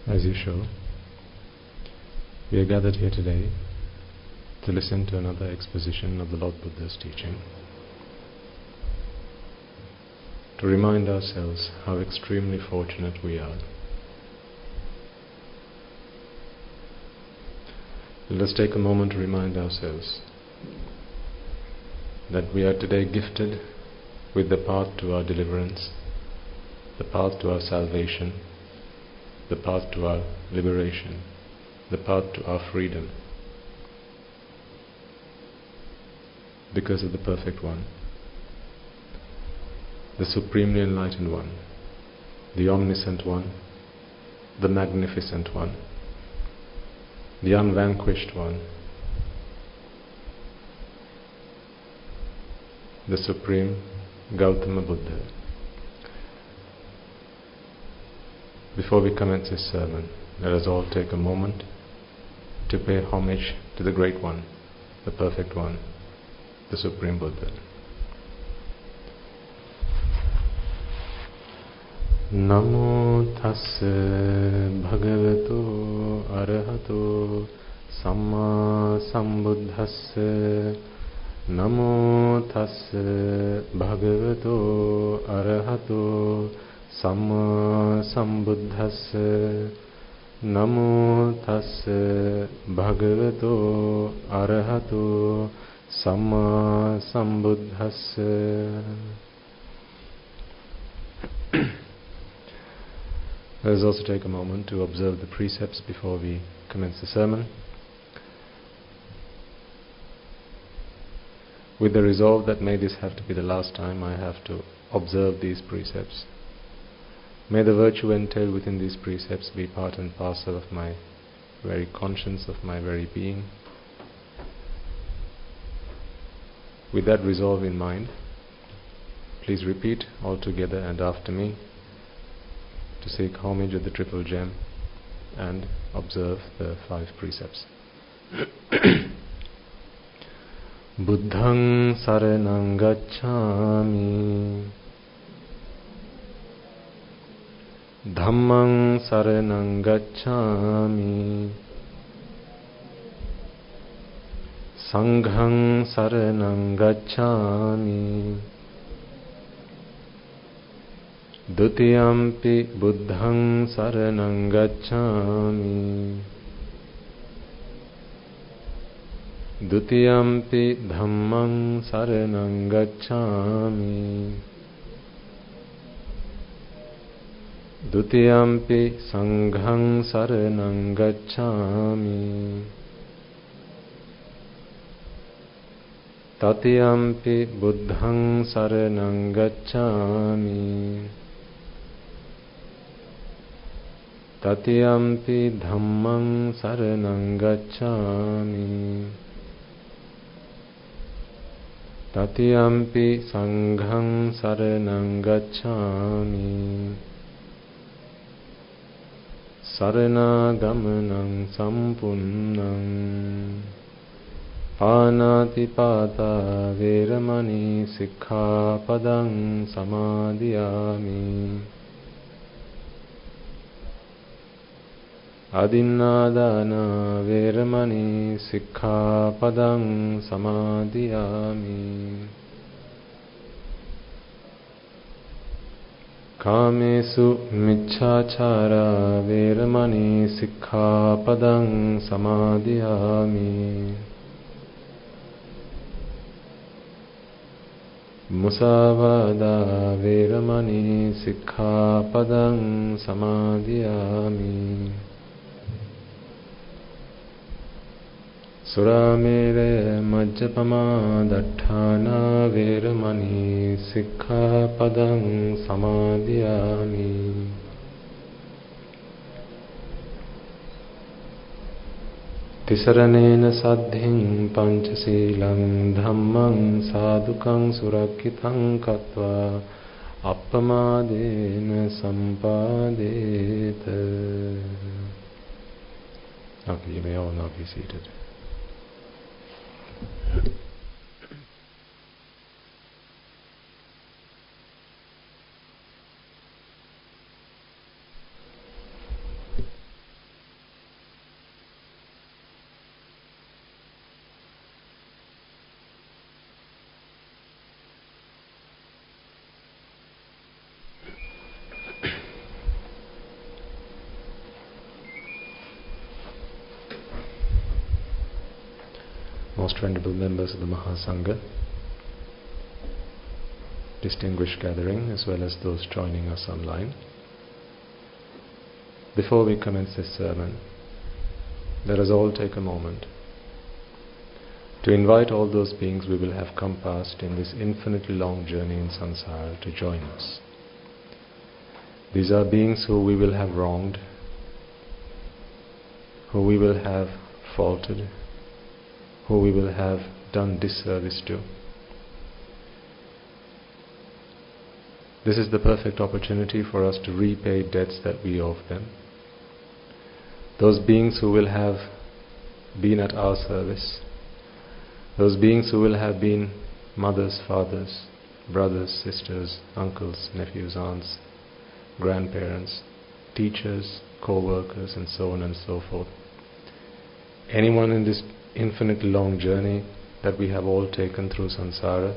As usual, we are gathered here today to listen to another exposition of the Lord Buddha's teaching, to remind ourselves how extremely fortunate we are. Let us take a moment to remind ourselves that we are today gifted with the path to our deliverance, the path to our salvation, the path to our liberation, the path to our freedom, because of the Perfect One, the Supremely Enlightened One, the Omniscient One, the Magnificent One, the Unvanquished One, the Supreme Gautama Buddha. Before we commence this sermon, let us all take a moment to pay homage to the Great One, the Perfect One, the Supreme Buddha. Namo tassa bhagavato arahato samma sambuddhassa. Namo tassa bhagavato arahato samma sambuddhassa. Namo tassa bhagavato arahato samma sambuddhassa. Let us also take a moment to observe the precepts before we commence the sermon, with the resolve that may this have to be the last time I have to observe these precepts. May the virtue entailed within these precepts be part and parcel of my very conscience, of my very being. With that resolve in mind, please repeat all together and after me to seek homage of the Triple Gem and observe the 5 precepts. Buddhaṃ saraṇaṃ gacchāmi, Dhammaṃ saraṇaṃ gacchāmi, Saṅghaṃ saraṇaṃ gacchāmi, Dutiyampi buddhaṃ saraṇaṃ gacchāmi, Dutiyampi dhammaṃ saraṇaṃ gacchāmi, Dutiyampi saṅghaṃ saraṇaṃ gacchāmi, Tatiyampi buddhaṃ saraṇaṃ gacchāmi, Tatiyampi dhammaṃ saraṇaṃ gacchāmi, Tatiyampi saṅghaṃ saraṇaṃ gacchāmi, Saranagamaṇaṃ sampunnaṃ, Pānātipātā vēramaṇī sikkhapaдаṃ samādhiyāmi, Adinādāna vēramaṇī sikkhapaдаṃ samādhiyāmi, Kāmesu micchāchārā vēramaṇī sikkhapadaṃ samādhiyāmi, Musāvādā vēramaṇī sikkhapadaṃ samādhiyāmi, Surāmēraya majjapamā daṭṭhānā vēramaṇī sikkhapadaṃ samādhiyāmi, Tisaraṇena saddhiṃ pañcasīlaṃ dhammaṃ sādhukaṃ surakkitaṃ kattvā appamādena sampādeta. Okay, you may all now be seated. most venerable members of the Mahasangha, distinguished gathering, as well as those joining us online. Before we commence this sermon, let us all take a moment to invite all those beings we will have come past in this infinitely long journey in samsara to join us. These are beings who we will have wronged, who we will have faulted, who we will have done disservice to. This is the perfect opportunity for us to repay debts that we owe them. Those beings who will have been at our service, those beings who will have been mothers, fathers, brothers, sisters, uncles, nephews, aunts, grandparents, teachers, co-workers, and so on and so forth. Anyone in this infinitely long journey that we have all taken through samsara,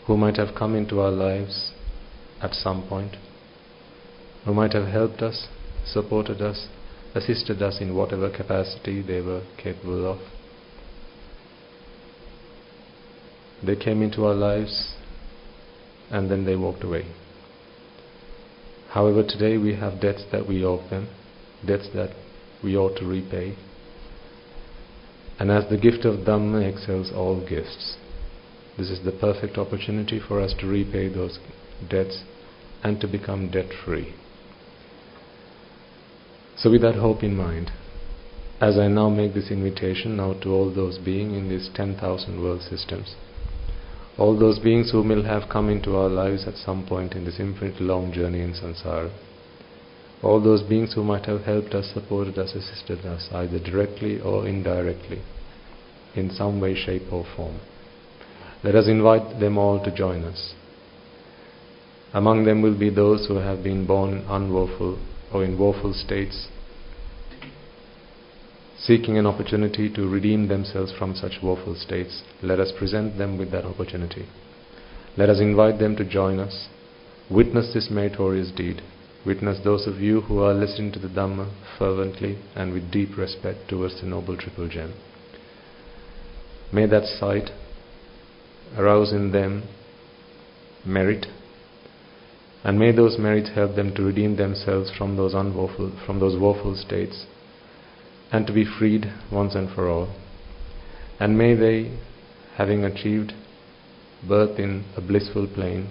who might have come into our lives at some point, who might have helped us, supported us, assisted us in whatever capacity they were capable of. They came into our lives and then they walked away. However, today we have debts that we owe them, debts that we ought to repay. And as the gift of Dhamma excels all gifts, this is the perfect opportunity for us to repay those debts and to become debt-free. So with that hope in mind, as I now make this invitation now to all those beings in these 10,000 world systems, all those beings who will have come into our lives at some point in this infinite long journey in samsara, all those beings who might have helped us, supported us, assisted us, either directly or indirectly, in some way, shape or form. Let us invite them all to join us. Among them will be those who have been born unwoeful or in woeful states, seeking an opportunity to redeem themselves from such woeful states. Let us present them with that opportunity. Let us invite them to join us. Witness this meritorious deed. Witness those of you who are listening to the Dhamma fervently and with deep respect towards the Noble Triple Gem. May that sight arouse in them merit, and may those merits help them to redeem themselves from those woeful states, and to be freed once and for all. And may they, having achieved birth in a blissful plane,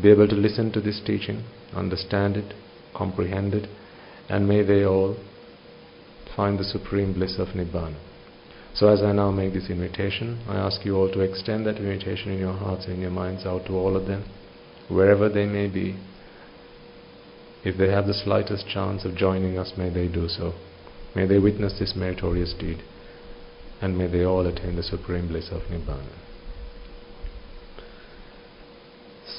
be able to listen to this teaching, understand it, comprehend it, and may they all find the supreme bliss of Nibbana. So as I now make this invitation, I ask you all to extend that invitation in your hearts and in your minds out to all of them, wherever they may be. If they have the slightest chance of joining us, may they do so. May they witness this meritorious deed, and may they all attain the supreme bliss of Nibbana.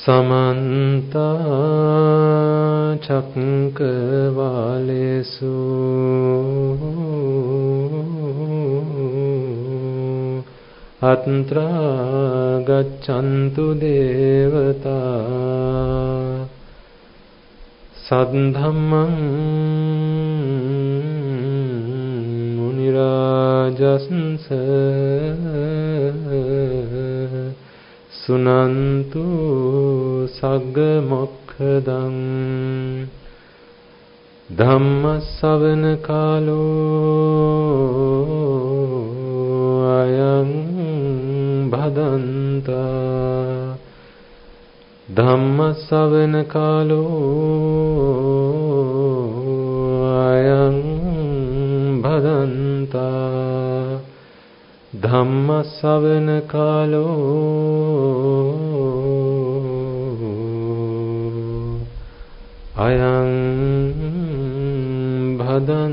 Samanta Chakravalesu Atra Gachantu Devata Sadhammam Munirajansa Sunantu Sagga Mokkhadan Dhamma Savana Kalo Ayang Bhadanta Dhamma Savana Kalo Ayang Bhadanta Dhamma Savana Kalo Ayang Bhadanta.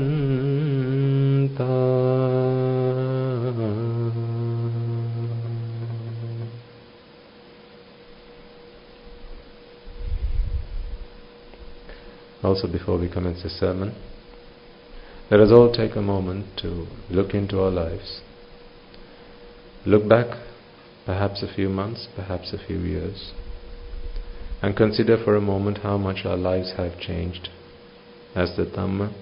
Also, before we commence the sermon, let us all take a moment to look into our lives. Look back, perhaps a few months, perhaps a few years, and consider for a moment how much our lives have changed as the Dhamma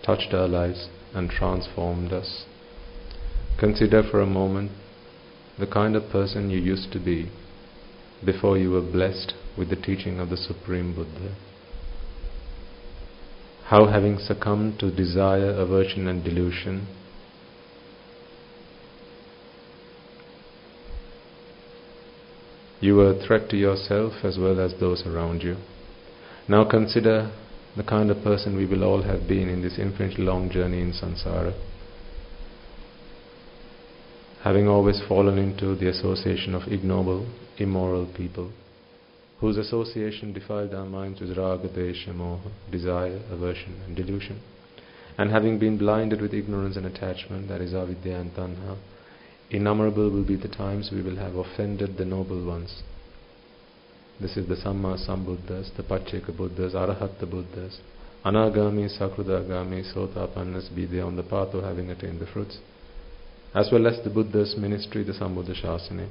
touched our lives and transformed us. Consider for a moment the kind of person you used to be before you were blessed with the teaching of the Supreme Buddha. How, having succumbed to desire, aversion and delusion, you were a threat to yourself as well as those around you. Now consider the kind of person we will all have been in this infinitely long journey in samsara, having always fallen into the association of ignoble, immoral people, whose association defiled our minds with raga, desha, moha, desire, aversion and delusion, and having been blinded with ignorance and attachment, that is avidya and tanha, innumerable will be the times we will have offended the noble ones. This is the Samma Sambuddhas, the Pacceka Buddhas, Arahata Buddhas, Anagami, Sakrudagami, Sotapannas, be they on the path of having attained the fruits, as well as the Buddha's ministry, the Sambuddha Shasana.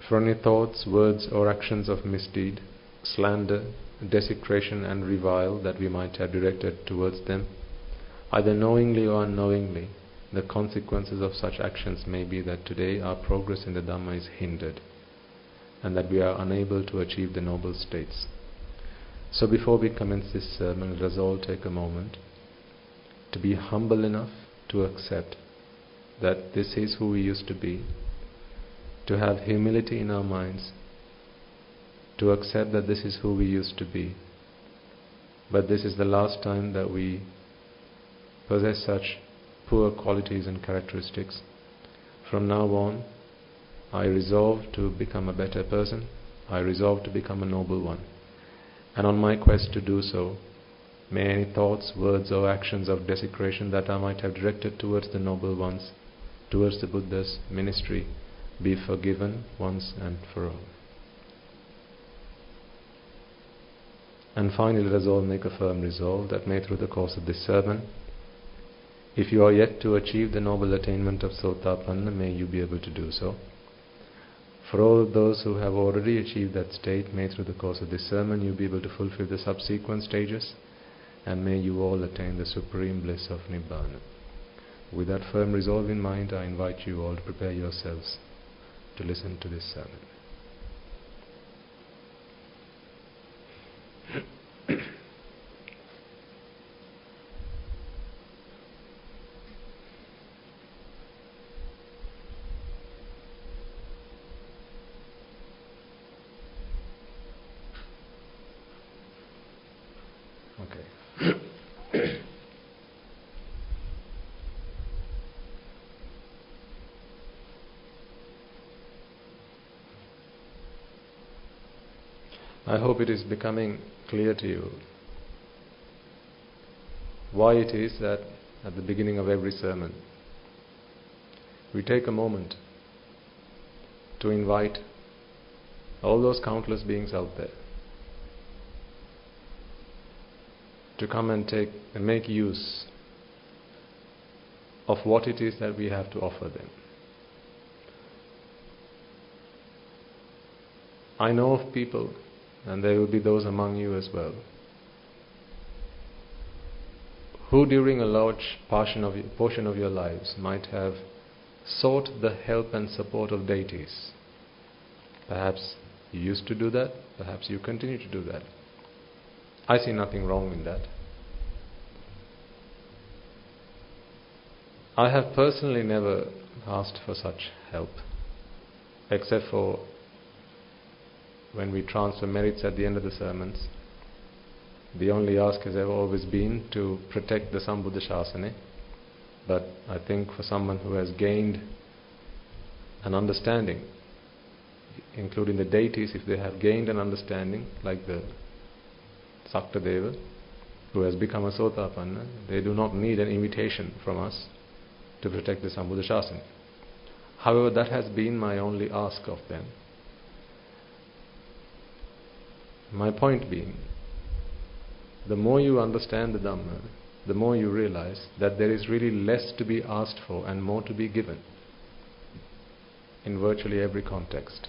For any thoughts, words or actions of misdeed, slander, desecration and revile that we might have directed towards them, either knowingly or unknowingly, the consequences of such actions may be that today our progress in the Dhamma is hindered, and that we are unable to achieve the noble states. So before we commence this sermon, let us all take a moment to be humble enough to accept that this is who we used to be, to have humility in our minds, to accept that this is who we used to be, but this is the last time that we possess such poor qualities and characteristics. From now on, I resolve to become a better person. I resolve to become a noble one. And on my quest to do so, may any thoughts, words or actions of desecration that I might have directed towards the noble ones, towards the Buddha's ministry, be forgiven once and for all. And finally, let us all make a firm resolve that may through the course of this sermon, if you are yet to achieve the noble attainment of Sotapanna, may you be able to do so. For all of those who have already achieved that state, may through the course of this sermon you be able to fulfill the subsequent stages, and may you all attain the supreme bliss of Nibbana. With that firm resolve in mind, I invite you all to prepare yourselves to listen to this sermon. I hope it is becoming clear to you why it is that at the beginning of every sermon we take a moment to invite all those countless beings out there to come and make use of what it is that we have to offer them. I know of people, and there will be those among you as well, who during a large portion of your lives might have sought the help and support of deities. Perhaps you used to do that, perhaps you continue to do that. I see nothing wrong in that. I have personally never asked for such help, except for when we transfer merits at the end of the sermons. The only ask has ever always been to protect the Sambuddha Shasana. But I think for someone who has gained an understanding, including the deities, if they have gained an understanding, like the Saktadeva, who has become a Sotapanna, they do not need an invitation from us to protect the Sambuddha Shasana. However, that has been my only ask of them. My point being, the more you understand the Dhamma, the more you realize that there is really less to be asked for and more to be given in virtually every context.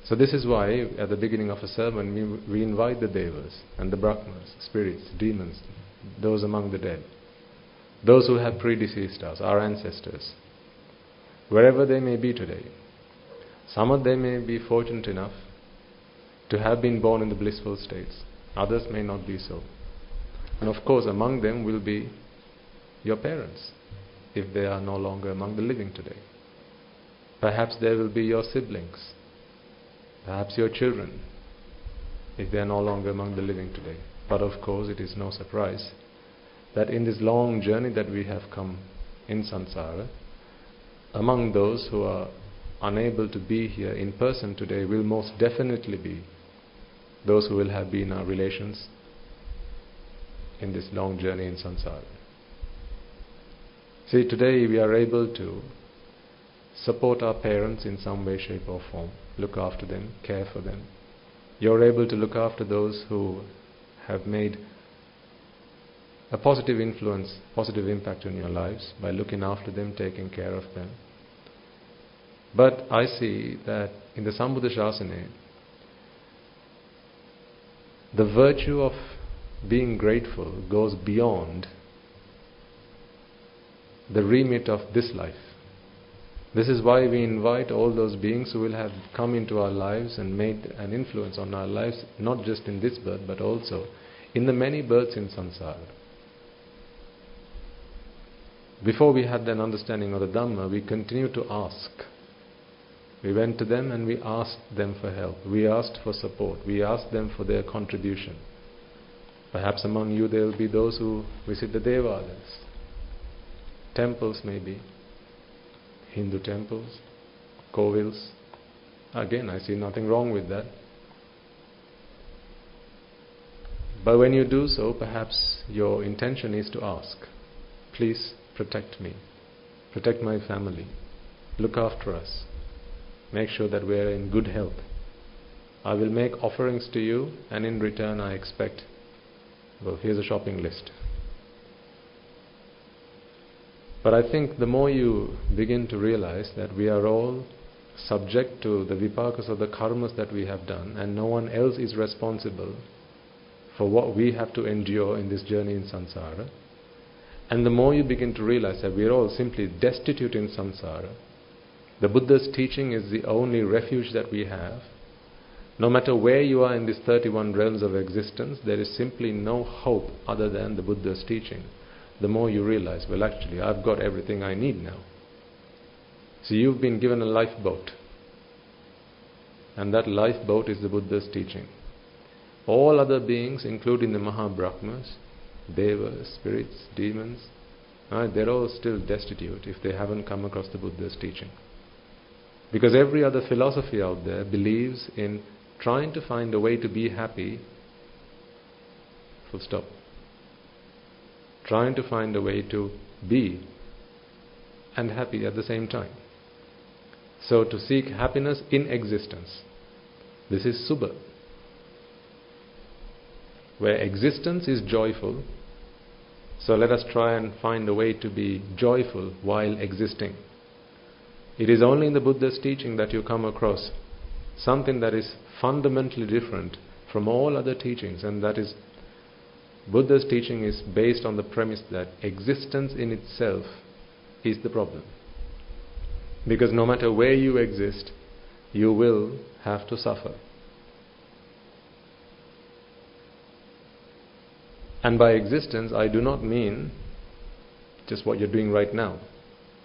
So this is why at the beginning of a sermon we invite the devas and the brahmas, spirits, demons, those among the dead, those who have predeceased us, our ancestors, wherever they may be today. Some of them may be fortunate enough to have been born in the blissful states. Others may not be so. And of course among them will be your parents, if they are no longer among the living today. Perhaps there will be your siblings, perhaps your children, if they are no longer among the living today. But of course it is no surprise that in this long journey that we have come in samsara, among those who are unable to be here in person today will most definitely be those who will have been our relations in this long journey in samsara. See, today we are able to support our parents in some way, shape or form, look after them, care for them. You're able to look after those who have made a positive influence, positive impact on your lives by looking after them, taking care of them. But I see that in the Sambuddha Shasana, the virtue of being grateful goes beyond the remit of this life. This is why we invite all those beings who will have come into our lives and made an influence on our lives, not just in this birth, but also in the many births in samsara. Before we had an understanding of the Dhamma, we continued to ask. We went to them and we asked them for help. We asked for support. We asked them for their contribution. Perhaps among you there will be those who visit the Devalayas. Temples maybe. Hindu temples, kovils. Again, I see nothing wrong with that. But when you do so, perhaps your intention is to ask, please protect me, protect my family, look after us, make sure that we are in good health. I will make offerings to you, and in return I expect, well, here's a shopping list. But I think the more you begin to realize that we are all subject to the vipakas or the karmas that we have done, and no one else is responsible for what we have to endure in this journey in samsara, and the more you begin to realize that we are all simply destitute in samsara, the Buddha's teaching is the only refuge that we have. No matter where you are in these 31 realms of existence, there is simply no hope other than the Buddha's teaching. The more you realize, well, actually, I've got everything I need now. So you've been given a lifeboat, and that lifeboat is the Buddha's teaching. All other beings, including the Mahabrahmas, devas, spirits, demons, they're all still destitute if they haven't come across the Buddha's teaching. Because every other philosophy out there believes in trying to find a way to be happy, full stop. Trying to find a way to be and happy at the same time. So to seek happiness in existence, this is Subha, where existence is joyful. So let us try and find a way to be joyful while existing. It is only in the Buddha's teaching that you come across something that is fundamentally different from all other teachings, and that is Buddha's teaching is based on the premise that existence in itself is the problem. Because no matter where you exist, you will have to suffer. And by existence, I do not mean just what you're doing right now.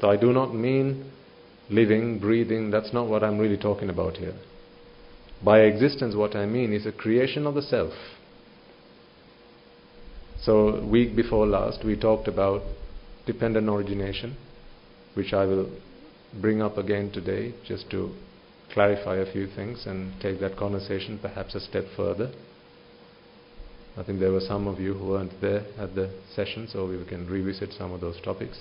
So I do not mean living, breathing. That's not what I'm really talking about here. By existence, what I mean is a creation of the self. So week before last we talked about dependent origination, which I will bring up again today just to clarify a few things and take that conversation perhaps a step further. I think there were some of you who weren't there at the session, so we can revisit some of those topics.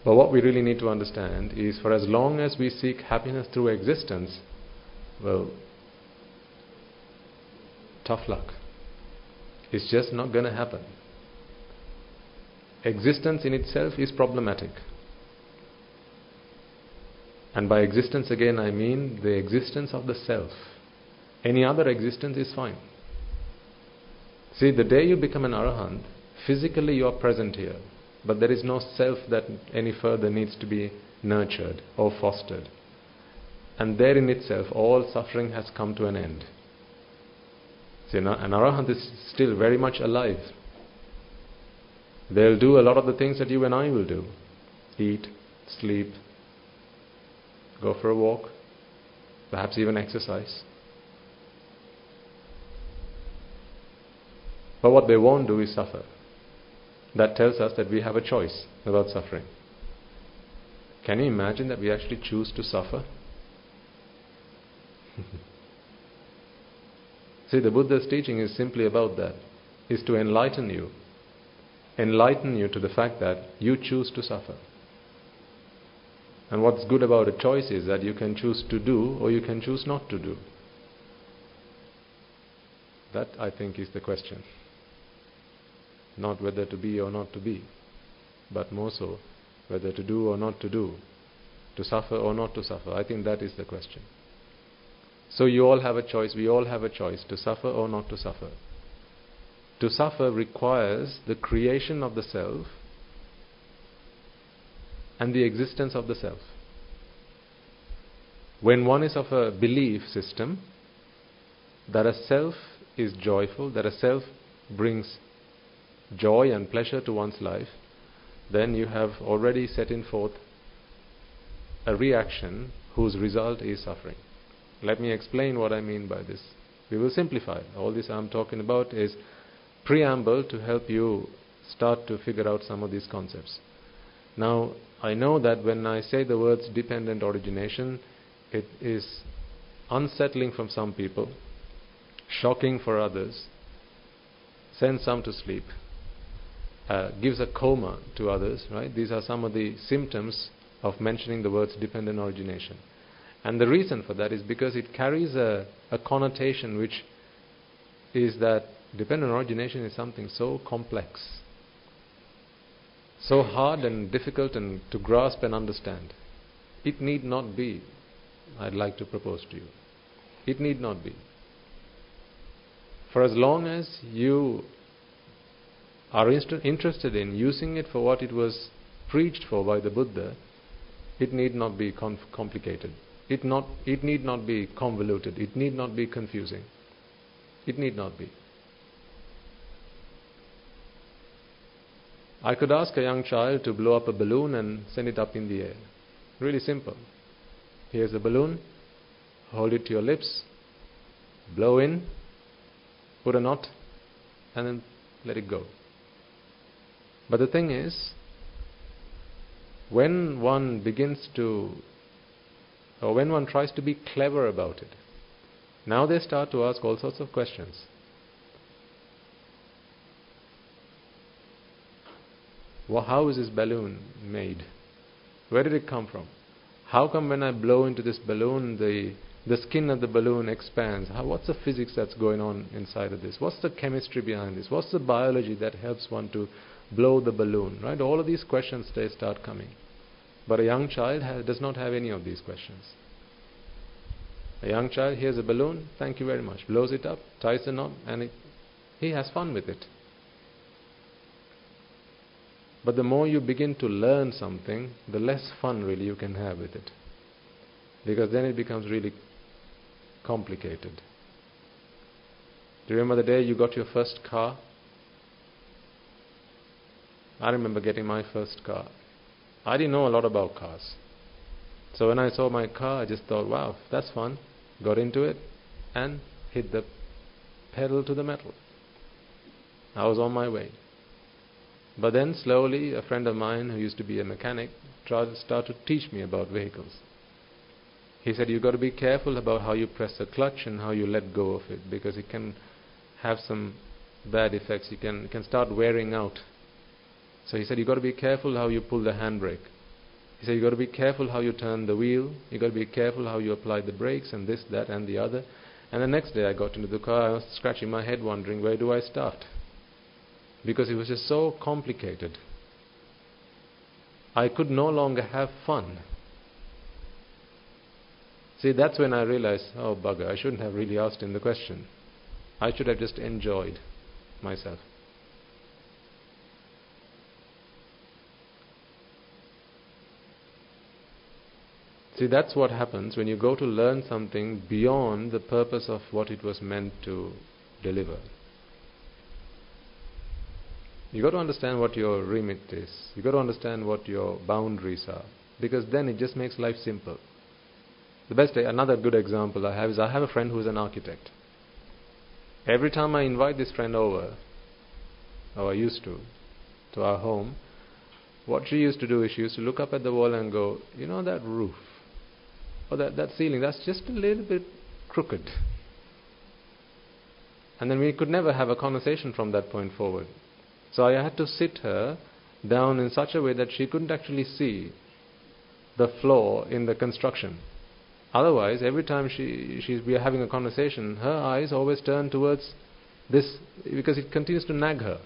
But what we really need to understand is, for as long as we seek happiness through existence, well, tough luck. It's just not going to happen. Existence in itself is problematic. And by existence again I mean the existence of the self. Any other existence is fine. See, the day you become an arahant, physically you are present here, but there is no self that any further needs to be nurtured or fostered. And there in itself all suffering has come to an end. See, an arahant is still very much alive. They'll do a lot of the things that you and I will do. Eat, sleep, go for a walk, perhaps even exercise. But what they won't do is suffer. That tells us that we have a choice about suffering. Can you imagine that we actually choose to suffer? See, the Buddha's teaching is simply about that, is to enlighten you to the fact that you choose to suffer. And what's good about a choice is that you can choose to do or you can choose not to do. That, I think, is the question. Not whether to be or not to be, but more so whether to do or not to do, to suffer or not to suffer. I think that is the question. So you all have a choice, we all have a choice to suffer or not to suffer. To suffer requires the creation of the self and the existence of the self. When one is of a belief system that a self is joyful, that a self brings joy and pleasure to one's life, then you have already set in forth a reaction whose result is suffering. Let me explain what I mean by this. We will simplify. All this I'm talking about is preamble to help you start to figure out some of these concepts. Now, I know that when I say the words dependent origination, it is unsettling from some people, shocking for others, sends some to sleep, gives a coma to others, right? These are some of the symptoms of mentioning the words dependent origination. And the reason for that is because it carries a connotation which is that dependent origination is something so complex, so hard and difficult and to grasp and understand. It need not be, I'd like to propose to you. It need not be. For as long as you are interested in using it for what it was preached for by the Buddha, it need not be complicated. It need not be convoluted. It need not be confusing. It need not be. I could ask a young child to blow up a balloon and send it up in the air. Really simple. Here's a balloon. Hold it to your lips. Blow in. Put a knot. And then let it go. But the thing is, when one tries to be clever about it, now they start to ask all sorts of questions. Well, how is this balloon made? Where did it come from? How come when I blow into this balloon, the skin of the balloon expands? What's the physics that's going on inside of this? What's the chemistry behind this? What's the biology that helps one to blow the balloon? Right? All of these questions, they start coming. But a young child does not have any of these questions. A young child hears a balloon, thank you very much, blows it up, ties the knot, and he has fun with it. But the more you begin to learn something, the less fun really you can have with it. Because then it becomes really complicated. Do you remember the day you got your first car? I remember getting my first car. I didn't know a lot about cars. So when I saw my car, I just thought, wow, that's fun. Got into it and hit the pedal to the metal. I was on my way. But then slowly a friend of mine who used to be a mechanic started to teach me about vehicles. He said, you've got to be careful about how you press the clutch and how you let go of it, because it can have some bad effects. You can start wearing out. So he said, you've got to be careful how you pull the handbrake. He said, you've got to be careful how you turn the wheel. You've got to be careful how you apply the brakes and this, that and the other. And the next day I got into the car, I was scratching my head wondering, where do I start? Because it was just so complicated. I could no longer have fun. See, that's when I realized, oh bugger, I shouldn't have really asked him the question. I should have just enjoyed myself. See, that's what happens when you go to learn something beyond the purpose of what it was meant to deliver. You got to understand what your remit is. You got to understand what your boundaries are, because then it just makes life simple. Another good example I have is, I have a friend who is an architect. Every time I invite this friend over, or I used to our home, what she used to do is she used to look up at the wall and go, you know that roof, or that ceiling, that's just a little bit crooked. And then we could never have a conversation from that point forward. So I had to sit her down in such a way that she couldn't actually see the flaw in the construction. Otherwise, every time we are having a conversation, her eyes always turn towards this, because it continues to nag her.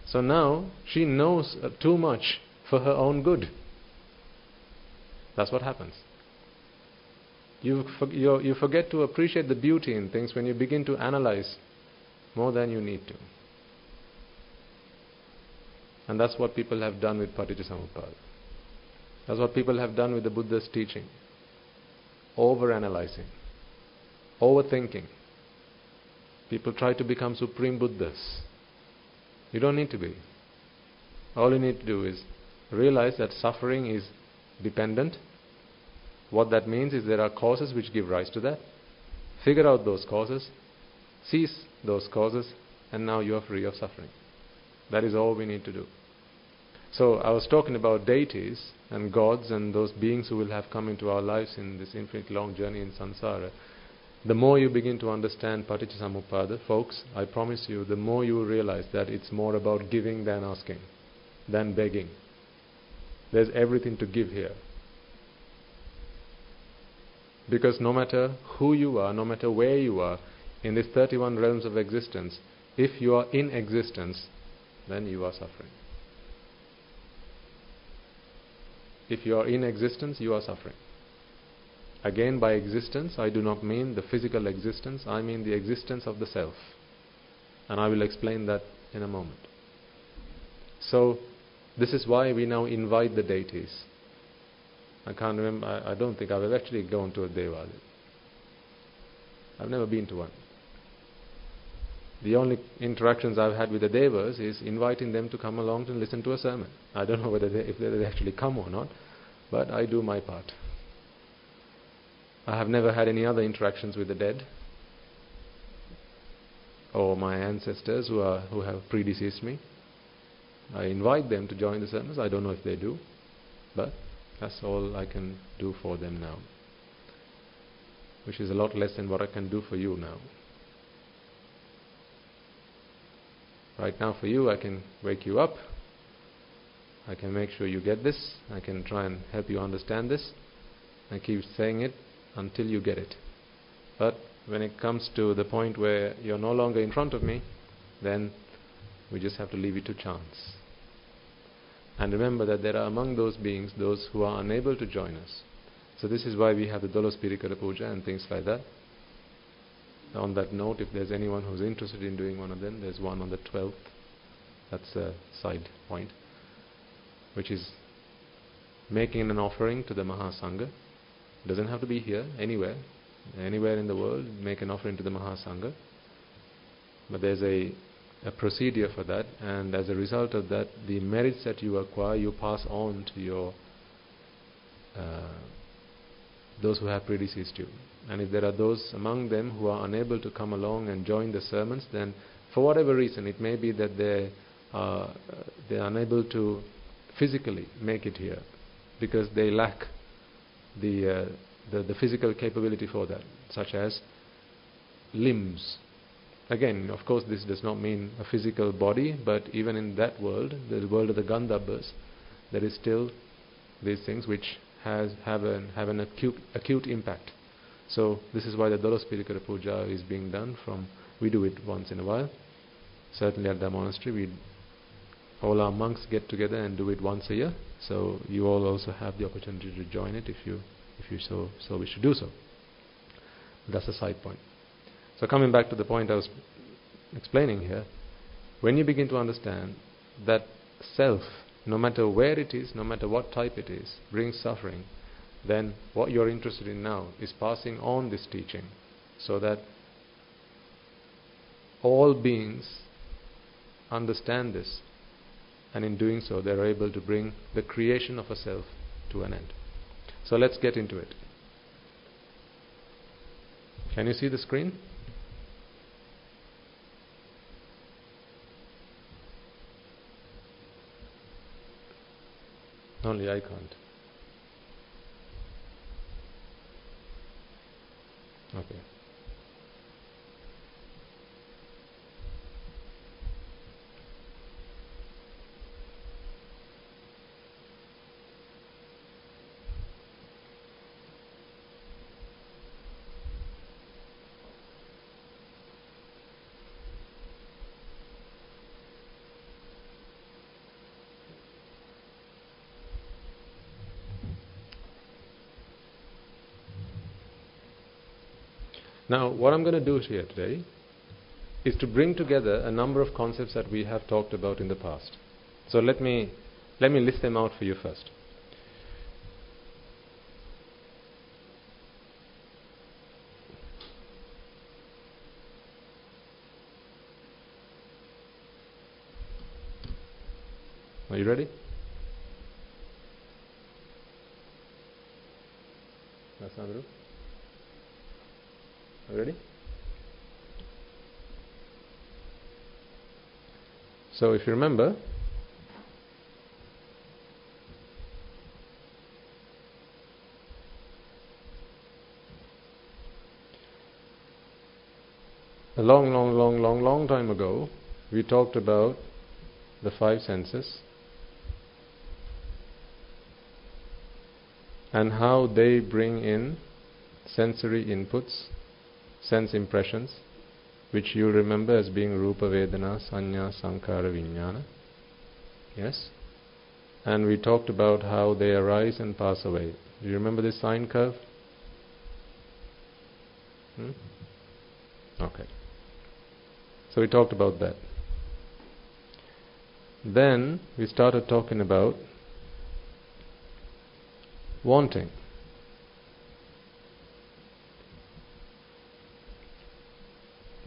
So now she knows too much for her own good. That's what happens. You forget to appreciate the beauty in things when you begin to analyze more than you need to. And that's what people have done with Paticcasamuppada. That's what people have done with the Buddha's teaching. Over-analyzing, overthinking. People try to become supreme Buddhas. You don't need to be. All you need to do is realize that suffering is dependent. What that means is there are causes which give rise to that. Figure out those causes, cease those causes, and now you are free of suffering. That is all we need to do. So I was talking about deities and gods and those beings who will have come into our lives in this infinite long journey in samsara. The more you begin to understand Paticcasamuppada, folks, I promise you, the more you will realize that it's more about giving than asking, than begging. There's everything to give here. Because no matter who you are, no matter where you are, in these 31 realms of existence, if you are in existence, then you are suffering. If you are in existence, you are suffering. Again, by existence, I do not mean the physical existence, I mean the existence of the self. And I will explain that in a moment. So, this is why we now invite the deities. I can't remember, I don't think I've actually gone to a Deva. I've never been to one. The only interactions I've had with the Devas is inviting them to come along to listen to a sermon. I don't know if they actually come or not, but I do my part. I have never had any other interactions with the dead or my ancestors who have predeceased me. I invite them to join the sermons. I don't know if they do, but that's all I can do for them now, which is a lot less than what I can do for you now. Right now for you, I can wake you up. I can make sure you get this. I can try and help you understand this. I keep saying it until you get it. But when it comes to the point where you're no longer in front of me, then we just have to leave it to chance. And remember that there are among those beings those who are unable to join us. So this is why we have the Dolos Pirikara Puja and things like that. On that note, if there's anyone who's interested in doing one of them, there's one on the 12th. That's a side point, which is making an offering to the Mahasangha. It doesn't have to be here, anywhere in the world, make an offering to the Mahasangha. But there's a procedure for that, and as a result of that, the merits that you acquire, you pass on to your those who have predeceased you. And if there are those among them who are unable to come along and join the sermons, then for whatever reason, it may be that they are unable to physically make it here because they lack the physical capability for that, such as limbs. Again, of course, this does not mean a physical body, but even in that world, the world of the Gandhabhas, there is still these things which have an acute impact. So this is why the Dolos Pirikara Puja is being done. We do it once in a while. Certainly at the monastery, all our monks get together and do it once a year. So you all also have the opportunity to join it if you if you so wish to do so. That's a side point. So coming back to the point I was explaining here, when you begin to understand that self, no matter where it is, no matter what type it is, brings suffering, then what you're interested in now is passing on this teaching so that all beings understand this, and in doing so they are able to bring the creation of a self to an end. So let's get into it. Can you see the screen? Only I can't. Okay. Now, what I'm going to do here today is to bring together a number of concepts that we have talked about in the past. So let me list them out for you first. Are you ready? That's not true. Are you ready? So if you remember, a long time ago, we talked about the five senses and how they bring in sensory inputs, sense impressions, which you remember as being Rupa, Vedana, Sanya, Sankhara, Vijnana. Yes? And we talked about how they arise and pass away. Do you remember this sine curve? Okay. So we talked about that. Then we started talking about wanting.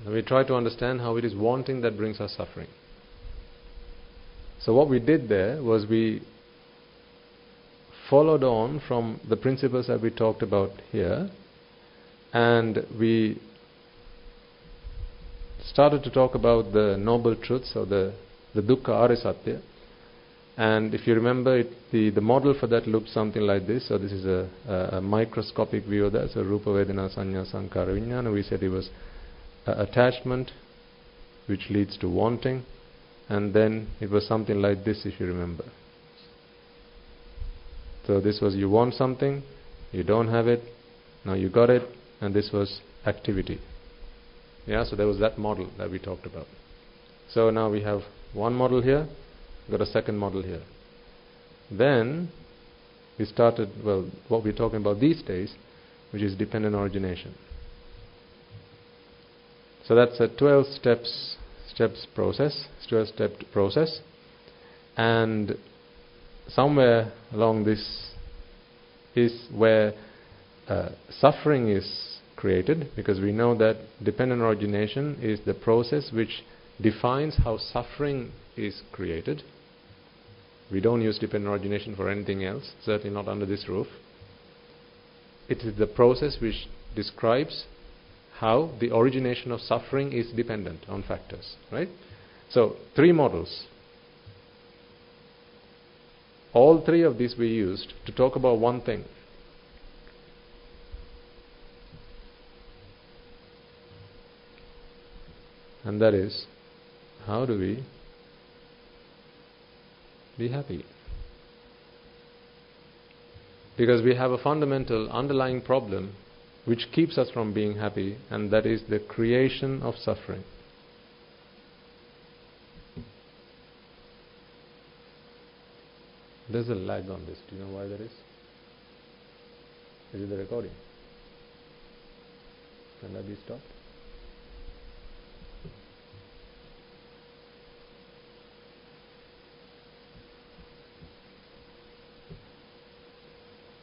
Now we try to understand how it is wanting that brings us suffering. So what we did there was we followed on from the principles that we talked about here, and we started to talk about the noble truths, or the dukkha arisatya. And if you remember, the model for that looked something like this. So this is a microscopic view of that. So Rupa, Vedana, Sanya, Sankhara, Vijnana. We said it was attachment, which leads to wanting, and then it was something like this, if you remember. So this was, you want something, you don't have it, now you got it, and this was activity. Yeah, so there was that model that we talked about. So now we have one model here, got a second model here. Then we started, well, what we're talking about these days, which is dependent origination. So that's a 12 steps process, 12-step process, and somewhere along this is where suffering is created, because we know that dependent origination is the process which defines how suffering is created. We don't use dependent origination for anything else, certainly not under this roof. It is the process which describes how the origination of suffering is dependent on factors, right? So, three models. All three of these we used to talk about one thing. And that is, how do we be happy? Because we have a fundamental underlying problem which keeps us from being happy, and that is the creation of suffering. There's a lag on this. Do you know why that is? Is it the recording? Can that be stopped?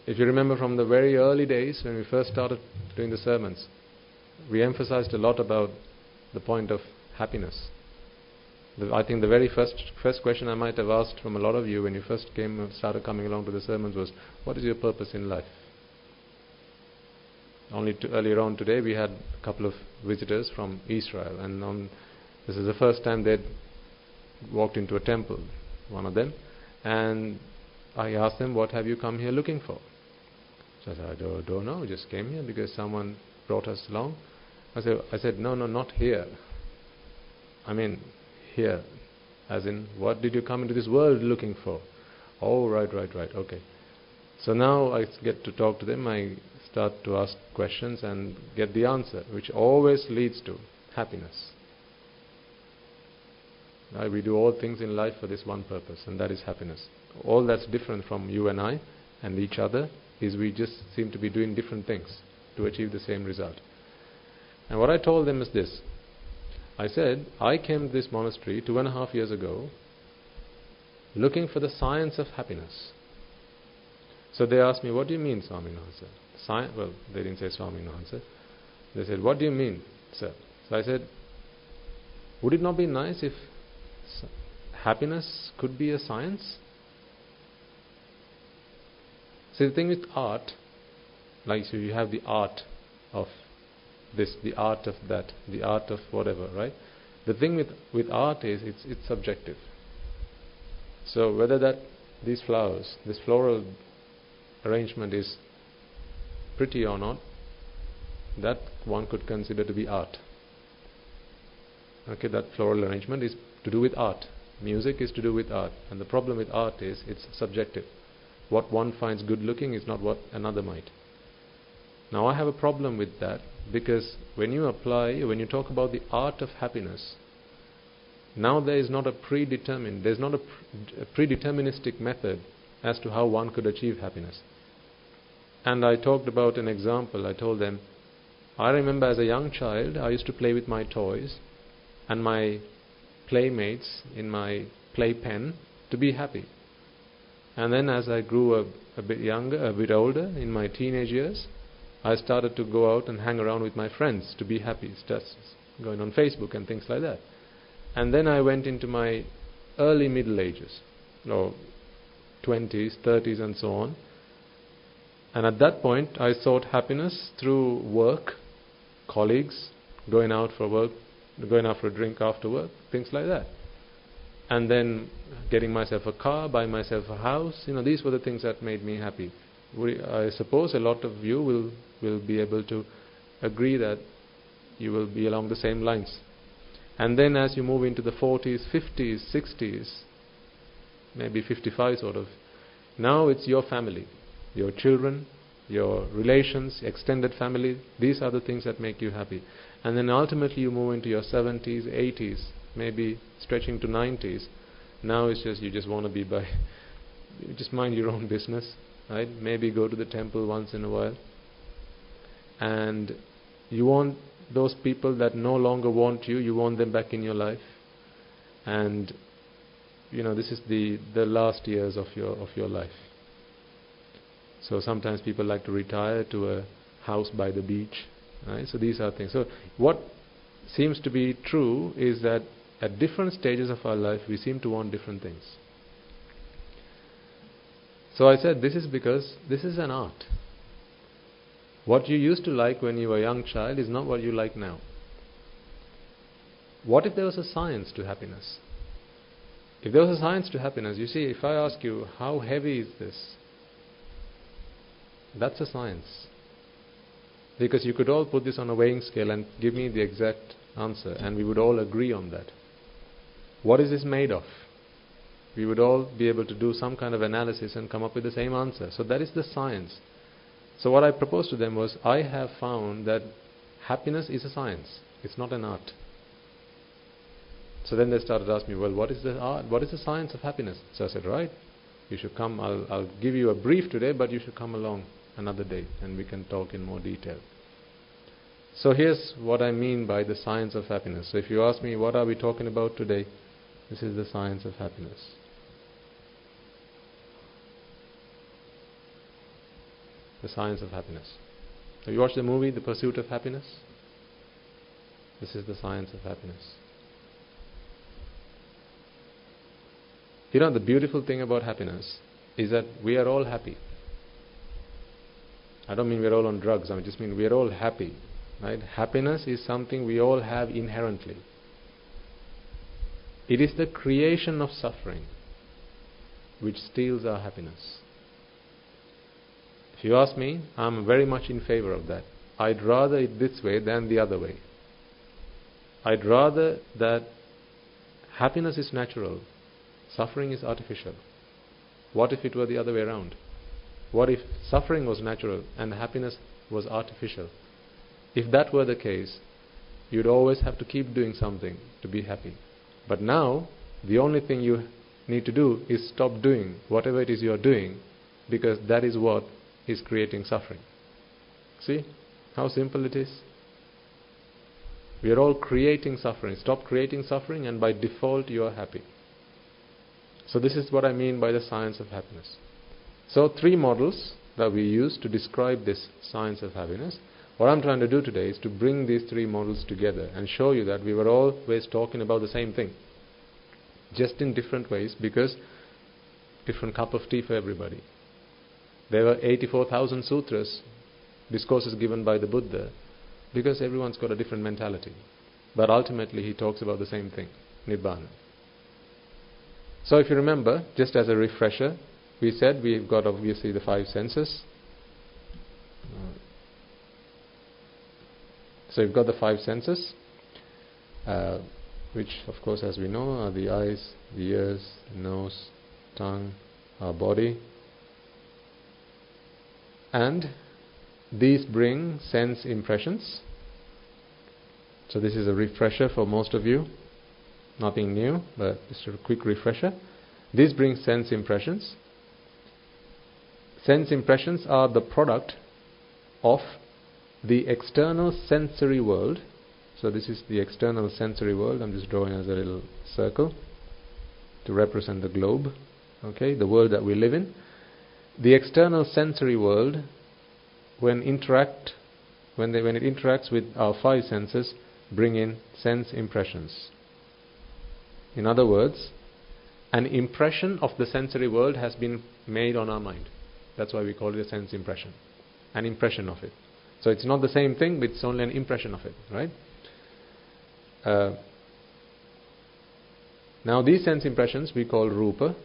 If you remember from the very early days when we first started doing the sermons, we emphasized a lot about the point of happiness. I think the very first question I might have asked from a lot of you when you first started coming along to the sermons was, what is your purpose in life? Earlier on today we had a couple of visitors from Israel, and this is the first time they'd walked into a temple, one of them, and I asked them, what have you come here looking for? So I said, I don't know, we just came here because someone brought us along. I said, no, not here. I mean, here. As in, what did you come into this world looking for? Oh, right, okay. So now I get to talk to them, I start to ask questions and get the answer, which always leads to happiness. Right? We do all things in life for this one purpose, and that is happiness. All that's different from you and I and each other is we just seem to be doing different things to achieve the same result. And what I told them is this. I said, I came to this monastery 2.5 years ago looking for the science of happiness. So they asked me, what do you mean, Swami Nahansa? Well, they didn't say Swami Nahansa. They said, what do you mean, sir? So I said, would it not be nice if happiness could be a science? See, the thing with art, like so you have the art of this, the art of that, the art of whatever, right? The thing with art is it's subjective. So whether these flowers, this floral arrangement is pretty or not, that one could consider to be art. Okay, that floral arrangement is to do with art. Music is to do with art. And the problem with art is it's subjective. What one finds good looking is not what another might. Now I have a problem with that, because when you talk about the art of happiness, now there's not a predeterministic method as to how one could achieve happiness. And I talked about an example. I told them, I remember as a young child, I used to play with my toys and my playmates in my playpen to be happy. And then as I grew a bit younger, a bit older, in my teenage years, I started to go out and hang around with my friends to be happy, just going on Facebook and things like that. And then I went into my early middle ages, or 20s, 30s and so on. And at that point I sought happiness through work, colleagues, going out for a drink after work, things like that. And then getting myself a car, buying myself a house, these were the things that made me happy. I suppose a lot of you will be able to agree that you will be along the same lines. And then as you move into the 40s, 50s, 60s, maybe 55 sort of, now it's your family, your children, your relations, extended family. These are the things that make you happy. And then ultimately you move into your 70s, 80s, maybe stretching to 90s. Now it's just you just want to just mind your own business, right? Maybe go to the temple once in a while. And you want those people that no longer want you want them back in your life. And this is the last years of your life. So sometimes people like to retire to a house by the beach, right? So these are things. So what seems to be true is that at different stages of our life we seem to want different things. So I said this is because this is an art. What you used to like when you were a young child is not what you like now. What if there was a science to happiness? If there was a science to happiness, you see, if I ask you, how heavy is this? That's a science. Because you could all put this on a weighing scale and give me the exact answer, and we would all agree on that. What is this made of? We would all be able to do some kind of analysis and come up with the same answer. So that is the science. So what I proposed to them was, I have found that happiness is a science. It's not an art. So then they started asking me, well, what is the art? What is the science of happiness? So I said, right, you should come. I'll give you a brief today, but you should come along another day, and we can talk in more detail. So here's what I mean by the science of happiness. So if you ask me, what are we talking about today? This is the science of happiness. The science of happiness. Have you watched the movie, The Pursuit of Happiness? This is the science of happiness. You know, the beautiful thing about happiness is that we are all happy. I don't mean we're all on drugs, I just mean we're all happy. Right? Happiness is something we all have inherently. It is the creation of suffering which steals our happiness. If you ask me, I'm very much in favor of that. I'd rather it this way than the other way. I'd rather that happiness is natural, suffering is artificial. What if it were the other way around? What if suffering was natural and happiness was artificial? If that were the case, you'd always have to keep doing something to be happy. But now, the only thing you need to do is stop doing whatever it is you're doing, because that is what is creating suffering. See how simple it is? We are all creating suffering. Stop creating suffering and by default you are happy. So this is what I mean by the science of happiness. So 3 models that we use to describe this science of happiness. What I'm trying to do today is to bring these 3 models together and show you that we were always talking about the same thing, just in different ways, because different cup of tea for everybody. There were 84,000 sutras, discourses given by the Buddha, because everyone's got a different mentality. But ultimately he talks about the same thing, Nibbana. So if you remember, just as a refresher, we said we've got obviously the 5 senses. So you've got the 5 senses, which of course, as we know, are the eyes, the ears, the nose, tongue, our body. And these bring sense impressions. So this is a refresher for most of you. Nothing new, but just a quick refresher. These bring sense impressions. Sense impressions are the product of the external sensory world. So this is the external sensory world. I'm just drawing as a little circle to represent the globe. Okay, the world that we live in. The external sensory world, when it interacts with our 5 senses, bring in sense impressions. In other words, an impression of the sensory world has been made on our mind. That's why we call it a sense impression. An impression of it. So it's not the same thing, but it's only an impression of it, right? Now these sense impressions we call rupa.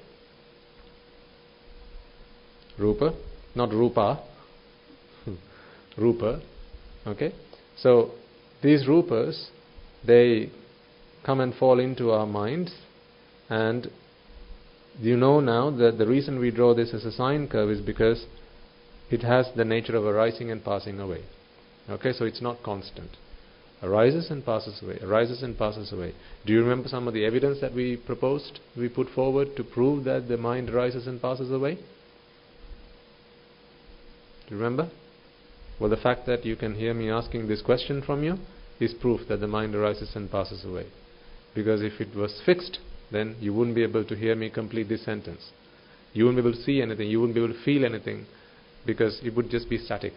Rupa, not rupa. Rupa. Okay? So these rupas, they come and fall into our minds, and you know now that the reason we draw this as a sine curve is because it has the nature of arising and passing away. Okay, so it's not constant. Arises and passes away, arises and passes away. Do you remember some of the evidence that we proposed, we put forward to prove that the mind arises and passes away? Do you remember? Well, the fact that you can hear me asking this question from you is proof that the mind arises and passes away. Because if it was fixed, then you wouldn't be able to hear me complete this sentence. You wouldn't be able to see anything, you wouldn't be able to feel anything, because it would just be static.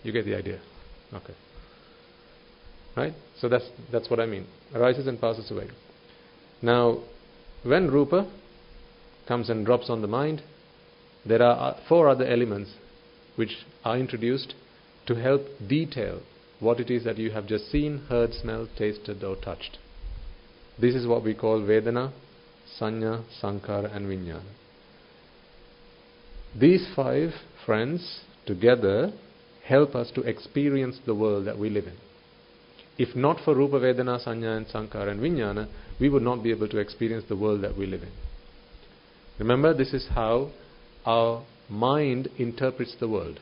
You get the idea? Okay. Right? So that's what I mean. Arises and passes away. Now, when rupa comes and drops on the mind, there are 4 other elements which are introduced to help detail what it is that you have just seen, heard, smelled, tasted or touched. This is what we call Vedana, Sanya, Sankhara and Vijnana. These 5 friends together help us to experience the world that we live in. If not for Rupa, Vedana, Sanya and Sankhara and Vijnana, we would not be able to experience the world that we live in. Remember, this is how our mind interprets the world.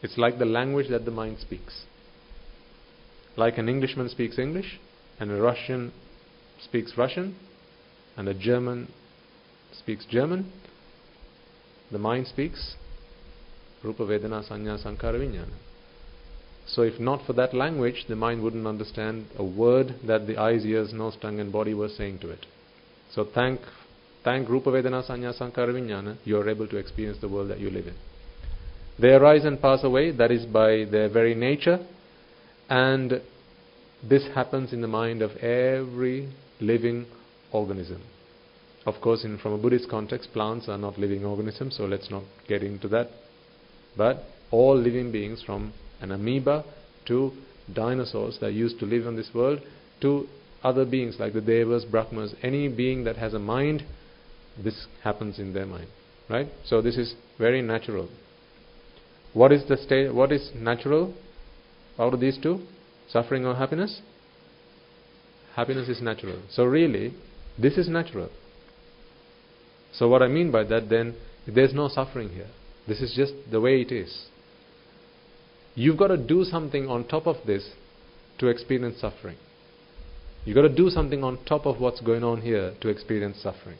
It's like the language that the mind speaks. Like an Englishman speaks English, and a Russian speaks Russian, and a German speaks German, the mind speaks Rupa Vedana Sanya Sankara Vijnana. So if not for that language, the mind wouldn't understand a word that the eyes, ears, nose, tongue and body were saying to it. So thank Rupa Vedana Sanya Sankara Vijnana, you are able to experience the world that you live in. They arise and pass away, that is by their very nature, and this happens in the mind of every living organism. Of course, from a Buddhist context, plants are not living organisms, so let's not get into that. But all living beings, from an amoeba to dinosaurs that used to live on this world, to other beings like the Devas, Brahmas, any being that has a mind, this happens in their mind. Right? So this is very natural. What is the state? What is natural out of these two? Suffering or happiness? Happiness is natural. So really, this is natural. So what I mean by that then, there's no suffering here. This is just the way it is. You've got to do something on top of this to experience suffering. You've got to do something on top of what's going on here to experience suffering.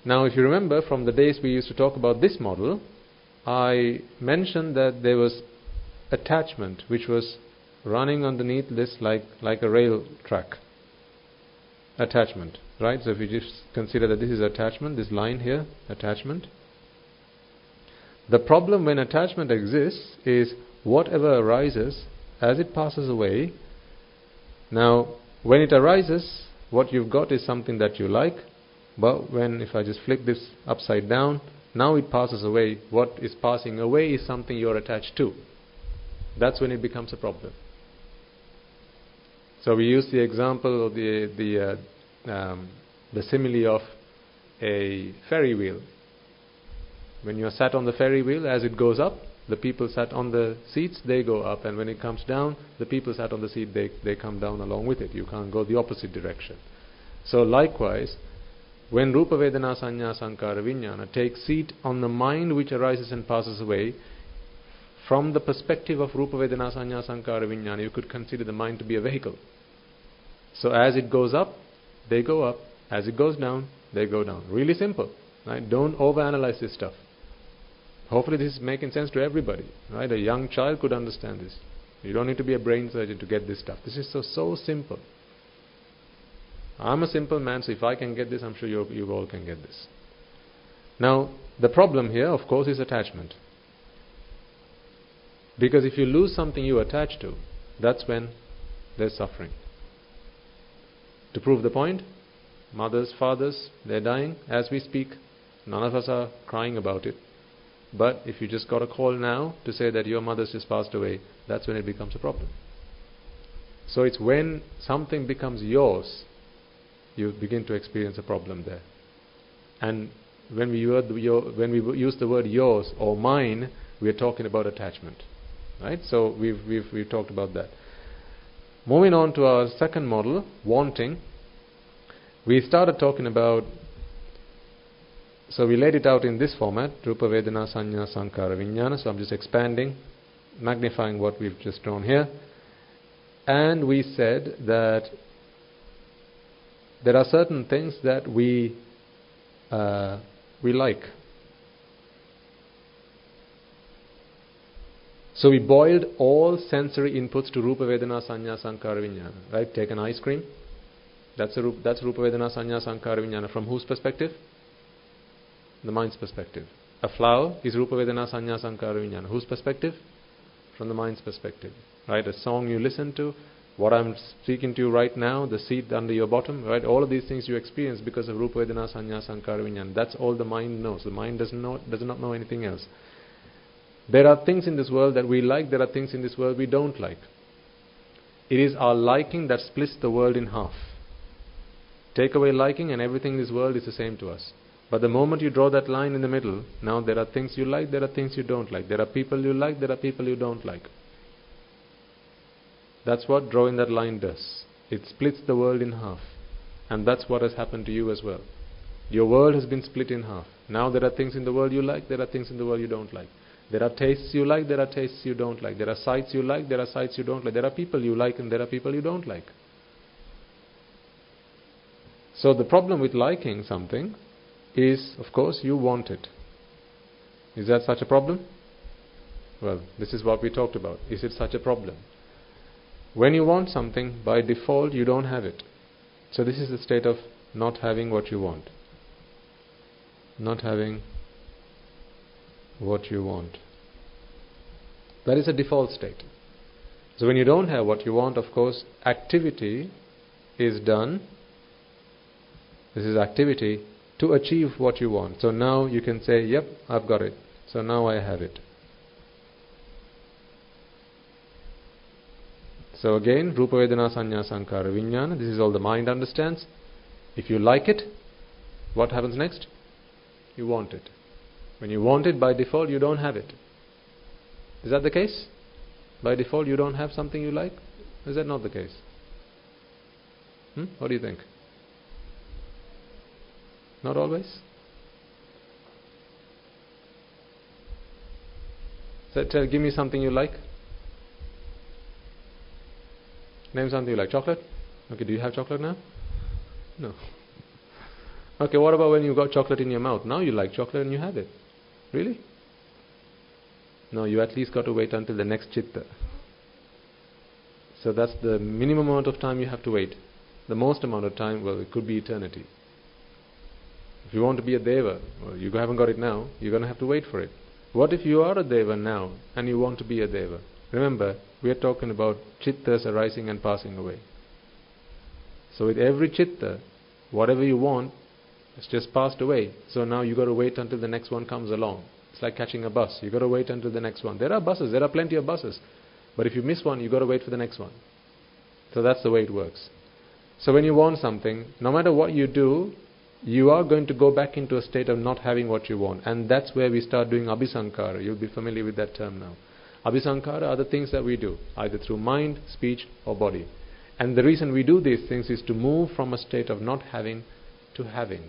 Now, if you remember from the days we used to talk about this model, I mentioned that there was attachment which was running underneath this like a rail track. Attachment, right? So if you just consider that this is attachment, this line here, attachment. The problem when attachment exists is whatever arises as it passes away. Now, when it arises, what you've got is something that you like, but if I just flip this upside down, now it passes away. What is passing away is something you're attached to. That's when it becomes a problem. So we use the example of the simile of a ferry wheel. When you're sat on the ferry wheel, as it goes up, the people sat on the seats, they go up, and when it comes down, the people sat on the seat, they come down along with it. You can't go the opposite direction. So likewise, when Rupa Vedana Sanya Sankara Vijnana takes seat on the mind which arises and passes away, from the perspective of Rupa Vedana Sanya Sankara Vijnana, you could consider the mind to be a vehicle. So as it goes up, they go up. As it goes down, they go down. Really simple. Right? Don't overanalyze this stuff. Hopefully this is making sense to everybody. Right? A young child could understand this. You don't need to be a brain surgeon to get this stuff. This is so simple. I'm a simple man, so if I can get this, I'm sure you all can get this. Now, the problem here, of course, is attachment. Because if you lose something you attach to, that's when there's suffering. To prove the point, mothers, fathers, they're dying as we speak. None of us are crying about it. But if you just got a call now to say that your mother's just passed away, that's when it becomes a problem. So it's when something becomes yours, you begin to experience a problem there. And when we use the word yours or mine, we are talking about attachment. Right? So we've talked about that. Moving on to our second model, wanting. We started talking about, so we laid it out in this format, Rupa Vedana Sanya Sankara Vijnana. So I'm just expanding, magnifying what we've just drawn here. And we said that there are certain things that we like. So we boiled all sensory inputs to Rupa Vedana Sanya Sankara Vijnana. Right? Take an ice cream. That's Rupa Vedana Sanya Sankara Vijnana. From whose perspective? The mind's perspective. A flower is Rupa Vedana Sanya Sankara Vijnana. Whose perspective? From the mind's perspective. Right? A song you listen to, what I'm speaking to you right now, the seat under your bottom, right? All of these things you experience because of Rupa Vedana Sanya Sankara Vijnana. That's all the mind knows. The mind does not know anything else. There are things in this world that we like, there are things in this world we don't like. It is our liking that splits the world in half. Take away liking and everything in this world is the same to us. But the moment you draw that line in the middle, now there are things you like, there are things you don't like. There are people you like, there are people you don't like. That's what drawing that line does. It splits the world in half. And that's what has happened to you as well. Your world has been split in half. Now there are things in the world you like, there are things in the world you don't like. There are tastes you like, there are tastes you don't like. There are sights you like, there are sights you don't like. There are people you like and there are people you don't like. So the problem with liking something is, of course, you want it. Is that such a problem? Well, this is what we talked about. Is it such a problem? When you want something, by default, you don't have it. So this is the state of not having what you want. Not having what you want. That is a default state. So when you don't have what you want, of course, activity is done. This is activity to achieve what you want. So now you can say, yep, I've got it. So now I have it. So again, Rupa Vedana Sanya Sankara Vijnana, this is all the mind understands. If you like it, what happens next? You want it. When you want it, by default, you don't have it. Is that the case? By default, you don't have something you like? Is that not the case? What do you think? Not always? So give me something you like. Name something you like. Chocolate? Okay, do you have chocolate now? No. Okay, what about when you got chocolate in your mouth? Now you like chocolate and you have it. Really? No, you at least got to wait until the next chitta. So that's the minimum amount of time you have to wait. The most amount of time, well, it could be eternity. If you want to be a deva, well, you haven't got it now, you're going to have to wait for it. What if you are a deva now and you want to be a deva? Remember, we are talking about chittas arising and passing away. So with every chitta, whatever you want, it's just passed away. So now you got to wait until the next one comes along. It's like catching a bus. You got to wait until the next one. There are buses. There are plenty of buses. But if you miss one, you got to wait for the next one. So that's the way it works. So when you want something, no matter what you do, you are going to go back into a state of not having what you want. And that's where we start doing abhisankara. You'll be familiar with that term now. Abhisankara are the things that we do, either through mind, speech or body. And the reason we do these things is to move from a state of not having to having.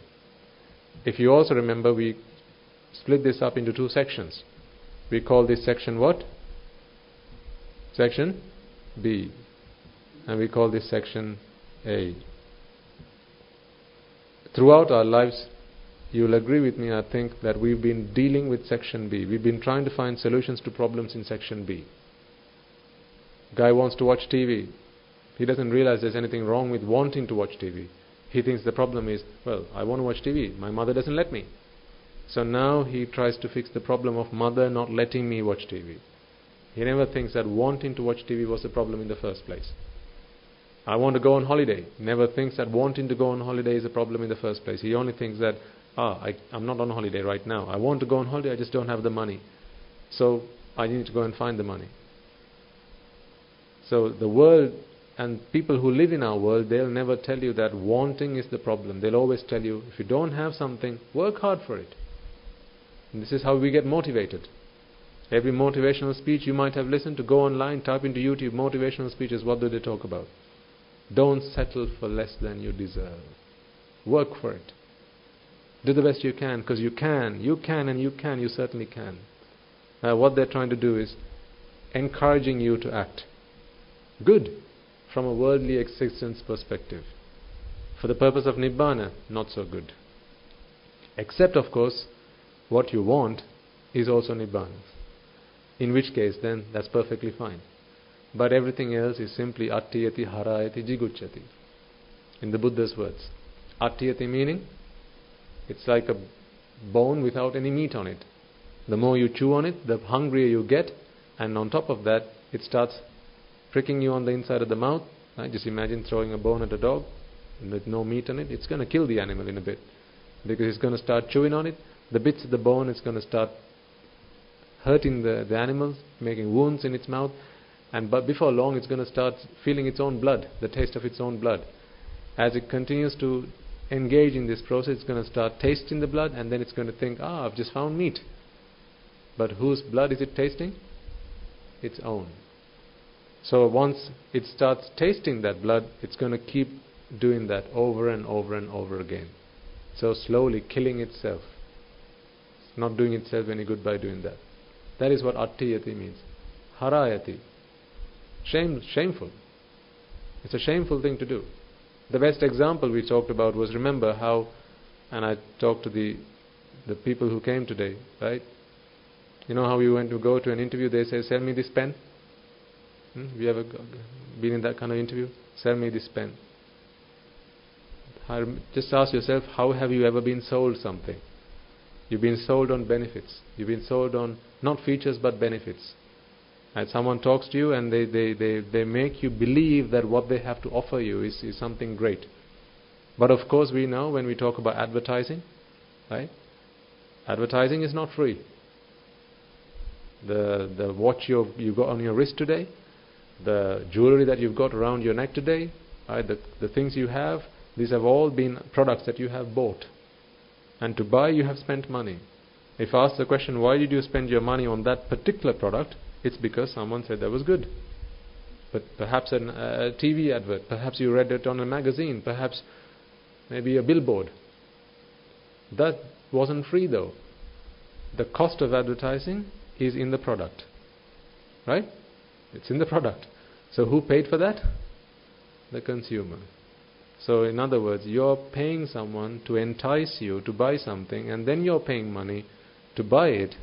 If you also remember, we split this up into two sections. We call this section what? Section B. And we call this section A. Throughout our lives, you will agree with me, I think, that we've been dealing with section B. We've been trying to find solutions to problems in section B. Guy wants to watch TV. He doesn't realize there's anything wrong with wanting to watch TV. He thinks the problem is, well, I want to watch TV. My mother doesn't let me. So now he tries to fix the problem of mother not letting me watch TV. He never thinks that wanting to watch TV was the problem in the first place. I want to go on holiday. Never thinks that wanting to go on holiday is a problem in the first place. He only thinks that, I'm not on holiday right now. I want to go on holiday, I just don't have the money. So I need to go and find the money. So the world and people who live in our world, they'll never tell you that wanting is the problem. They'll always tell you, if you don't have something, work hard for it. And this is how we get motivated. Every motivational speech you might have listened to, go online, type into YouTube, motivational speeches, what do they talk about? Don't settle for less than you deserve. Work for it. Do the best you can, because you can, you certainly can. What they're trying to do is encouraging you to act. Good, from a worldly existence perspective. For the purpose of Nibbana, not so good. Except, of course, what you want is also Nibbana. In which case, then, that's perfectly fine. But everything else is simply attiyati, harayati, jigucchati. In the Buddha's words. Attiyati meaning, it's like a bone without any meat on it. The more you chew on it, the hungrier you get, and on top of that, it starts pricking you on the inside of the mouth. Right? Just imagine throwing a bone at a dog with no meat on it. It's going to kill the animal in a bit, because it's going to start chewing on it. The bits of the bone is going to start hurting the animal, making wounds in its mouth, but before long it's going to start feeling its own blood, the taste of its own blood. As it continues to engage in this process, it's going to start tasting the blood, and then it's going to think, I've just found meat. But whose blood is it tasting? Its own. So once it starts tasting that blood, it's going to keep doing that over and over and over again. So slowly killing itself. It's not doing itself any good by doing that. That is what attiyati means. Harayati. Shameful. It's a shameful thing to do. The best example we talked about was, remember how, and I talked to the people who came today, right? You know how we went to go to an interview, they say, sell me this pen. Have you ever been in that kind of interview? Sell me this pen. Just ask yourself, how have you ever been sold something? You've been sold on benefits. You've been sold on not features but benefits. And someone talks to you and they make you believe that what they have to offer you is something great. But of course we know when we talk about advertising, right? Advertising is not free. The watch you got on your wrist today, the jewelry that you've got around your neck today, right? The things you have, these have all been products that you have bought. And to buy, you have spent money. If asked the question, why did you spend your money on that particular product? It's because someone said that was good. But perhaps a TV advert, perhaps you read it on a magazine, perhaps maybe a billboard. That wasn't free though. The cost of advertising is in the product. Right? It's in the product. So who paid for that? The consumer. So in other words, you're paying someone to entice you to buy something, and then you're paying money to buy it.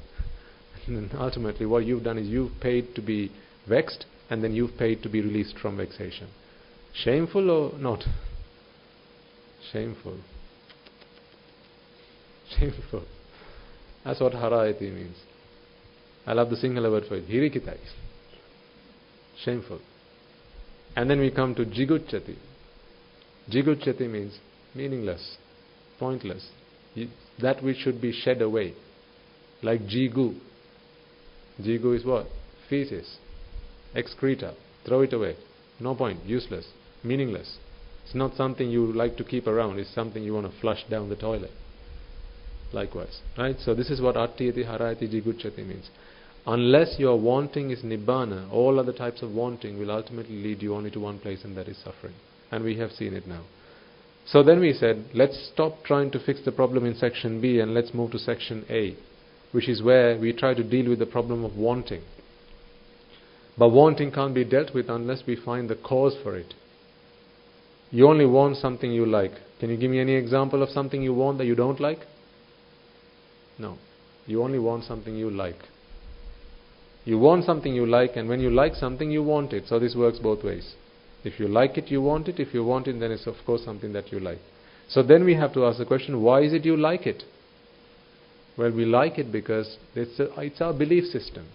And ultimately what you've done is you've paid to be vexed, and then you've paid to be released from vexation. Shameful or not? Shameful. Shameful. That's what harayati means. I love the Sinhala word for it. Hirikitai. Shameful. And then we come to jigucchati. Jigucchati means meaningless, pointless, that which should be shed away. Like jigu. Jigu is what? Feces, excreta. Throw it away. No point, useless, meaningless. It's not something you like to keep around, it's something you want to flush down the toilet. Likewise, right? So this is what attiyati harayati jigucchati means. Unless your wanting is Nibbana, all other types of wanting will ultimately lead you only to one place, and that is suffering. And we have seen it now. So then we said, let's stop trying to fix the problem in section B and let's move to section A, which is where we try to deal with the problem of wanting. But wanting can't be dealt with unless we find the cause for it. You only want something you like. Can you give me any example of something you want that you don't like? No. You only want something you like. You want something you like, and when you like something, you want it. So this works both ways. If you like it, you want it. If you want it, then it's of course something that you like. So then we have to ask the question, why is it you like it? Well, we like it because it's our belief system.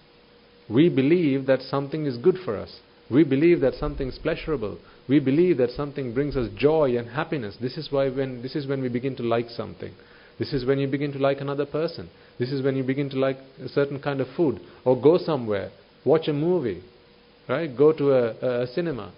We believe that something is good for us. We believe that something is pleasurable. We believe that something brings us joy and happiness. This is when we begin to like something. This is when you begin to like another person. This is when you begin to like a certain kind of food, or go somewhere, watch a movie, right? Go to a cinema,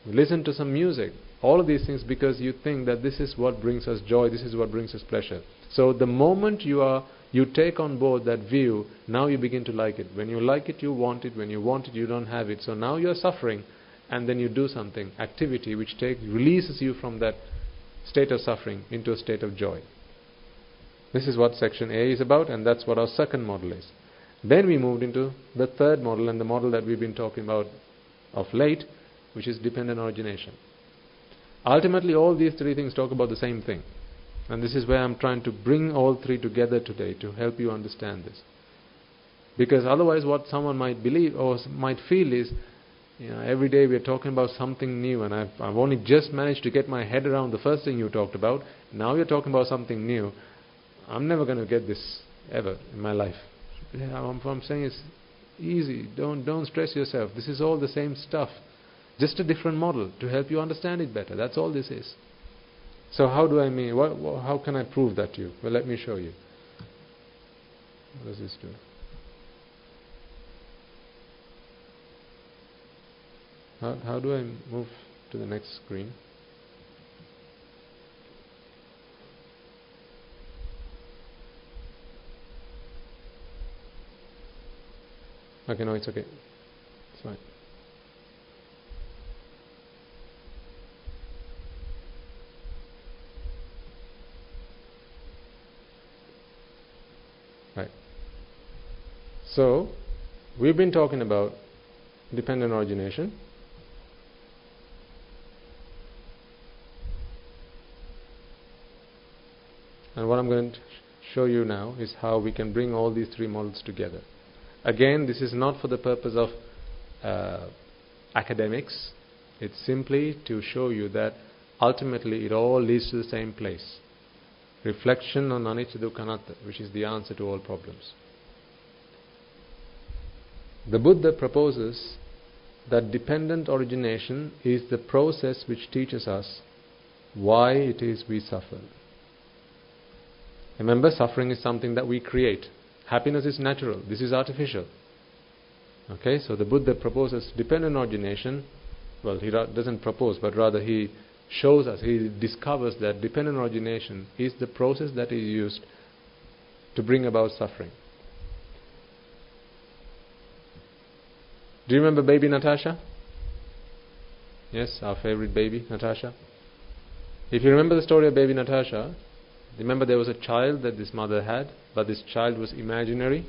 listen to some music. All of these things because you think that this is what brings us joy, this is what brings us pleasure. So the moment you take on board that view, now you begin to like it. When you like it, you want it. When you want it, you don't have it. So now you're suffering, and then you do something, activity, which releases you from that state of suffering into a state of joy. This is what section A is about, and that's what our second model is. Then we moved into the third model, and the model that we've been talking about of late, which is dependent origination. Ultimately, all these three things talk about the same thing. And this is where I'm trying to bring all three together today to help you understand this. Because otherwise what someone might believe or might feel is, every day we're talking about something new, and I've only just managed to get my head around the first thing you talked about. Now you're talking about something new. I'm never going to get this ever in my life. What I'm saying is easy. Don't stress yourself. This is all the same stuff. Just a different model to help you understand it better. That's all this is. So how can I prove that to you? Well, let me show you. What does this do? How do I move to the next screen? Okay, no, it's okay. It's fine. Right. So, we've been talking about dependent origination. And what I'm going to show you now is how we can bring all these three models together. Again, this is not for the purpose of academics. It's simply to show you that ultimately it all leads to the same place. Reflection on anicca dukkha anatta, which is the answer to all problems. The Buddha proposes that dependent origination is the process which teaches us why it is we suffer. Remember, suffering is something that we create. Happiness is natural. This is artificial. Okay, so the Buddha proposes dependent origination. Well, he doesn't propose, but rather he shows us, he discovers that dependent origination is the process that is used to bring about suffering. Do you remember baby Natasha? Yes, our favorite baby, Natasha. If you remember the story of baby Natasha, remember there was a child that this mother had, but this child was imaginary,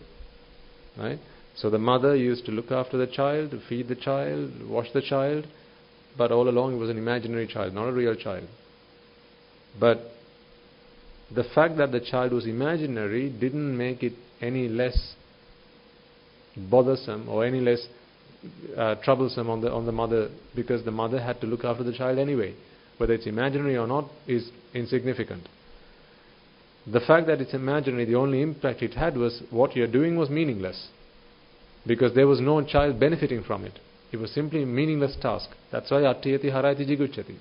right? So the mother used to look after the child, feed the child, wash the child, but all along it was an imaginary child, not a real child. But the fact that the child was imaginary didn't make it any less bothersome or any less troublesome on the mother, because the mother had to look after the child anyway. Whether it's imaginary or not is insignificant. The fact that it's imaginary, the only impact it had was what you're doing was meaningless, because there was no child benefiting from it. It was simply a meaningless task. That's why attiyati harayati jigucchati.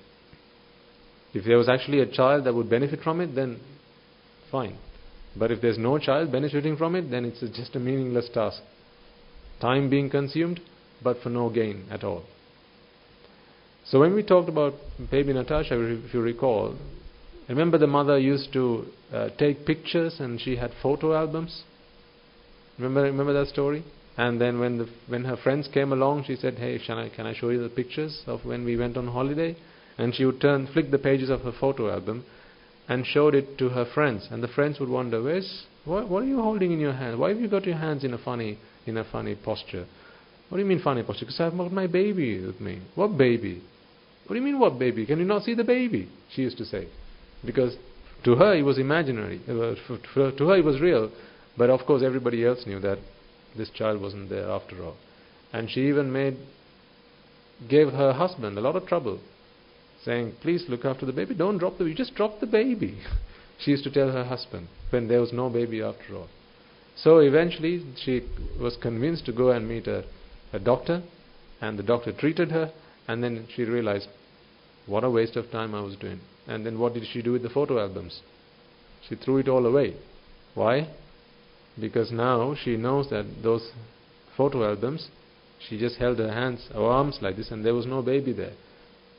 If there was actually a child that would benefit from it, then fine. But if there's no child benefiting from it, then it's just a meaningless task. Time being consumed, but for no gain at all. So when we talked about baby Natasha, if you recall, remember the mother used to take pictures and she had photo albums? Remember that story? And then when her friends came along, she said, "Hey, can I show you the pictures of when we went on holiday?" And she would flick the pages of her photo album and showed it to her friends. And the friends would wonder, what are you holding in your hand? Why have you got your hands in a funny posture? What do you mean funny posture? Because I've got my baby with me. What baby? What do you mean what baby? Can you not see the baby? She used to say. Because to her it was imaginary. To her it was real. But of course everybody else knew that this child wasn't there after all. And she even gave her husband a lot of trouble, saying, "Please look after the baby. Don't drop the baby. Just drop the baby." She used to tell her husband when there was no baby after all. So eventually she was convinced to go and meet a doctor, and the doctor treated her, and then she realized what a waste of time I was doing. And then what did she do with the photo albums? She threw it all away. Why? Because now she knows that those photo albums, she just held her hands or arms like this and there was no baby there.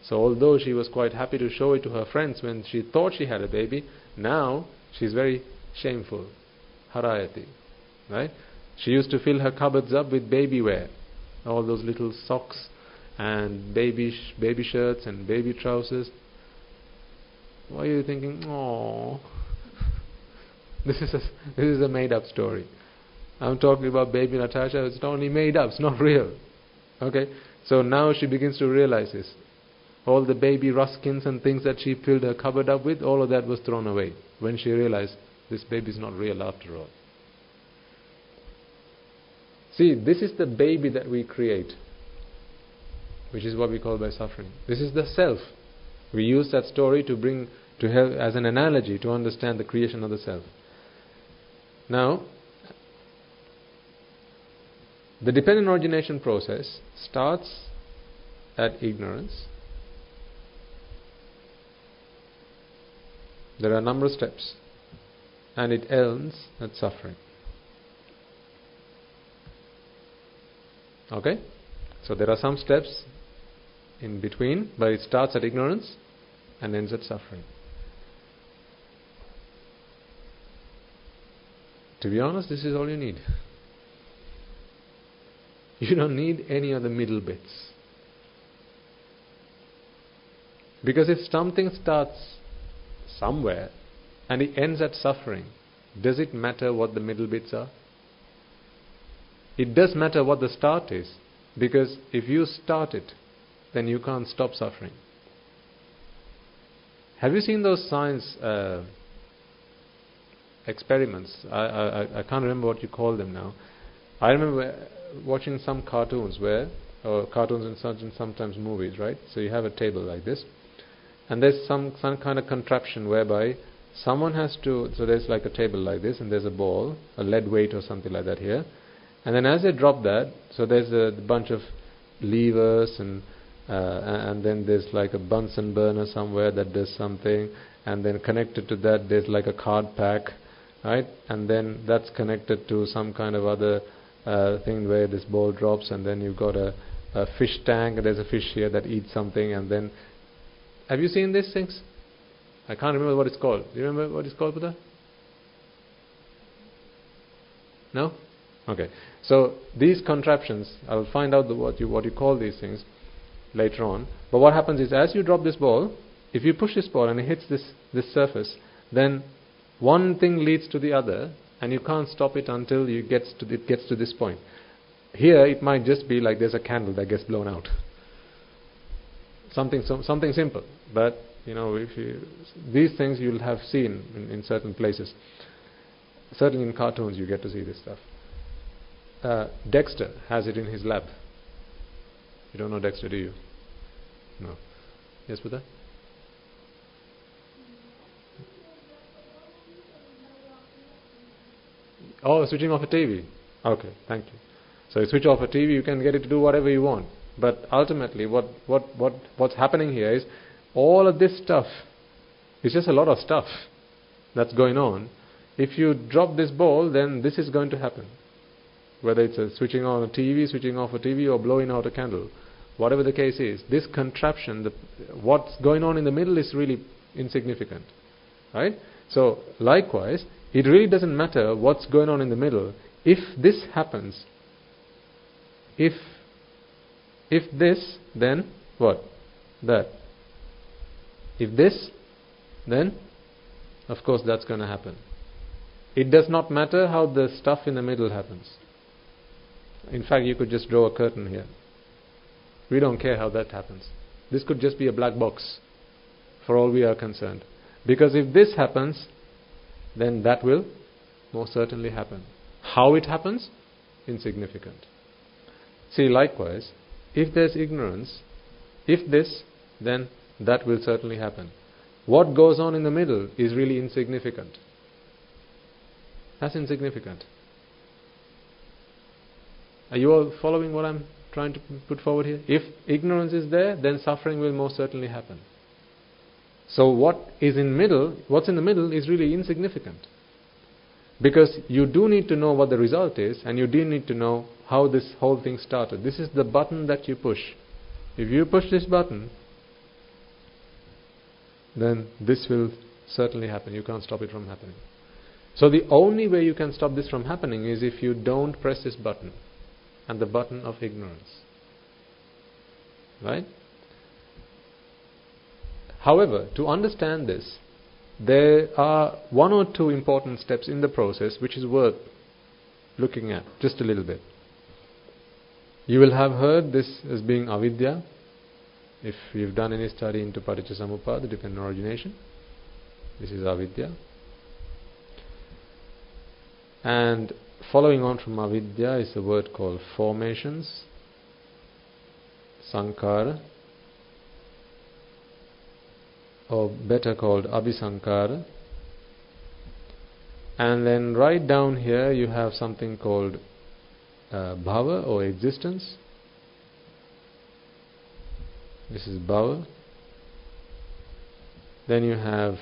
So although she was quite happy to show it to her friends when she thought she had a baby, now she's very shameful. Harayati. Right? She used to fill her cupboards up with baby wear. All those little socks and baby shirts and baby trousers. Why are you thinking, oh, this is a made-up story. I'm talking about baby Natasha. It's not only made up, it's not real. Okay? So now she begins to realize this. All the baby ruskins and things that she filled her cupboard up with, all of that was thrown away when she realized this baby is not real after all. See, this is the baby that we create, which is what we call by suffering. This is the self. We use that story to help as an analogy to understand the creation of the self. Now, the dependent origination process starts at ignorance. There are a number of steps, and it ends at suffering. Okay? So there are some steps in between, but it starts at ignorance and ends at suffering. To be honest, this is all you need. You don't need any other middle bits. Because if something starts somewhere and it ends at suffering, does it matter what the middle bits are? It does matter what the start is, because if you start it, then you can't stop suffering. Have you seen those signs experiments. I can't remember what you call them now. I remember watching some cartoons or cartoons and sometimes movies, right? So you have a table like this, and there's some kind of contraption whereby someone has to, so there's like a table like this, and there's a ball, a lead weight or something like that here, and then as they drop that, so there's a bunch of levers and then there's like a Bunsen burner somewhere that does something, and then connected to that there's like a card pack, right? And then that's connected to some kind of other thing where this ball drops, and then you've got a fish tank, and there's a fish here that eats something, and then have you seen these things? I can't remember what it's called. Do you remember what it's called, Buddha? No? Okay. So these contraptions, I will find out what you call these things later on. But what happens is, as you drop this ball, if you push this ball and it hits this surface, then one thing leads to the other, and you can't stop it until it gets to this point. Here it might just be like there's a candle that gets blown out. Something simple, but these things you'll have seen in certain places. Certainly in cartoons you get to see this stuff. Dexter has it in his lab. You don't know Dexter, do you? No. Yes, Buddha? Oh, switching off a TV. Okay, thank you. So you switch off a TV, you can get it to do whatever you want. But ultimately, what's happening here is all of this stuff. It's just a lot of stuff that's going on. If you drop this ball, then this is going to happen. Whether it's switching on a TV, switching off a TV, or blowing out a candle, whatever the case is, this contraption, what's going on in the middle is really insignificant, right? So likewise, it really doesn't matter what's going on in the middle. If this happens, if this, then what? That. If this, then of course that's going to happen. It does not matter how the stuff in the middle happens. In fact, you could just draw a curtain here. We don't care how that happens. This could just be a black box for all we are concerned. Because if this happens, then that will most certainly happen. How it happens? Insignificant. See, likewise, if there's ignorance, if this, then that will certainly happen. What goes on in the middle is really insignificant. That's insignificant. Are you all following what I'm trying to put forward here? If ignorance is there, then suffering will most certainly happen. So what's in the middle is really insignificant. Because you do need to know what the result is, and you do need to know how this whole thing started. This is the button that you push. If you push this button, then this will certainly happen. You can't stop it from happening. So the only way you can stop this from happening is if you don't press this button, and the button of ignorance. Right? However, to understand this, there are one or two important steps in the process which is worth looking at just a little bit. You will have heard this as being avidya, if you've done any study into paticca-samuppada, the dependent origination. This is avidya. And following on from avidya is a word called formations, sankhara, or better called abhisankhara. And then right down here you have something called bhava, or existence. This is bhava. Then you have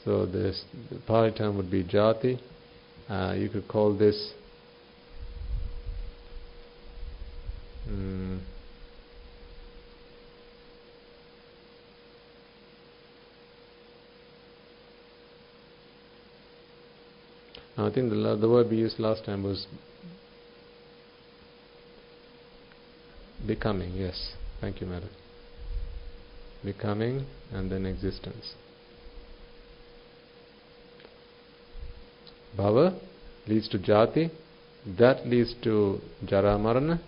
so the Pali term would be jati. You could call this I think the word we used last time was becoming. Yes, thank you, madam. Becoming, and then existence. Bhava leads to jati, that leads to jara marana.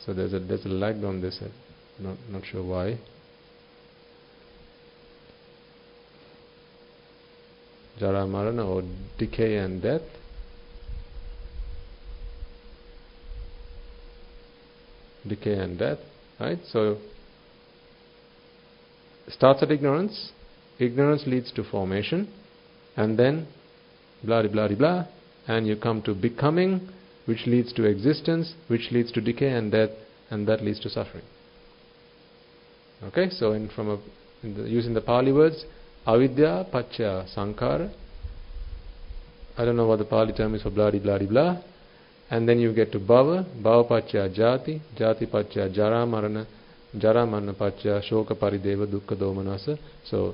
So there's a lag on this. Not sure why. Jara Marana, or decay and death. Decay and death, right? So starts at ignorance. Ignorance leads to formation, and then blah blah blah, and you come to becoming, which leads to existence, which leads to decay and death, and that leads to suffering. Okay, so using the Pali words, avidya paccha sankhara. I don't know what the Pali term is for blah blah blah. And then you get to bhava paccha jati, jati paccha jara marana paccha shoka parideva dukkha domanasa. So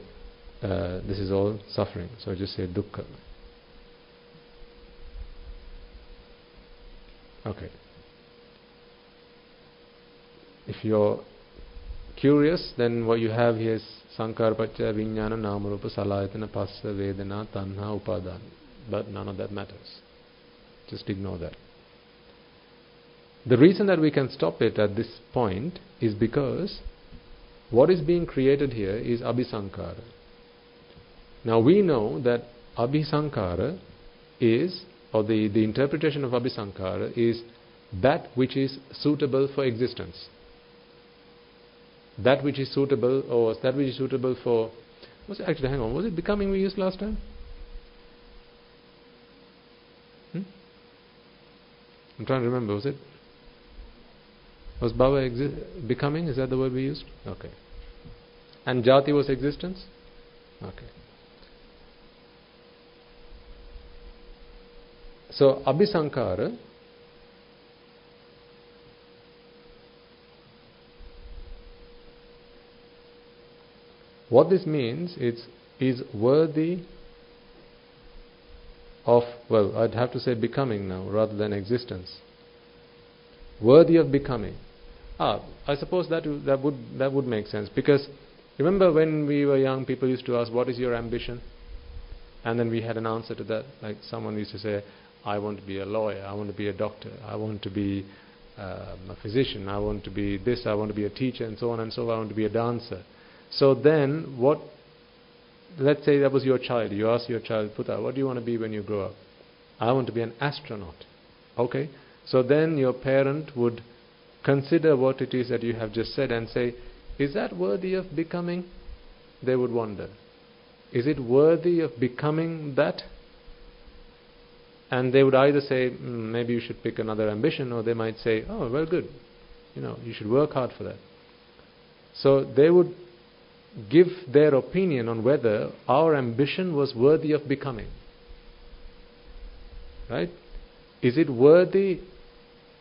this is all suffering. So just say dukkha. Okay. If you're curious, then what you have here is sankhara paccha vijnana namarupa salayatana passa vedana tanha upadana. But none of that matters. Just ignore that. The reason that we can stop it at this point is because what is being created here is abhisankhara. Now we know that abhisankhara is, or the interpretation of abhisankhara is that which is suitable for existence. That which is suitable, or that which is suitable for... Actually, hang on, was it becoming we used last time? I'm trying to remember, was it? Was bhava becoming? Is that the word we used? Okay. And jati was existence? Okay. So, abhisankhara what this means is worthy of, well, I'd have to say becoming now rather than existence. Worthy of becoming. I suppose that would make sense, because remember when we were young, people used to ask, what is your ambition? And then we had an answer to that. Like someone used to say, I want to be a lawyer, I want to be a doctor, I want to be a physician, I want to be this, I want to be a teacher, and so on and so on, I want to be a dancer. So then let's say that was your child. You ask your child, Puta, what do you want to be when you grow up? I want to be an astronaut. Okay? So then your parent would consider what it is that you have just said and say, is that worthy of becoming? They would wonder. Is it worthy of becoming that? And they would either say, maybe you should pick another ambition, or they might say, oh, well, good. You should work hard for that. So they would give their opinion on whether our ambition was worthy of becoming. Right? Is it worthy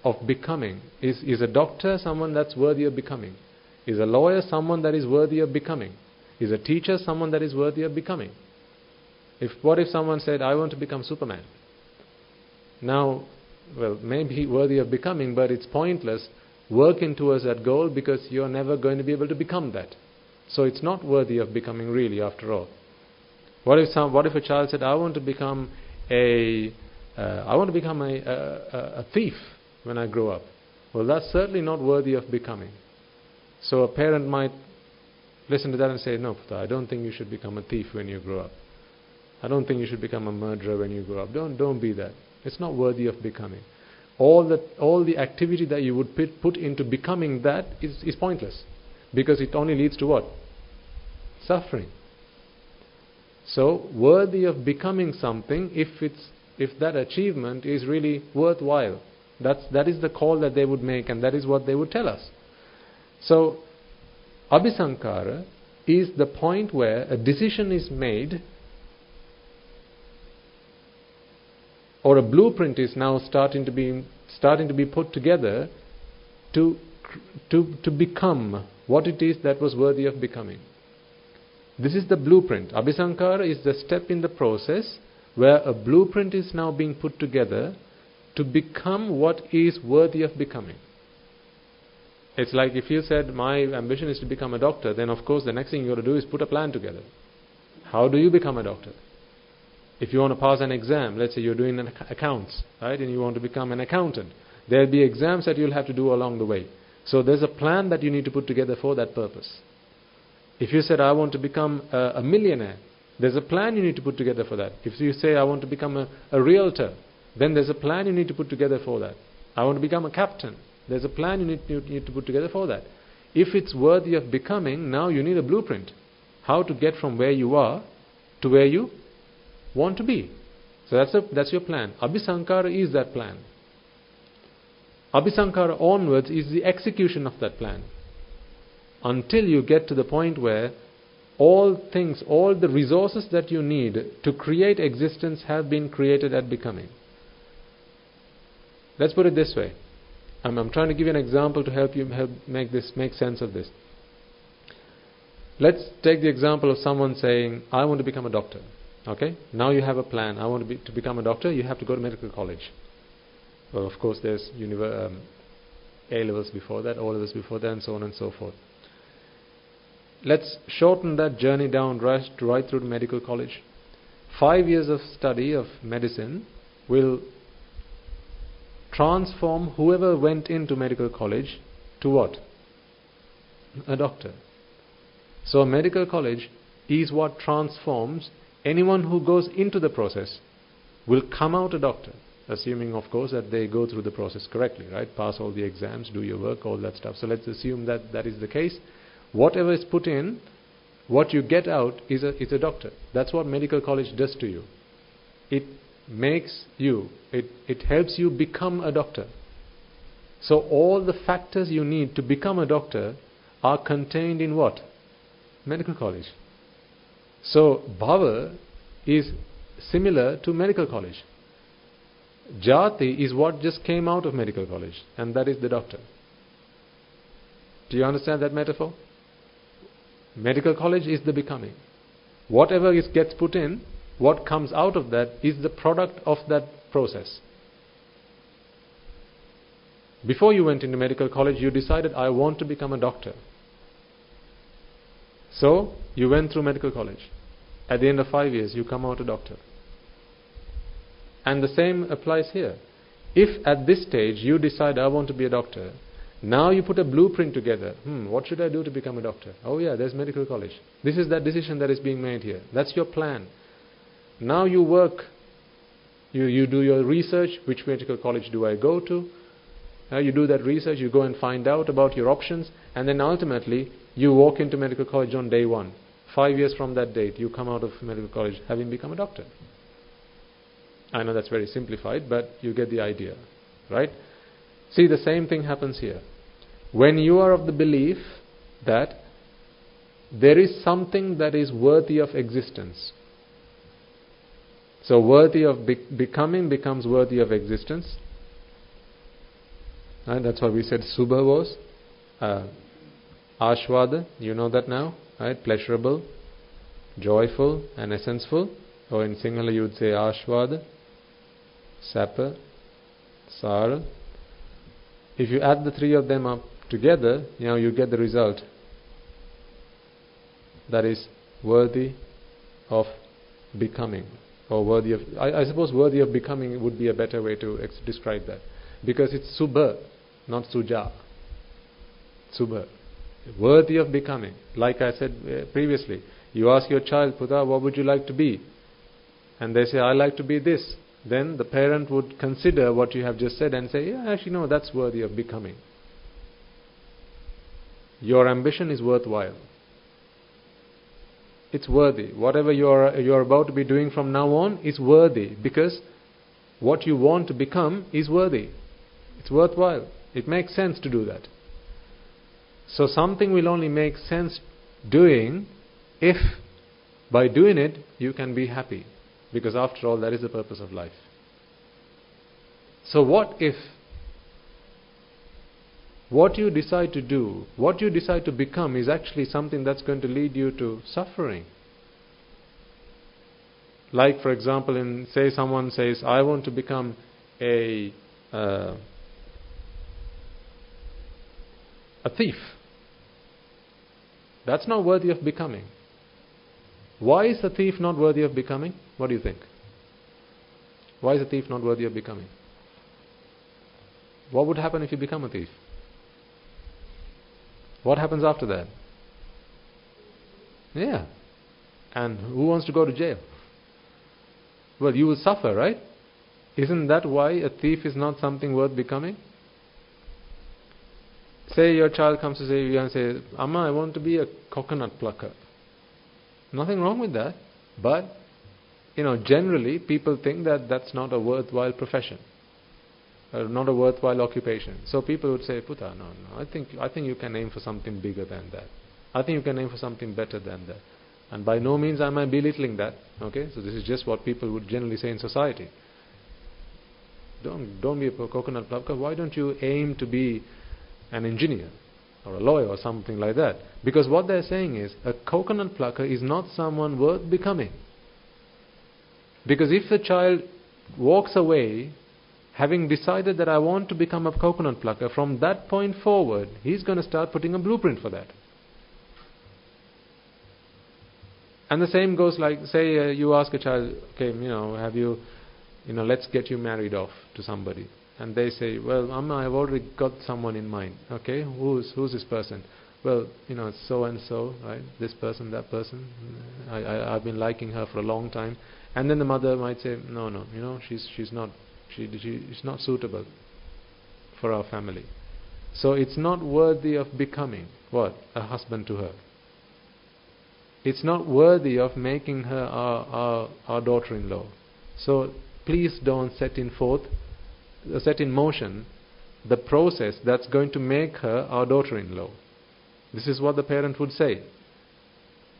of becoming? Is a doctor someone that's worthy of becoming? Is a lawyer someone that is worthy of becoming? Is a teacher someone that is worthy of becoming? What if someone said, I want to become Superman? Now, well, maybe worthy of becoming, but it's pointless working towards that goal because you're never going to be able to become that. So it's not worthy of becoming really, after all. What if a child said, I want to become a thief when I grow up? Well, that's certainly not worthy of becoming. So a parent might listen to that and say, no, Puta, I don't think you should become a thief when you grow up. I don't think you should become a murderer when you grow up. Don't be that. It's not worthy of becoming. All the activity that you would put into becoming that is pointless, because it only leads to what? Suffering. So worthy of becoming something, if that achievement is really worthwhile, that is the call that they would make, and that is what they would tell us. So abhisankhara is the point where a decision is made, or a blueprint is now starting to be put together to become what it is that was worthy of becoming. This is the blueprint. Abhisankhara is the step in the process where a blueprint is now being put together to become what is worthy of becoming. It's like if you said, my ambition is to become a doctor, then of course the next thing you got to do is put a plan together. How do you become a doctor? If you want to pass an exam, let's say you're doing accounts, right, and you want to become an accountant, there'll be exams that you'll have to do along the way. So there's a plan that you need to put together for that purpose. If you said, I want to become a millionaire, there's a plan you need to put together for that. If you say, I want to become a realtor, then there's a plan you need to put together for that. I want to become a captain. There's a plan you need to put together for that. If it's worthy of becoming, now you need a blueprint. How to get from where you are to where you want to be. So that's your plan. Abhisankara is that plan. Abhisankara onwards is the execution of that plan. Until you get to the point where all things, all the resources that you need to create existence have been created at becoming. Let's put it this way. I'm trying to give you an example to help make sense of this. Let's take the example of someone saying, I want to become a doctor. Okay? Now you have a plan. I want to become a doctor. You have to go to medical college. Well, of course, there's A-levels before that, O-levels before that, and so on and so forth. Let's shorten that journey down right through to medical college. 5 years of study of medicine will transform whoever went into medical college to what? A doctor. So a medical college is what transforms anyone who goes into the process will come out a doctor. Assuming, of course, that they go through the process correctly, right? Pass all the exams, do your work, all that stuff. So let's assume that that is the case. Whatever is put in, what you get out is a doctor. That's what medical college does to you. It makes you, it helps you become a doctor. So all the factors you need to become a doctor are contained in what? Medical college. So bhava is similar to medical college. Jati is what just came out of medical college, and that is the doctor. Do you understand that metaphor? Medical college is the becoming. Whatever gets put in, what comes out of that is the product of that process. Before you went into medical college, you decided, I want to become a doctor. So, you went through medical college. At the end of 5 years, you come out a doctor. And the same applies here. If at this stage you decide, I want to be a doctor, now you put a blueprint together. What should I do to become a doctor? Oh yeah, there's medical college. This is that decision that is being made here. That's your plan. Now you work, you do your research. Which medical college do I go to? Now you do that research, you go and find out about your options, and then ultimately you walk into medical college on day 1. 5 years from that date, you come out of medical college having become a doctor. I know that's very simplified, but you get the idea, right? See, the same thing happens here. When you are of the belief that there is something that is worthy of existence, so worthy of becoming becomes worthy of existence, and that's why we said Subha was Ashwada, you know that now, right? Pleasurable, joyful, and essenseful. Or in Sinhala you would say Ashwada, Sapa, Sara. If you add the 3 of them up together, you get the result. That is worthy of becoming. Or worthy of, I suppose worthy of becoming would be a better way to describe that. Because it's Subha, not Suja. Subha. Worthy of becoming. Like I said previously, you ask your child, Putra, what would you like to be? And they say, I like to be this. Then the parent would consider what you have just said and say, yeah, actually no, that's worthy of becoming. Your ambition is worthwhile. It's worthy. Whatever you're about to be doing from now on is worthy, because what you want to become is worthy. It's worthwhile. It makes sense to do that. So something will only make sense doing if by doing it you can be happy. Because after all, that is the purpose of life. So what if what you decide to do, what you decide to become is actually something that's going to lead you to suffering? Like, for example, say someone says, I want to become a thief. That's not worthy of becoming. Why is a thief not worthy of becoming? What do you think? Why is a thief not worthy of becoming? What would happen if you become a thief? What happens after that? Yeah. And who wants to go to jail? Well, you will suffer, right? Isn't that why a thief is not something worth becoming? Say your child comes to you and says, Amma, I want to be a coconut plucker. Nothing wrong with that. But, generally people think that that's not a worthwhile profession. Not a worthwhile occupation. So people would say, Puta, no. I think you can aim for something bigger than that. I think you can aim for something better than that. And by no means am I belittling that. Okay? So this is just what people would generally say in society. Don't be a coconut plucker. Why don't you aim to be an engineer or a lawyer or something like that? Because what they're saying is, a coconut plucker is not someone worth becoming. Because if the child walks away having decided that I want to become a coconut plucker, from that point forward, he's going to start putting a blueprint for that. And the same goes like, say you ask a child, okay, have you, let's get you married off to somebody. And they say, well, Amma, I've already got someone in mind. Okay, who's this person? Well, it's so and so, right? This person, that person. I've been liking her for a long time. And then the mother might say, no, she's not suitable for our family. So it's not worthy of becoming what? A husband to her. It's not worthy of making her our daughter-in-law. So please don't set in motion the process that's going to make her our daughter-in-law. This is what the parent would say.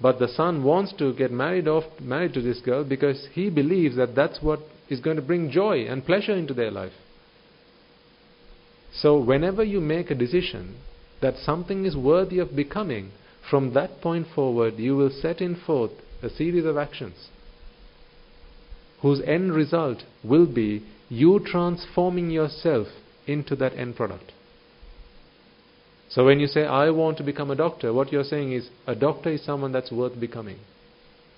But the son wants to get married to this girl because he believes that that's what is going to bring joy and pleasure into their life. So whenever you make a decision that something is worthy of becoming, from that point forward you will set in forth a series of actions whose end result will be you transforming yourself into that end product. So when you say, I want to become a doctor, what you're saying is, a doctor is someone that's worth becoming.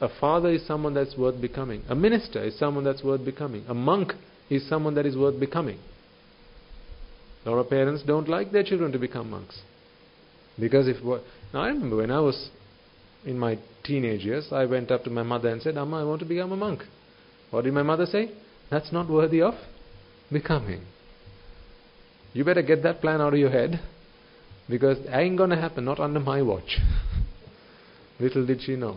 A father is someone that's worth becoming. A minister is someone that's worth becoming. A monk is someone that is worth becoming. A lot of parents don't like their children to become monks. Because now I remember when I was in my teenage years, I went up to my mother and said, Amma, I want to become a monk. What did my mother say? That's not worthy of becoming. You better get that plan out of your head, because it ain't going to happen, not under my watch. Little did she know.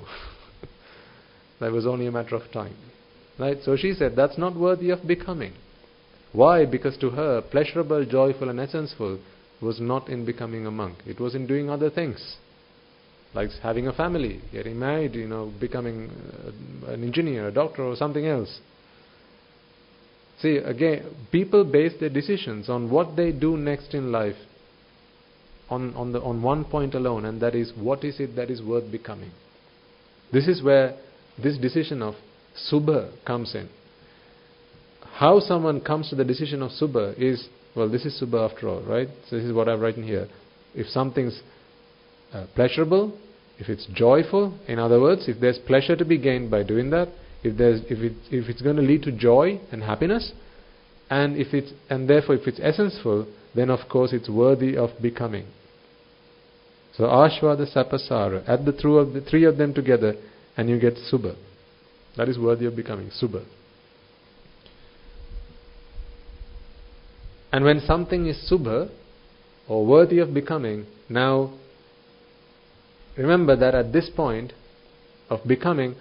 That was only a matter of time. Right? So she said, that's not worthy of becoming. Why? Because to her, pleasurable, joyful and essential was not in becoming a monk. It was in doing other things. Like having a family, getting married, becoming an engineer, a doctor or something else. See, again, people base their decisions on what they do next in life on one point alone, and that is, what is it that is worth becoming? This is where this decision of Subha comes in. How someone comes to the decision of Subha is, well, this is Subha after all, right? So this is what I've written here. If something's pleasurable, if it's joyful, in other words, if there's pleasure to be gained by doing that, if it's going to lead to joy and happiness, and therefore if it's essential, then of course it's worthy of becoming. So Ashvada Sapasara, add the three of them together and you get Subha. That is worthy of becoming, Subha. And when something is Subha, or worthy of becoming, now remember that at this point of becoming,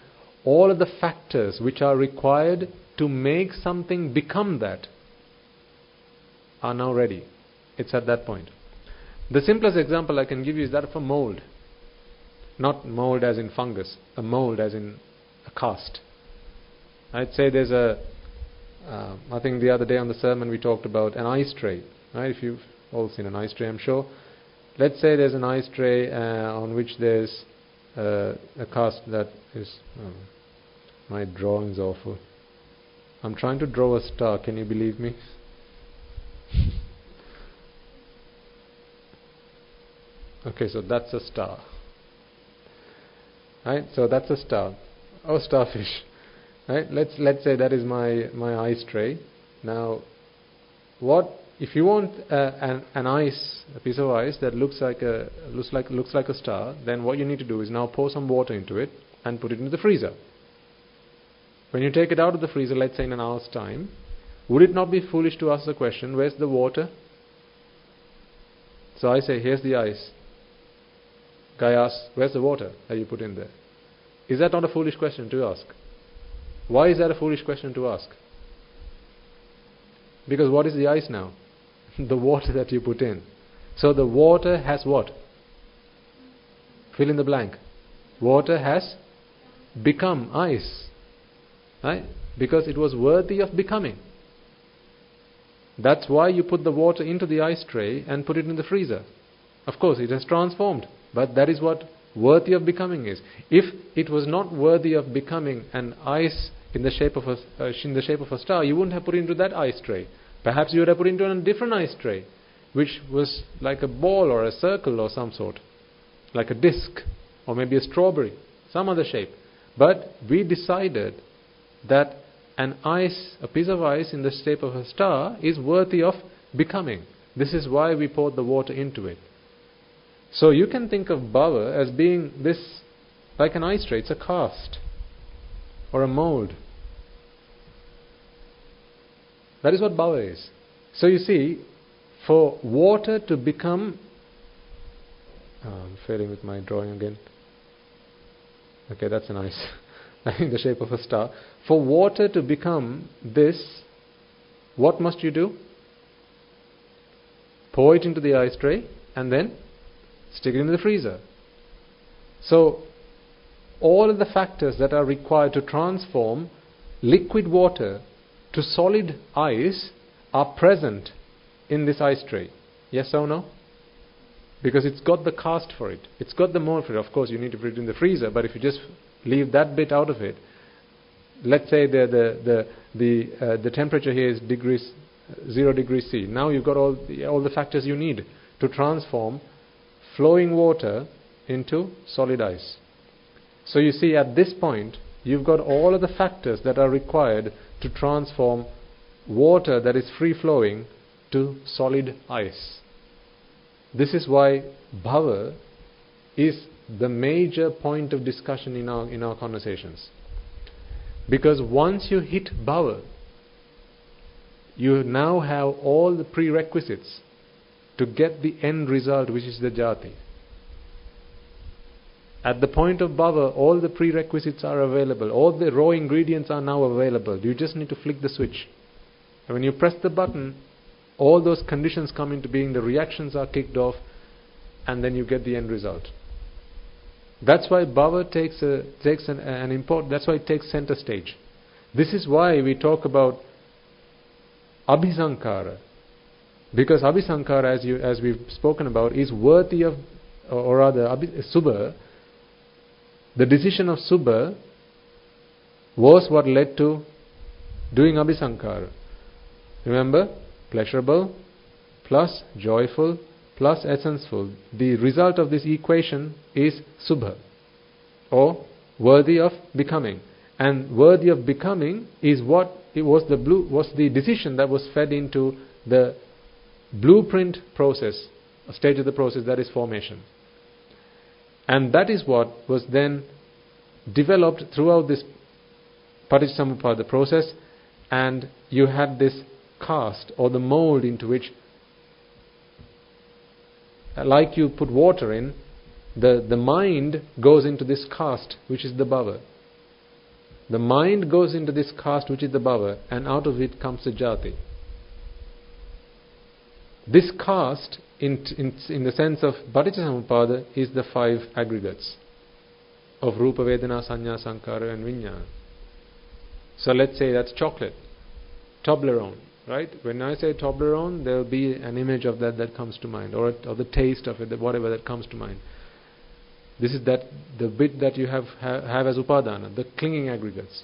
all of the factors which are required to make something become that are now ready. It's at that point. The simplest example I can give you is that of a mold. Not mold as in fungus, a mold as in a cast. I'd say there's I think the other day on the sermon we talked about an ice tray. Right? If you've all seen an ice tray, I'm sure. Let's say there's an ice tray on which there's a cast that is... my drawing's awful. I'm trying to draw a star, can you believe me? Okay, so that's a star. Right? So that's a star. Oh, starfish. Right? Let's say that is my ice tray. Now, what if you want an ice, a piece of ice that looks like a star, then what you need to do is now pour some water into it and put it into the freezer. When you take it out of the freezer, let's say in an hour's time, would it not be foolish to ask the question, where's the water? So I say, here's the ice. Guy asks, where's the water that you put in there? Is that not a foolish question to ask? Why is that a foolish question to ask? Because what is the ice now? The water that you put in. So the water has what? Fill in the blank. Water has become ice. Right? Because it was worthy of becoming. That's why you put the water into the ice tray and put it in the freezer. Of course, it has transformed. But that is what worthy of becoming is. If it was not worthy of becoming an ice in the shape of a star, you wouldn't have put it into that ice tray. Perhaps you would have put it into a different ice tray, which was like a ball or a circle or some sort, like a disc, or maybe a strawberry, some other shape. But we decided that a piece of ice in the shape of a star is worthy of becoming. This is why we poured the water into it. So you can think of bhava as being this, like an ice tray. It's a cast or a mold. That is what bhava is. So you see, for water to become... I'm failing with my drawing again. Okay, that's an ice in the shape of a star. For water to become this, what must you do? Pour it into the ice tray and then stick it in the freezer. So all of the factors that are required to transform liquid water to solid ice are present in this ice tray. Yes or no? Because it's got the cast for it. It's got the mold for it. Of course, you need to put it in the freezer, but if you just leave that bit out of it, let's say the temperature here is 0 degrees C. Now you've got all the factors you need to transform flowing water into solid ice. So you see, at this point, you've got all of the factors that are required to transform water that is free-flowing to solid ice. This is why bhava is the major point of discussion in our conversations. Because once you hit bhava, you now have all the prerequisites to get the end result, which is the jati. At the point of bhava, all the prerequisites are available. All the raw ingredients are now available. You just need to flick the switch. And when you press the button, all those conditions come into being, the reactions are kicked off, and then you get the end result. That's why bhava takes an important, that's why it takes center stage. This is why we talk about abhisankara. Because abhisankara, as we've spoken about, is worthy of, or rather, subha. The decision of subha was what led to doing abhisankara. Remember, pleasurable plus joyful plus essenseful. The result of this equation is subha, or worthy of becoming. And worthy of becoming is what it was the decision that was fed into the blueprint process, a stage of the process, that is formation. And that is what was then developed throughout this Paticcasamuppada process, and you had this cast or the mold into which, like you put water in, the mind goes into this cast, which is the bhava. The mind goes into this cast, which is the bhava, and out of it comes the jati. This cast, in the sense of Paticcasamuppada, is the 5 aggregates of Rupa, Vedana, Sanya, Sankara and Vijnana. So let's say that's chocolate, Toblerone, right? When I say Toblerone, there will be an image of that comes to mind, or the taste of it, whatever that comes to mind. This is the bit that you have as upadana, the clinging aggregates.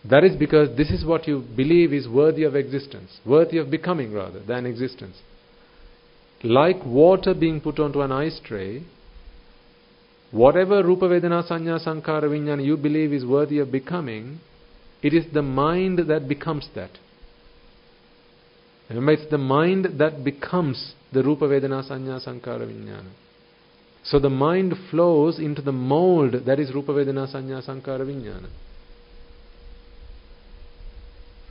That is because this is what you believe is worthy of existence, worthy of becoming rather than existence. Like water being put onto an ice tray, whatever Rupa, Vedana, Sanya, Sankara, Vijnana you believe is worthy of becoming, it is the mind that becomes that. Remember, it's the mind that becomes the Rupa Vedana Sanya Sankara Vijnana. So the mind flows into the mold that is Rupa Vedana Sanya Sankara Vijnana.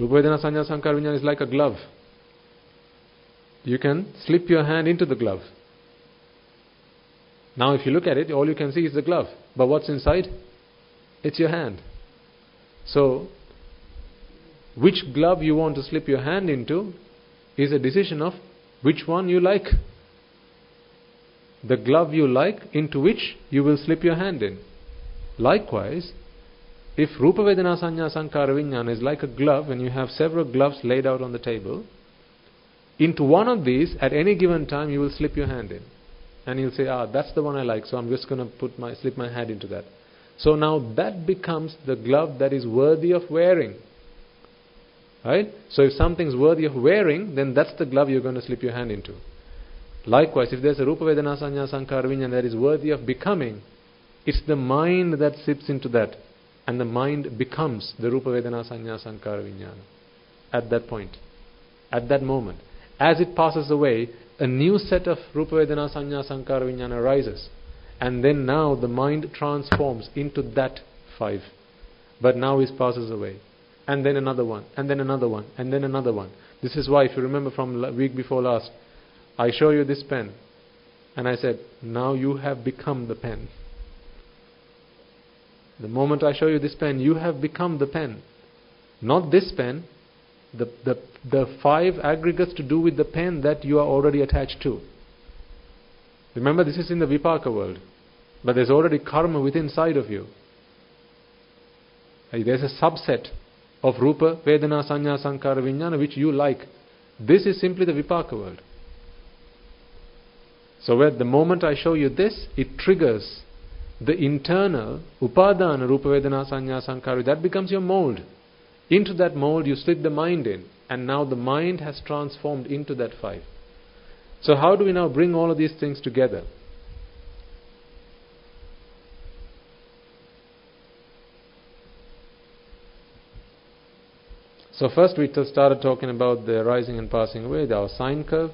Rupa Vedana Sanya Sankara Vijnana is like a glove. You can slip your hand into the glove. Now if you look at it, all you can see is the glove. But what's inside? It's your hand. So, which glove you want to slip your hand into is a decision of which one you like. The glove you like, into which you will slip your hand in. Likewise, if Rupa Vedana Sanya Sankara Vijnana is like a glove, and you have several gloves laid out on the table, into one of these, at any given time, you will slip your hand in. And you'll say, that's the one I like, so I'm just going to slip my hand into that. So now that becomes the glove that is worthy of wearing. Right? So if something's worthy of wearing, then that's the glove you're going to slip your hand into. Likewise, if there's a Rupa Vedana Sanya Sankara Vijnana that is worthy of becoming, it's the mind that slips into that. And the mind becomes the Rupa Vedana Sanya Sankara Vijnana. At that point. At that moment. As it passes away, a new set of Rupa Vedana Sanya Sankara Vijnana arises. And then now the mind transforms into that 5. But now it passes away. And then another one, and then another one, and then another one. This is why, if you remember from week before last, I show you this pen. And I said, now you have become the pen. The moment I show you this pen, you have become the pen. Not this pen, the 5 aggregates to do with the pen that you are already attached to. Remember, this is in the Vipaka world. But there's already karma within inside of you. There's a subset of Rupa, Vedana, Sanya, Sankara, Vijnana which you like. This is simply the Vipaka world. So at the moment I show you this, it triggers the internal Upadana Rupa, Vedana, Sanya, Sankara. That becomes your mold. Into that mold you slip the mind in. And now the mind has transformed into that 5. So how do we now bring all of these things together? So first we started talking about the arising and passing away, our sine curve.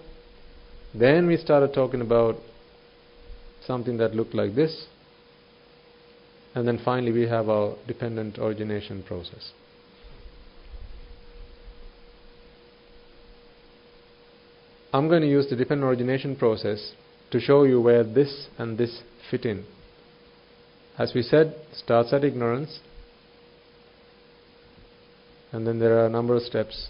Then we started talking about something that looked like this. And then finally we have our dependent origination process. I'm going to use the dependent origination process to show you where this and this fit in. As we said, starts at ignorance, and then there are a number of steps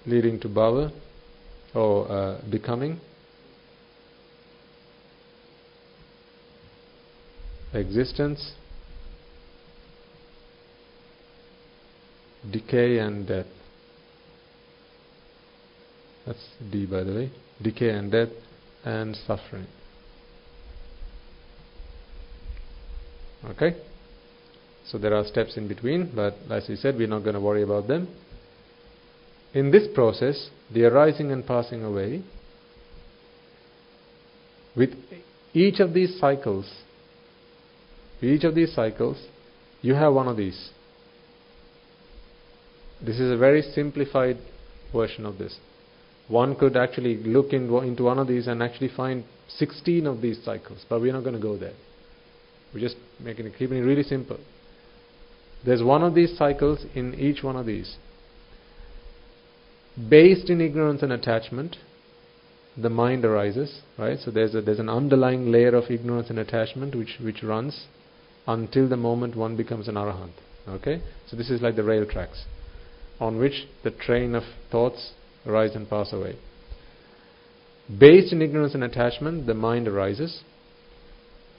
leading to bhava, or becoming, existence, decay and death. That's D, by the way. Decay and death and suffering. Okay? So there are steps in between, but as we said, we're not going to worry about them. In this process, the arising and passing away, with each of these cycles, you have one of these. This is a very simplified version of this. One could actually look into one of these and actually find 16 of these cycles, but we're not going to go there. We're just keeping it really simple. There's one of these cycles in each one of these. Based in ignorance and attachment, the mind arises, right? So there's an underlying layer of ignorance and attachment which runs until the moment one becomes an arahant. Okay? So this is like the rail tracks on which the train of thoughts arise and pass away. Based in ignorance and attachment, the mind arises.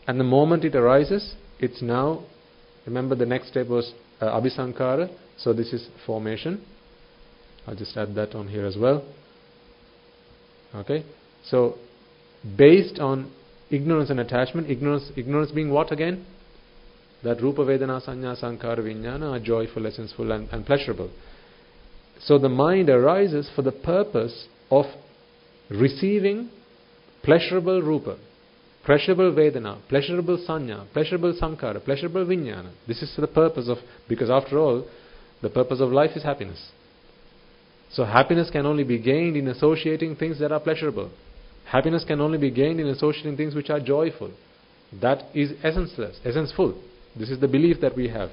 And the moment it arises, it's now, remember the next step was abhisankara, so this is formation. I'll just add that on here as well. Okay, so based on ignorance and attachment, ignorance being what again? That Rupa, Vedana, Sanya, Sankara, Vijnana are joyful, essential and pleasurable. So the mind arises for the purpose of receiving pleasurable Rupa, pleasurable Vedana, pleasurable Sanya, pleasurable Sankara, pleasurable Vijnana. This is for the purpose of, because after all, the purpose of life is happiness. So happiness can only be gained in associating things that are pleasurable. Happiness can only be gained in associating things which are joyful. That is essential. This is the belief that we have.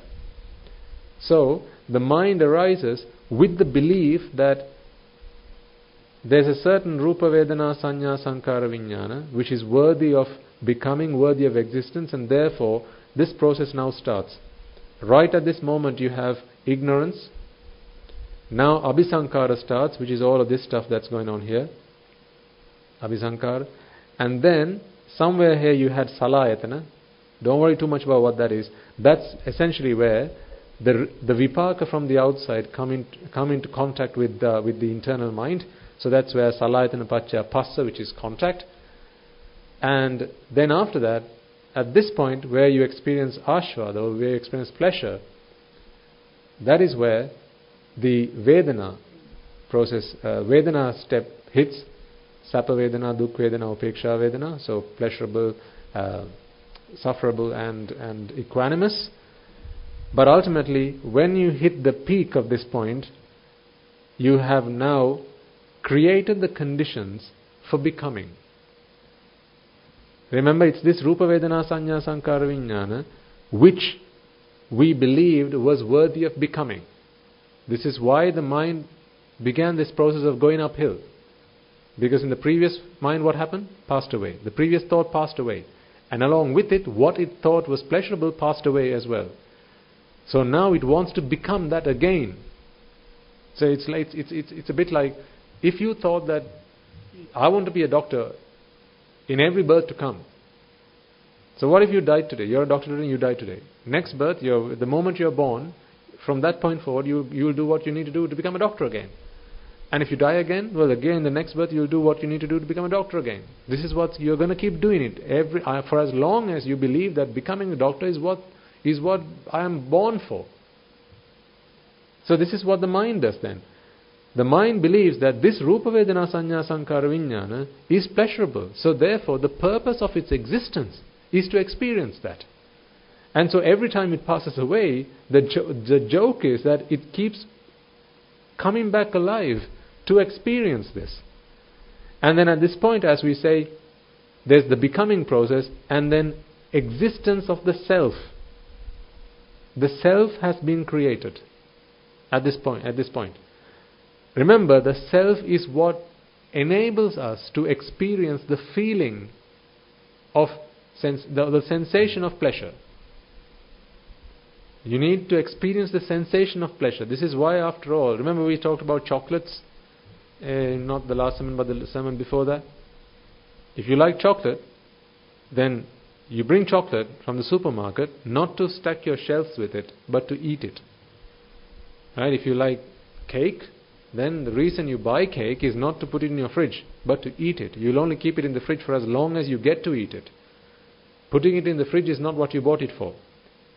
So the mind arises with the belief that there's a certain Rupa Vedana Sanya Sankara Vijnana which is worthy of becoming, worthy of existence, and therefore this process now starts. Right at this moment you have ignorance. Now Abhisankara starts, which is all of this stuff that's going on here. Abhisankara. And then somewhere here you had Salayatana. Don't worry too much about what that is. That's essentially where the vipaka from the outside come into contact with the internal mind. So that's where Salayatana Pacca Passa, which is contact. And then after that, at this point where you experience ashvada, or where you experience pleasure, that is where the Vedana process, Vedana step hits. Sapa Vedana, Dukha Vedana, Upeksha Vedana. So pleasurable, sufferable and equanimous. But ultimately, when you hit the peak of this point, you have now created the conditions for becoming. Remember, it's this Rupa Vedana Sanya Sankara Vijnana which we believed was worthy of becoming. This is why the mind began this process of going uphill. Because in the previous mind, what happened? Passed away. The previous thought passed away. And along with it, what it thought was pleasurable passed away as well. So now it wants to become that again. So it's a bit like, if you thought that I want to be a doctor in every birth to come. So what if you died today? You're a doctor today and you die today. Next birth, the moment you're born, from that point forward, you will do what you need to do to become a doctor again. And if you die again, well, again, the next birth, you'll do what you need to do to become a doctor again. This is what you're going to keep doing it for as long as you believe that becoming a doctor is what I am born for. So this is what the mind does then. The mind believes that this Rupa Vedana Sanya Sankara Vijnana is pleasurable. So therefore, the purpose of its existence is to experience that. And so every time it passes away, the joke is that it keeps coming back alive to experience this. And then at this point, as we say, there's the becoming process and then existence of the self. The self has been created at this point. Remember, the self is what enables us to experience the feeling of the sensation of pleasure. You need to experience the sensation of pleasure. This is why, after all, remember we talked about chocolates, not the last sermon but the sermon before that. If you like chocolate, then you bring chocolate from the supermarket not to stack your shelves with it, but to eat it. Right? If you like cake, then the reason you buy cake is not to put it in your fridge, but to eat it. You'll only keep it in the fridge for as long as you get to eat it. Putting it in the fridge is not what you bought it for.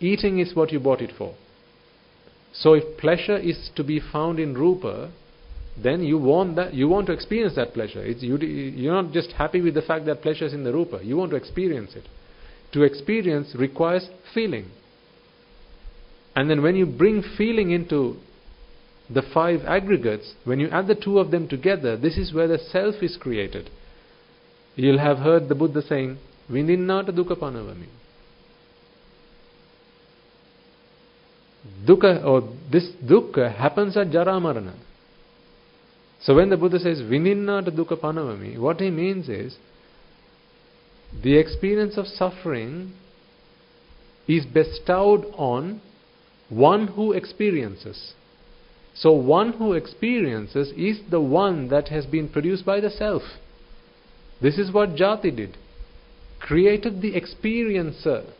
Eating is what you bought it for. So if pleasure is to be found in Rupa, then you want to experience that pleasure. You're not just happy with the fact that pleasure is in the Rupa. You want to experience it. To experience requires feeling. And then when you bring feeling into the five aggregates, when you add the two of them together, this is where the self is created. You'll have heard the Buddha saying, Vindinnata dukkha panavami. Dukkha, or this dukkha happens at jara marana. So when the Buddha says Vindinnata dukkha panavami, what he means is the experience of suffering is bestowed on one who experiences. So one who experiences is the one that has been produced by the self. This is what Jati did. Created the experiencer.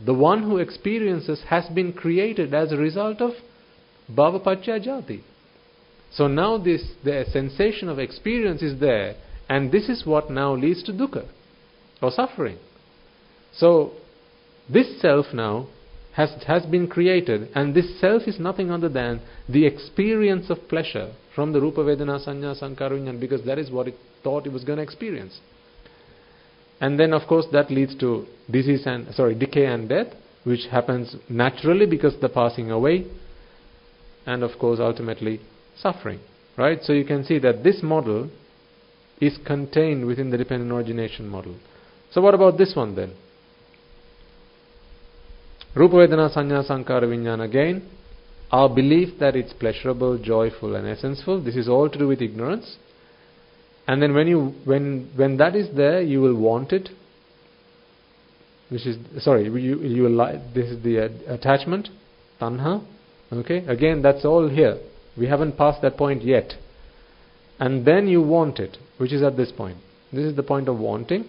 The one who experiences has been created as a result of Bhava Pacca Jati. So now the sensation of experience is there, and this is what now leads to dukkha or suffering. So this self now has been created, and this self is nothing other than the experience of pleasure from the Rupa Vedana Sanya Sankara Vijnana, because that is what it thought it was going to experience. And then of course that leads to decay and death, which happens naturally because the passing away. and of course ultimately suffering. Right? So you can see that this model is contained within the dependent origination model. So what about this one then? Rupa Vedana Sanya Sankara Vijnana, again, our belief that it's pleasurable, joyful and essenseful, this is all to do with ignorance. And then when that is there, you will want it, which is, you will like, this is the attachment, tanha, okay, again that's all here, we haven't passed that point yet. And then you want it, which is at this point. This is the point of wanting.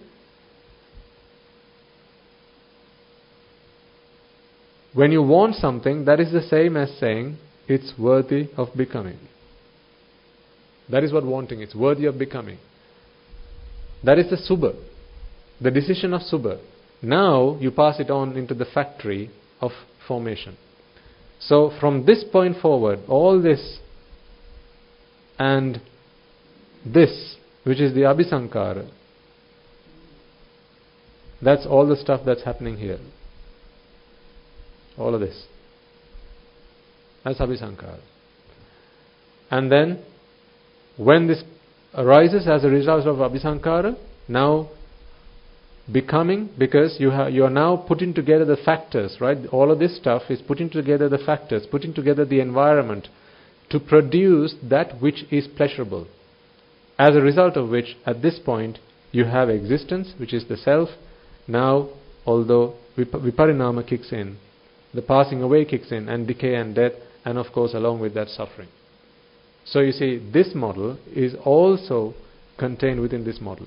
When you want something, that is the same as saying it's worthy of becoming. That is what wanting is, worthy of becoming. That is the subha, the decision of subha. Now you pass it on into the factory of formation. So from this point forward, all this and this, which is the abhisankara, that's all the stuff that's happening here. All of this. That's abhisankara. And then, when this arises as a result of abhisankara, now becoming, because you are now putting together the factors, right? All of this stuff is putting together the factors, putting together the environment to produce that which is pleasurable. As a result of which, at this point, you have existence, which is the self. Now, although viparinama kicks in, the passing away kicks in, and decay and death, and of course along with that suffering. So you see, this model is also contained within this model.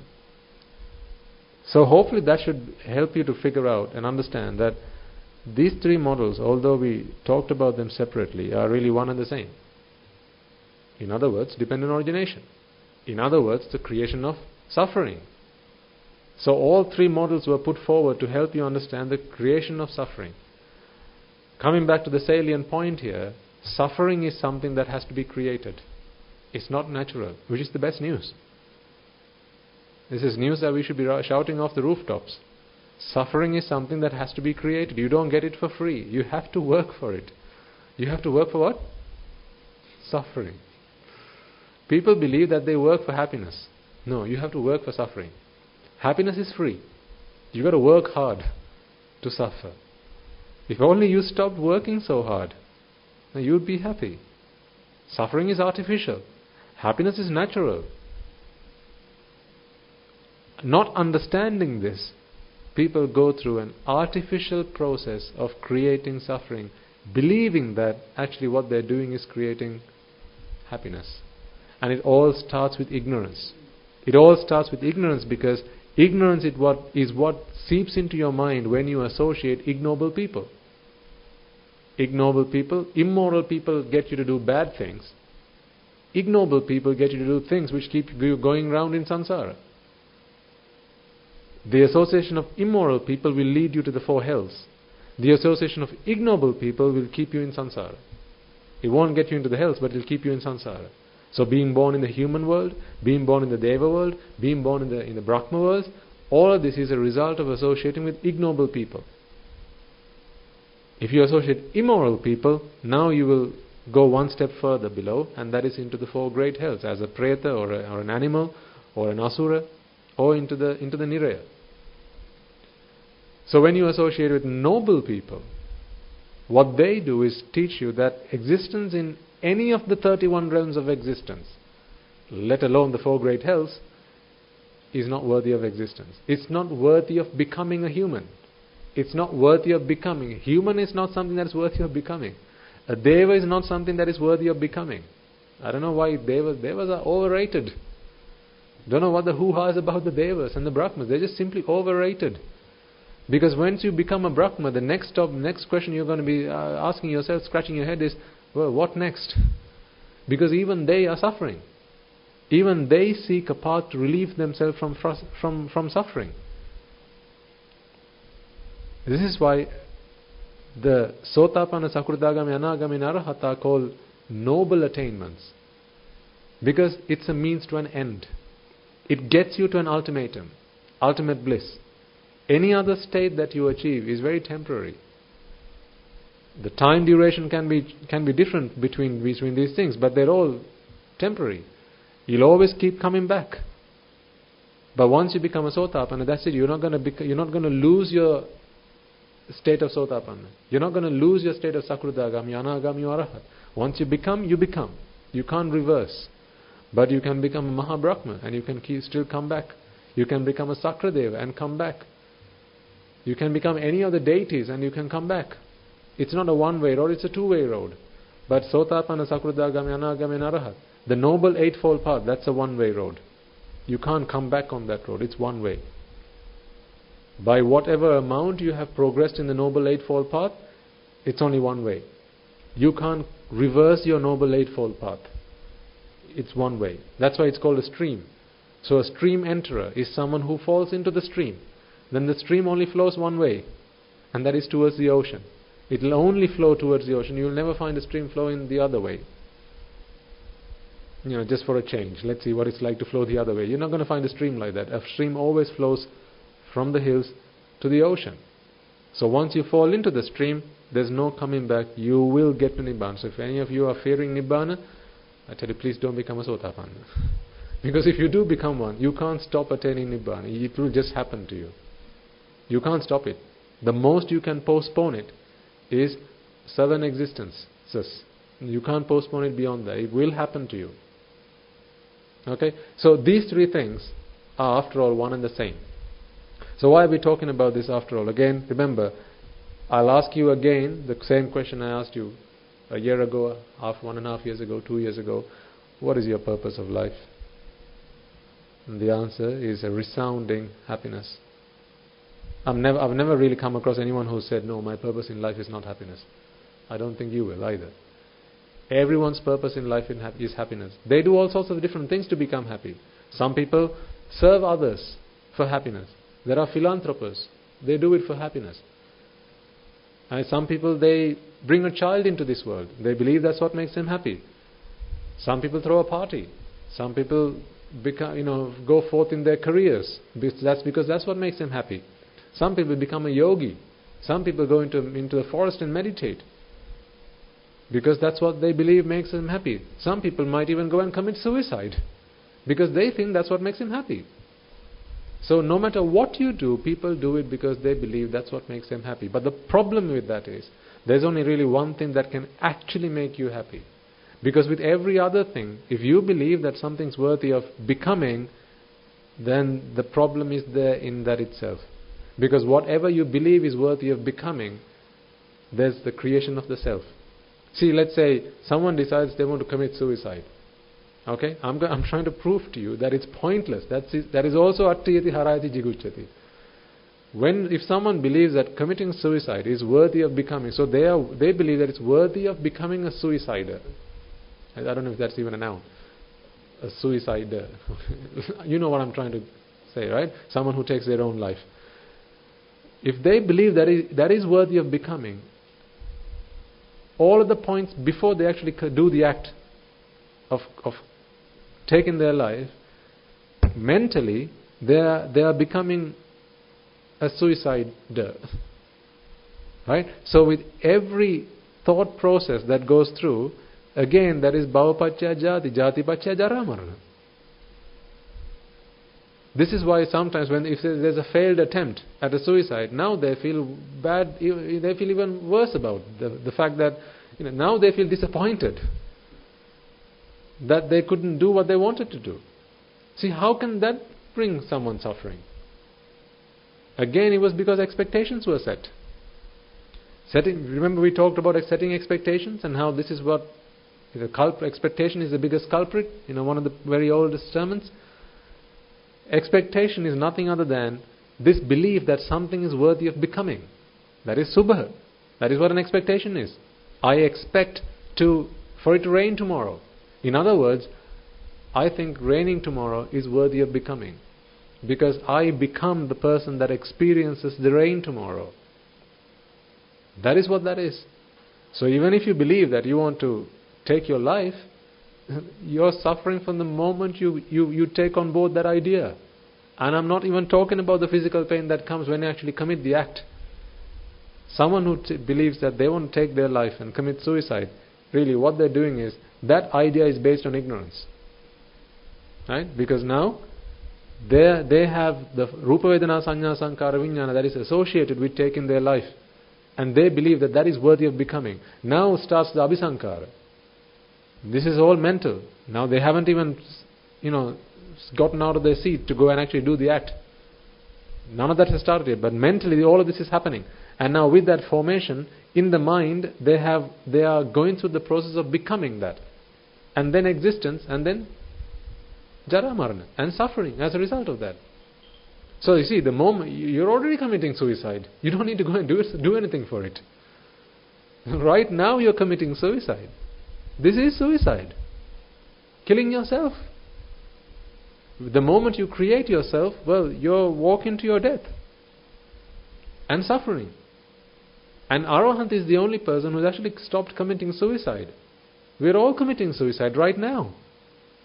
So hopefully that should help you to figure out and understand that these three models, although we talked about them separately, are really one and the same. In other words, dependent origination. In other words, the creation of suffering. So all three models were put forward to help you understand the creation of suffering. Coming back to the salient point here, suffering is something that has to be created. It's not natural, which is the best news. This is news that we should be shouting off the rooftops. Suffering is something that has to be created. You don't get it for free. You have to work for it. You have to work for what? Suffering. People believe that they work for happiness. No, you have to work for suffering. Happiness is free. You got to work hard to suffer. If only you stopped working so hard, then you would be happy. Suffering is artificial. Happiness is natural. Not understanding this, people go through an artificial process of creating suffering, believing that actually what they're doing is creating happiness. And it all starts with ignorance. It all starts with ignorance, because ignorance is what seeps into your mind when you associate ignoble people. Ignoble people, immoral people get you to do bad things. Ignoble people get you to do things which keep you going round in samsara. The association of immoral people will lead you to the four hells. The association of ignoble people will keep you in samsara. It won't get you into the hells, but it will keep you in samsara. So being born in the human world, being born in the Deva world, being born in the Brahma world, all of this is a result of associating with ignoble people. If you associate immoral people, now you will go one step further below, and that is into the four great hells, as a preta or an animal or an asura, or into the niraya. So when you associate with noble people, what they do is teach you that existence in any of the 31 realms of existence, let alone the four great hells, is not worthy of existence. It's not worthy of becoming a human. It's not worthy of becoming. Human is not something that is worthy of becoming. A deva is not something that is worthy of becoming. I don't know why devas are overrated. Don't know what the hoo-ha is about the devas and the brahmas. They're just simply overrated. Because once you become a brahma, the next question you're going to be asking yourself, scratching your head is, well, what next? Because even they are suffering. Even they seek a path to relieve themselves from suffering. This is why the Sotapana, Sakurdagami, Anagami, Arahata are called noble attainments. Because it's a means to an end. It gets you to an ultimatum, ultimate bliss. Any other state that you achieve is very temporary. The time duration can be different between these things, but they're all temporary. You'll always keep coming back. But once you become a Sotapanna, that's it. You're not going to lose your state of Sotapanna. You're not going to lose your state of Sakruddhagami, Anagami, or Arahat. Once you become, you become. You can't reverse. But you can become a Mahabrahma and you can still come back. You can become a Sakradeva and come back. You can become any of the deities and you can come back. It's not a one-way road, it's a two-way road. But Sotapanna, Sakruddhagami, Anagami, and Arahat, the Noble Eightfold Path, that's a one-way road. You can't come back on that road, it's one way. By whatever amount you have progressed in the Noble Eightfold Path, it's only one way. You can't reverse your Noble Eightfold Path. It's one way. That's why it's called a stream. So a stream enterer is someone who falls into the stream. Then the stream only flows one way, and that is towards the ocean. It will only flow towards the ocean. You will never find a stream flowing the other way. Just for a change. Let's see what it's like to flow the other way. You're not going to find a stream like that. A stream always flows from the hills to the ocean. So once you fall into the stream, there's no coming back. You will get to Nibbana. So if any of you are fearing Nibbana, I tell you, please don't become a Sotapanna. Because if you do become one, you can't stop attaining Nibbana. It will just happen to you. You can't stop it. The most you can postpone it is 7 existences. You can't postpone it beyond that. It will happen to you. Okay? So these 3 things are after all one and the same. So why are we talking about this after all? Again, remember, I'll ask you again the same question I asked you a year ago, 1.5 years ago, 2 years ago. What is your purpose of life? And the answer is a resounding happiness. I've never really come across anyone who said, no, my purpose in life is not happiness. I don't think you will either. Everyone's purpose in life is happiness. They do all sorts of different things to become happy. Some people serve others for happiness. There are philanthropists. They do it for happiness. And some people, they bring a child into this world. They believe that's what makes them happy. Some people throw a party. Some people go forth in their careers. Because that's what makes them happy. Some people become a yogi. Some people go into the forest and meditate. Because that's what they believe makes them happy. Some people might even go and commit suicide. Because they think that's what makes them happy. So no matter what you do, people do it because they believe that's what makes them happy. But the problem with that is, there's only really one thing that can actually make you happy. Because with every other thing, if you believe that something's worthy of becoming, then the problem is there in that itself. Because whatever you believe is worthy of becoming, there's the creation of the self. See, let's say someone decides they want to commit suicide. Okay? I'm trying to prove to you that it's pointless. That is also attiyati harayati jigucchati. If someone believes that committing suicide is worthy of becoming, so they believe that it's worthy of becoming a suicider. I don't know if that's even a noun. A suicider. You know what I'm trying to say, right? Someone who takes their own life. If they believe that is worthy of becoming, all of the points before they actually do the act of taking their life, mentally they are becoming a suicider. Right? So with every thought process that goes through, again, that is bhava paccaya jati, jati paccaya jara marana. This is why sometimes if there's a failed attempt at a suicide, now they feel bad, they feel even worse about the fact that now they feel disappointed that they couldn't do what they wanted to do. See, how can that bring someone suffering? Again, it was because expectations were set. Remember we talked about setting expectations and how this is what expectation is the biggest culprit, one of the very oldest sermons. Expectation is nothing other than this belief that something is worthy of becoming. That is subha. That is what an expectation is. I expect for it to rain tomorrow. In other words, I think raining tomorrow is worthy of becoming. Because I become the person that experiences the rain tomorrow. That is what that is. So even if you believe that you want to take your life, you're suffering from the moment you take on board that idea. And I'm not even talking about the physical pain that comes when you actually commit the act. Someone who believes that they want to take their life and commit suicide, really what they're doing is, that idea is based on ignorance. Right? Because now, they have the Rupa Vedana Sanya Sankara Vijnana that is associated with taking their life. And they believe that that is worthy of becoming. Now starts the Abhisankara. This is all mental. Now they haven't even, gotten out of their seat to go and actually do the act. None of that has started yet, but mentally all of this is happening. And now with that formation, in the mind, they are going through the process of becoming that. And then existence, and then Jara Marana, and suffering as a result of that. So you see, the moment you're already committing suicide, you don't need to go and do anything for it. Right now you're committing suicide. This is suicide. Killing yourself. The moment you create yourself, well, you're walking to your death and suffering. And Arahant is the only person who's actually stopped committing suicide. We're all committing suicide right now.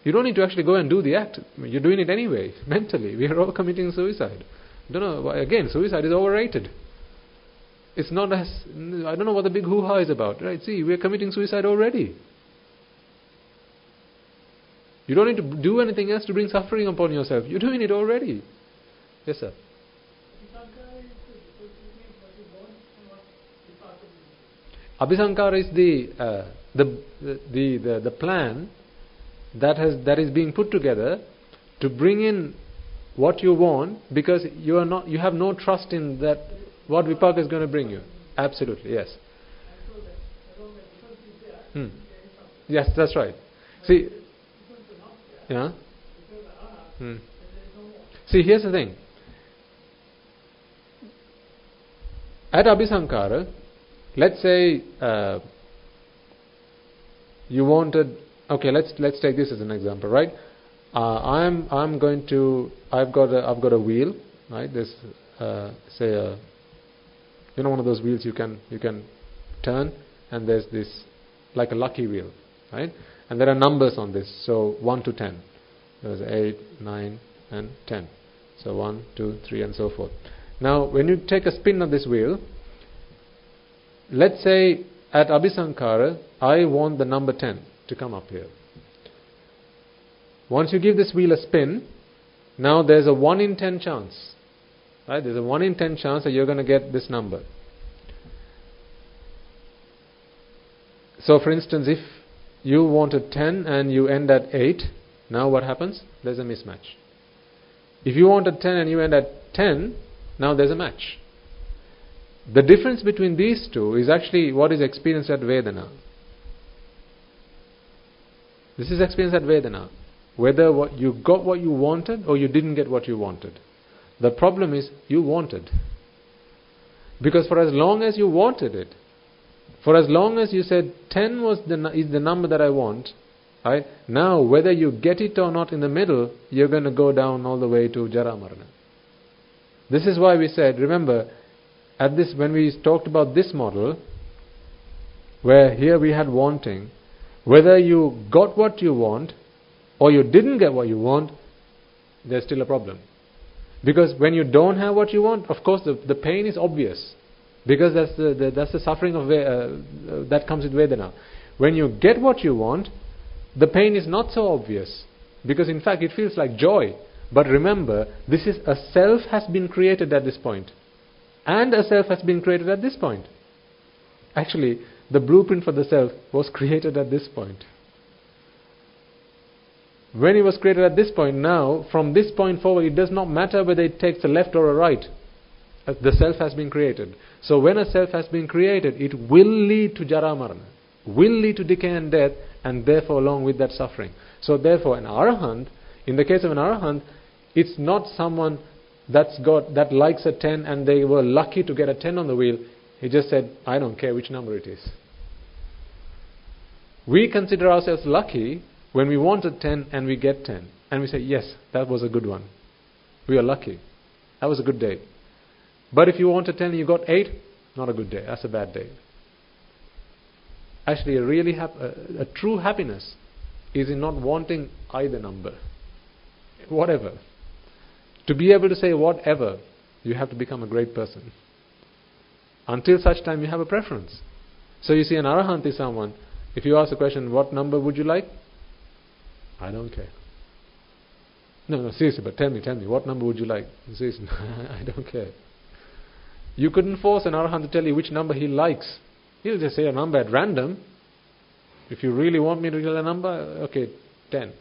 You don't need to actually go and do the act. You're doing it anyway, mentally. We are all committing suicide. Again, suicide is overrated. It's not as, I don't know what the big hoo-ha is about. Right? See, we're committing suicide already. You don't need to do anything else to bring suffering upon yourself. You're doing it already. Yes, sir. Abhisankara is the plan that is being put together to bring in what you want, because you have no trust in that what Vipaka is going to bring you. Absolutely, yes. Yes, that's right. See, yeah. See, here's the thing. At Abhisankara, let's say you wanted. Okay, let's take this as an example, right? I've got a wheel, right? This say one of those wheels you can turn, and there's this like a lucky wheel, right? And there are numbers on this, so 1 to 10. There's 8, 9, and 10. So 1, 2, 3, and so forth. Now, when you take a spin of this wheel, let's say at Abhisankara, I want the number 10 to come up here. Once you give this wheel a spin, now there's a 1 in 10 chance. Right? There's a 1 in 10 chance that you're going to get this number. So, for instance, if you wanted 10 and you end at 8, now what happens? There's a mismatch. If you wanted 10 and you end at 10, now there's a match. The difference between these two is actually what is experienced at Vedana. This is experienced at Vedana. Whether you got what you wanted or you didn't get what you wanted. The problem is you wanted. Because for as long as you wanted it, for as long as you said 10 is the number that I want, right? Now whether you get it or not in the middle, you're going to go down all the way to Jara Marana. This is why we said, remember, when we talked about this model, where here we had wanting, whether you got what you want or you didn't get what you want, there's still a problem. Because when you don't have what you want, of course the pain is obvious. Because that's the suffering of that comes with Vedana. When you get what you want, the pain is not so obvious. Because in fact it feels like joy. But remember, this is a self has been created at this point. And a self has been created at this point. Actually, the blueprint for the self was created at this point. When it was created at this point, now, from this point forward, it does not matter whether it takes a left or a right. The self has been created. So when a self has been created, it will lead to Jara Marana, will lead to decay and death, and therefore along with that suffering. So therefore an Arahant, in the case of an Arahant, it's not someone that likes a 10 and they were lucky to get a 10 on the wheel. He just said, I don't care which number it is. We consider ourselves lucky when we wanted 10 and we get 10. And we say, yes, that was a good one. We are lucky. That was a good day. But if you wanted 10 and you got 8, not a good day. That's a bad day. Actually, a true happiness is in not wanting either number. Whatever. To be able to say whatever, you have to become a great person. Until such time you have a preference. So you see, an arahant is someone, if you ask the question, what number would you like? I don't care. No, seriously, but tell me, what number would you like? Seriously, I don't care. You couldn't force an arahant to tell you which number he likes. He'll just say a number at random. If you really want me to tell a number, okay, 10.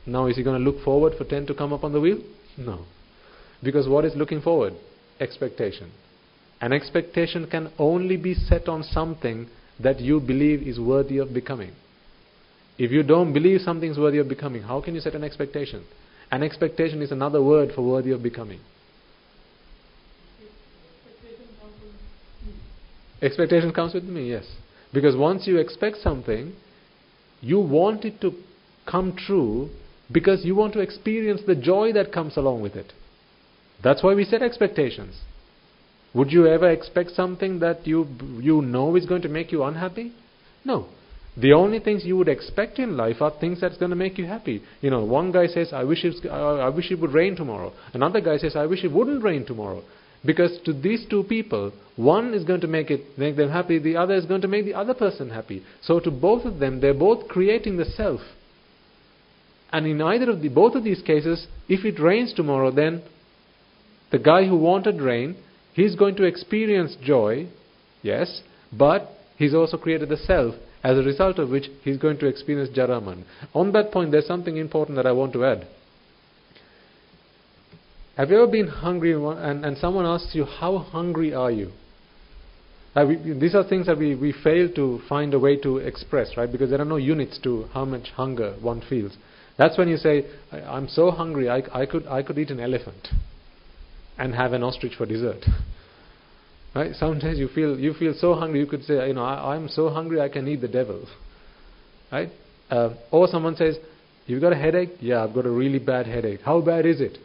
Now is he going to look forward for 10 to come up on the wheel? No. Because what is looking forward? Expectation. An expectation can only be set on something that you believe is worthy of becoming. If you don't believe something is worthy of becoming, how can you set an expectation? An expectation is another word for worthy of becoming. Expectation comes with me, yes. Because once you expect something, you want it to come true because you want to experience the joy that comes along with it. That's why we set expectations. Would you ever expect something that you know is going to make you unhappy? No. The only things you would expect in life are things that's going to make you happy. You know, one guy says, I wish it would rain tomorrow. Another guy says, I wish it wouldn't rain tomorrow. Because to these two people, one is going to make them happy, the other is going to make the other person happy. So to both of them, they're both creating the self. And in either of both of these cases, if it rains tomorrow, then the guy who wanted rain, he's going to experience joy, yes, but he's also created the self, as a result of which he's going to experience jaraman. On that point, there's something important that I want to add. Have you ever been hungry and someone asks you, how hungry are you? These are things that we fail to find a way to express, right? Because there are no units to how much hunger one feels. That's when you say, I'm so hungry, I could eat an elephant and have an ostrich for dessert. Right? Sometimes you feel so hungry, you could say, I'm so hungry I can eat the devil. Right? Or someone says, you've got a headache? Yeah, I've got a really bad headache. How bad is it?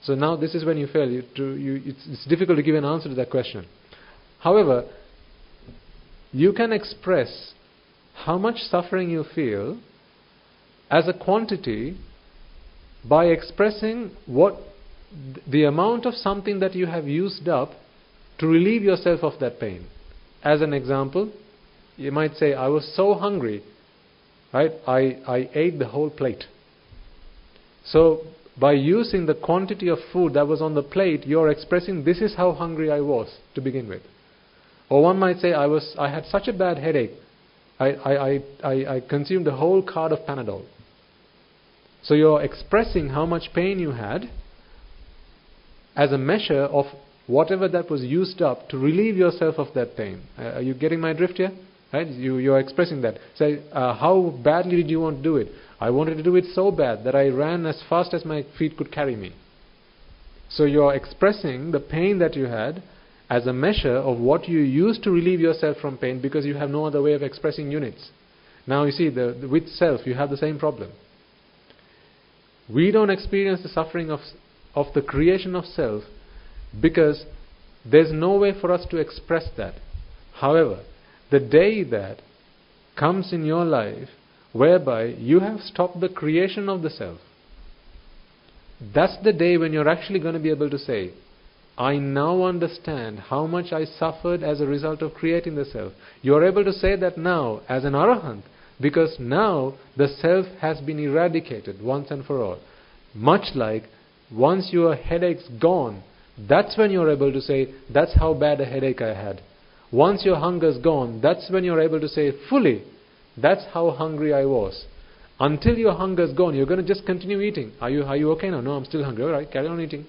So now this is when you fail. It's difficult to give an answer to that question. However, you can express how much suffering you feel as a quantity by expressing what the amount of something that you have used up to relieve yourself of that pain. As an example, you might say, I was so hungry, right? I ate the whole plate. So by using the quantity of food that was on the plate, you're expressing this is how hungry I was to begin with. Or one might say, I had such a bad headache, I consumed a whole card of Panadol. So you're expressing how much pain you had as a measure of whatever that was used up to relieve yourself of that pain. Are you getting my drift here? Right? You're expressing that. Say, how badly did you want to do it? I wanted to do it so bad that I ran as fast as my feet could carry me. So you're expressing the pain that you had as a measure of what you used to relieve yourself from pain, because you have no other way of expressing units. Now you see, with self, you have the same problem. We don't experience the suffering of the creation of self because there's no way for us to express that. However, the day that comes in your life whereby you have stopped the creation of the self, that's the day when you're actually going to be able to say, I now understand how much I suffered as a result of creating the self. You're able to say that now as an arahant, because now the self has been eradicated once and for all. Much like once your headache's gone, that's when you're able to say, that's how bad a headache I had. Once your hunger's gone, that's when you're able to say fully, that's how hungry I was. Until your hunger's gone, you're going to just continue eating. Are you okay now? No, I'm still hungry. All right, carry on eating.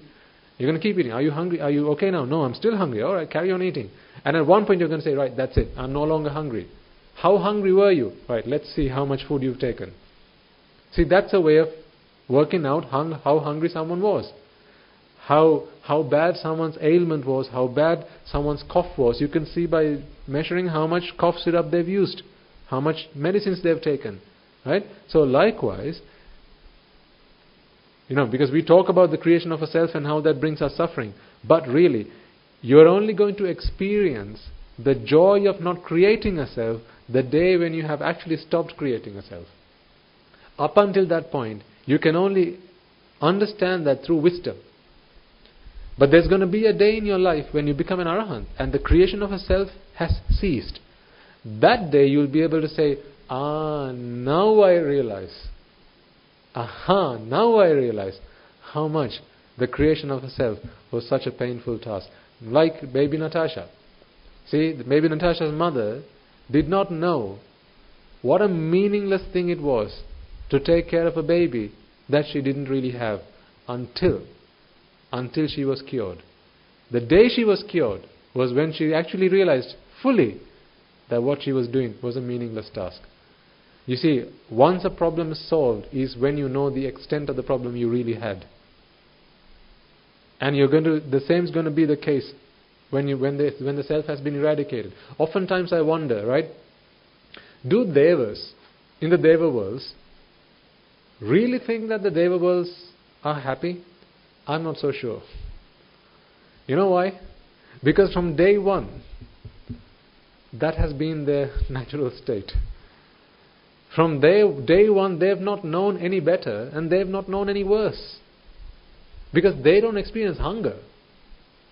You're going to keep eating. Are you hungry? Are you okay now? No, I'm still hungry. All right, carry on eating. And at one point you're going to say, right, that's it. I'm no longer hungry. How hungry were you? Right, let's see how much food you've taken. See, that's a way of working out how hungry someone was. How bad someone's ailment was, how bad someone's cough was. You can see by measuring how much cough syrup they've used, how much medicines they've taken. Right? So likewise, because we talk about the creation of a self and how that brings us suffering. But really, you're only going to experience the joy of not creating a self the day when you have actually stopped creating a self. Up until that point, you can only understand that through wisdom. But there's going to be a day in your life when you become an arahant and the creation of a self has ceased. That day you'll be able to say, now I realize. Now I realize how much the creation of a self was such a painful task. Like baby Natasha. See, the baby Natasha's mother did not know what a meaningless thing it was to take care of a baby that she didn't really have until she was cured. The day she was cured was when she actually realized fully that what she was doing was a meaningless task. You see, once a problem is solved is when you know the extent of the problem you really had. And the same is going to be the case when the self has been eradicated. Oftentimes I wonder, right? Do devas in the deva worlds really think that the deva worlds are happy? I'm not so sure. You know why? Because from day one, that has been their natural state. From day one, they have not known any better and they have not known any worse. Because they don't experience hunger.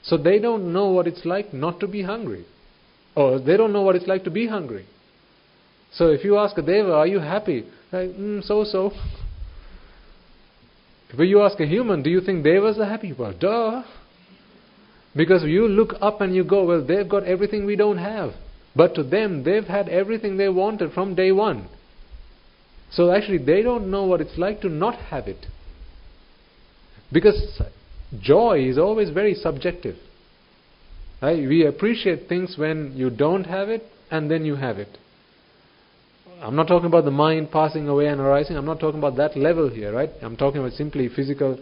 So they don't know what it's like not to be hungry. Or they don't know what it's like to be hungry. So if you ask a deva, are you happy? Like, so. If you ask a human, do you think devas are happy? Well, duh. Because you look up and you go, well, they've got everything we don't have. But to them, they've had everything they wanted from day one. So actually, they don't know what it's like to not have it. Because joy is always very subjective. Right? We appreciate things when you don't have it and then you have it. I'm not talking about the mind passing away and arising. I'm not talking about that level here, right? I'm talking about simply physical,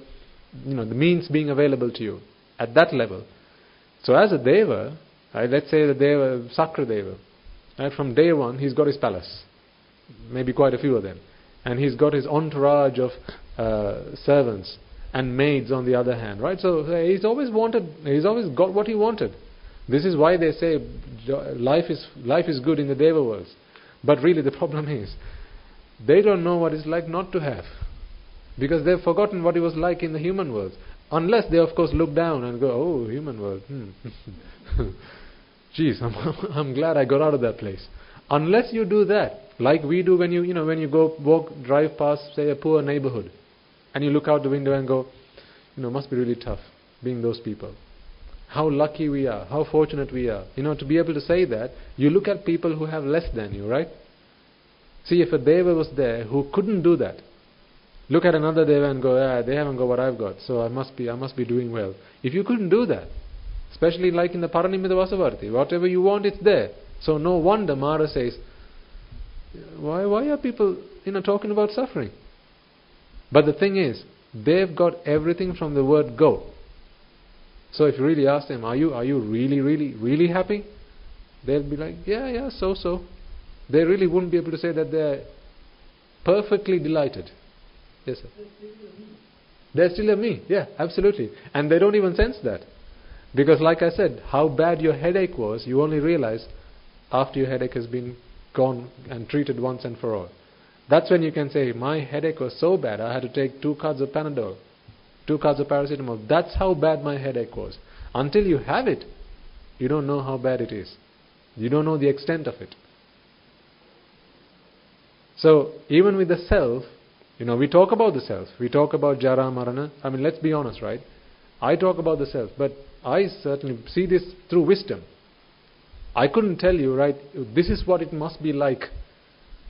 the means being available to you at that level. So as a deva, right, let's say the deva, Sakra deva, right, from day one he's got his palace, maybe quite a few of them, and he's got his entourage of servants and maids on the other hand, right? So he's always got what he wanted. This is why they say life is good in the deva worlds. But really the problem is, they don't know what it's like not to have. Because they've forgotten what it was like in the human world. Unless they of course look down and go, oh, human world. Geez, I'm glad I got out of that place. Unless you do that, like we do when you go drive past, say, a poor neighborhood. And you look out the window and go, must be really tough being those people. How lucky we are, how fortunate we are. To be able to say that, you look at people who have less than you, right? See, if a deva was there who couldn't do that, look at another deva and go, they haven't got what I've got, so I must be doing well. If you couldn't do that, especially like in the Paranimita Vasavarti, whatever you want, it's there. So no wonder Mara says, why are people talking about suffering? But the thing is, they've got everything from the word go. So if you really ask them, are you really, really, really happy? They'll be like, yeah, so. They really wouldn't be able to say that they're perfectly delighted. Yes, sir. They're still a me. Yeah, absolutely. And they don't even sense that. Because like I said, how bad your headache was, you only realize after your headache has been gone and treated once and for all. That's when you can say, my headache was so bad, I had to take 2 cards of Panadol, 2 cards of paracetamol. That's how bad my headache was. Until you have it, you don't know how bad it is. You don't know the extent of it. So, even with the self, we talk about the self. We talk about Jara, Marana. I mean, let's be honest, right? I talk about the self, but I certainly see this through wisdom. I couldn't tell you, right, this is what it must be like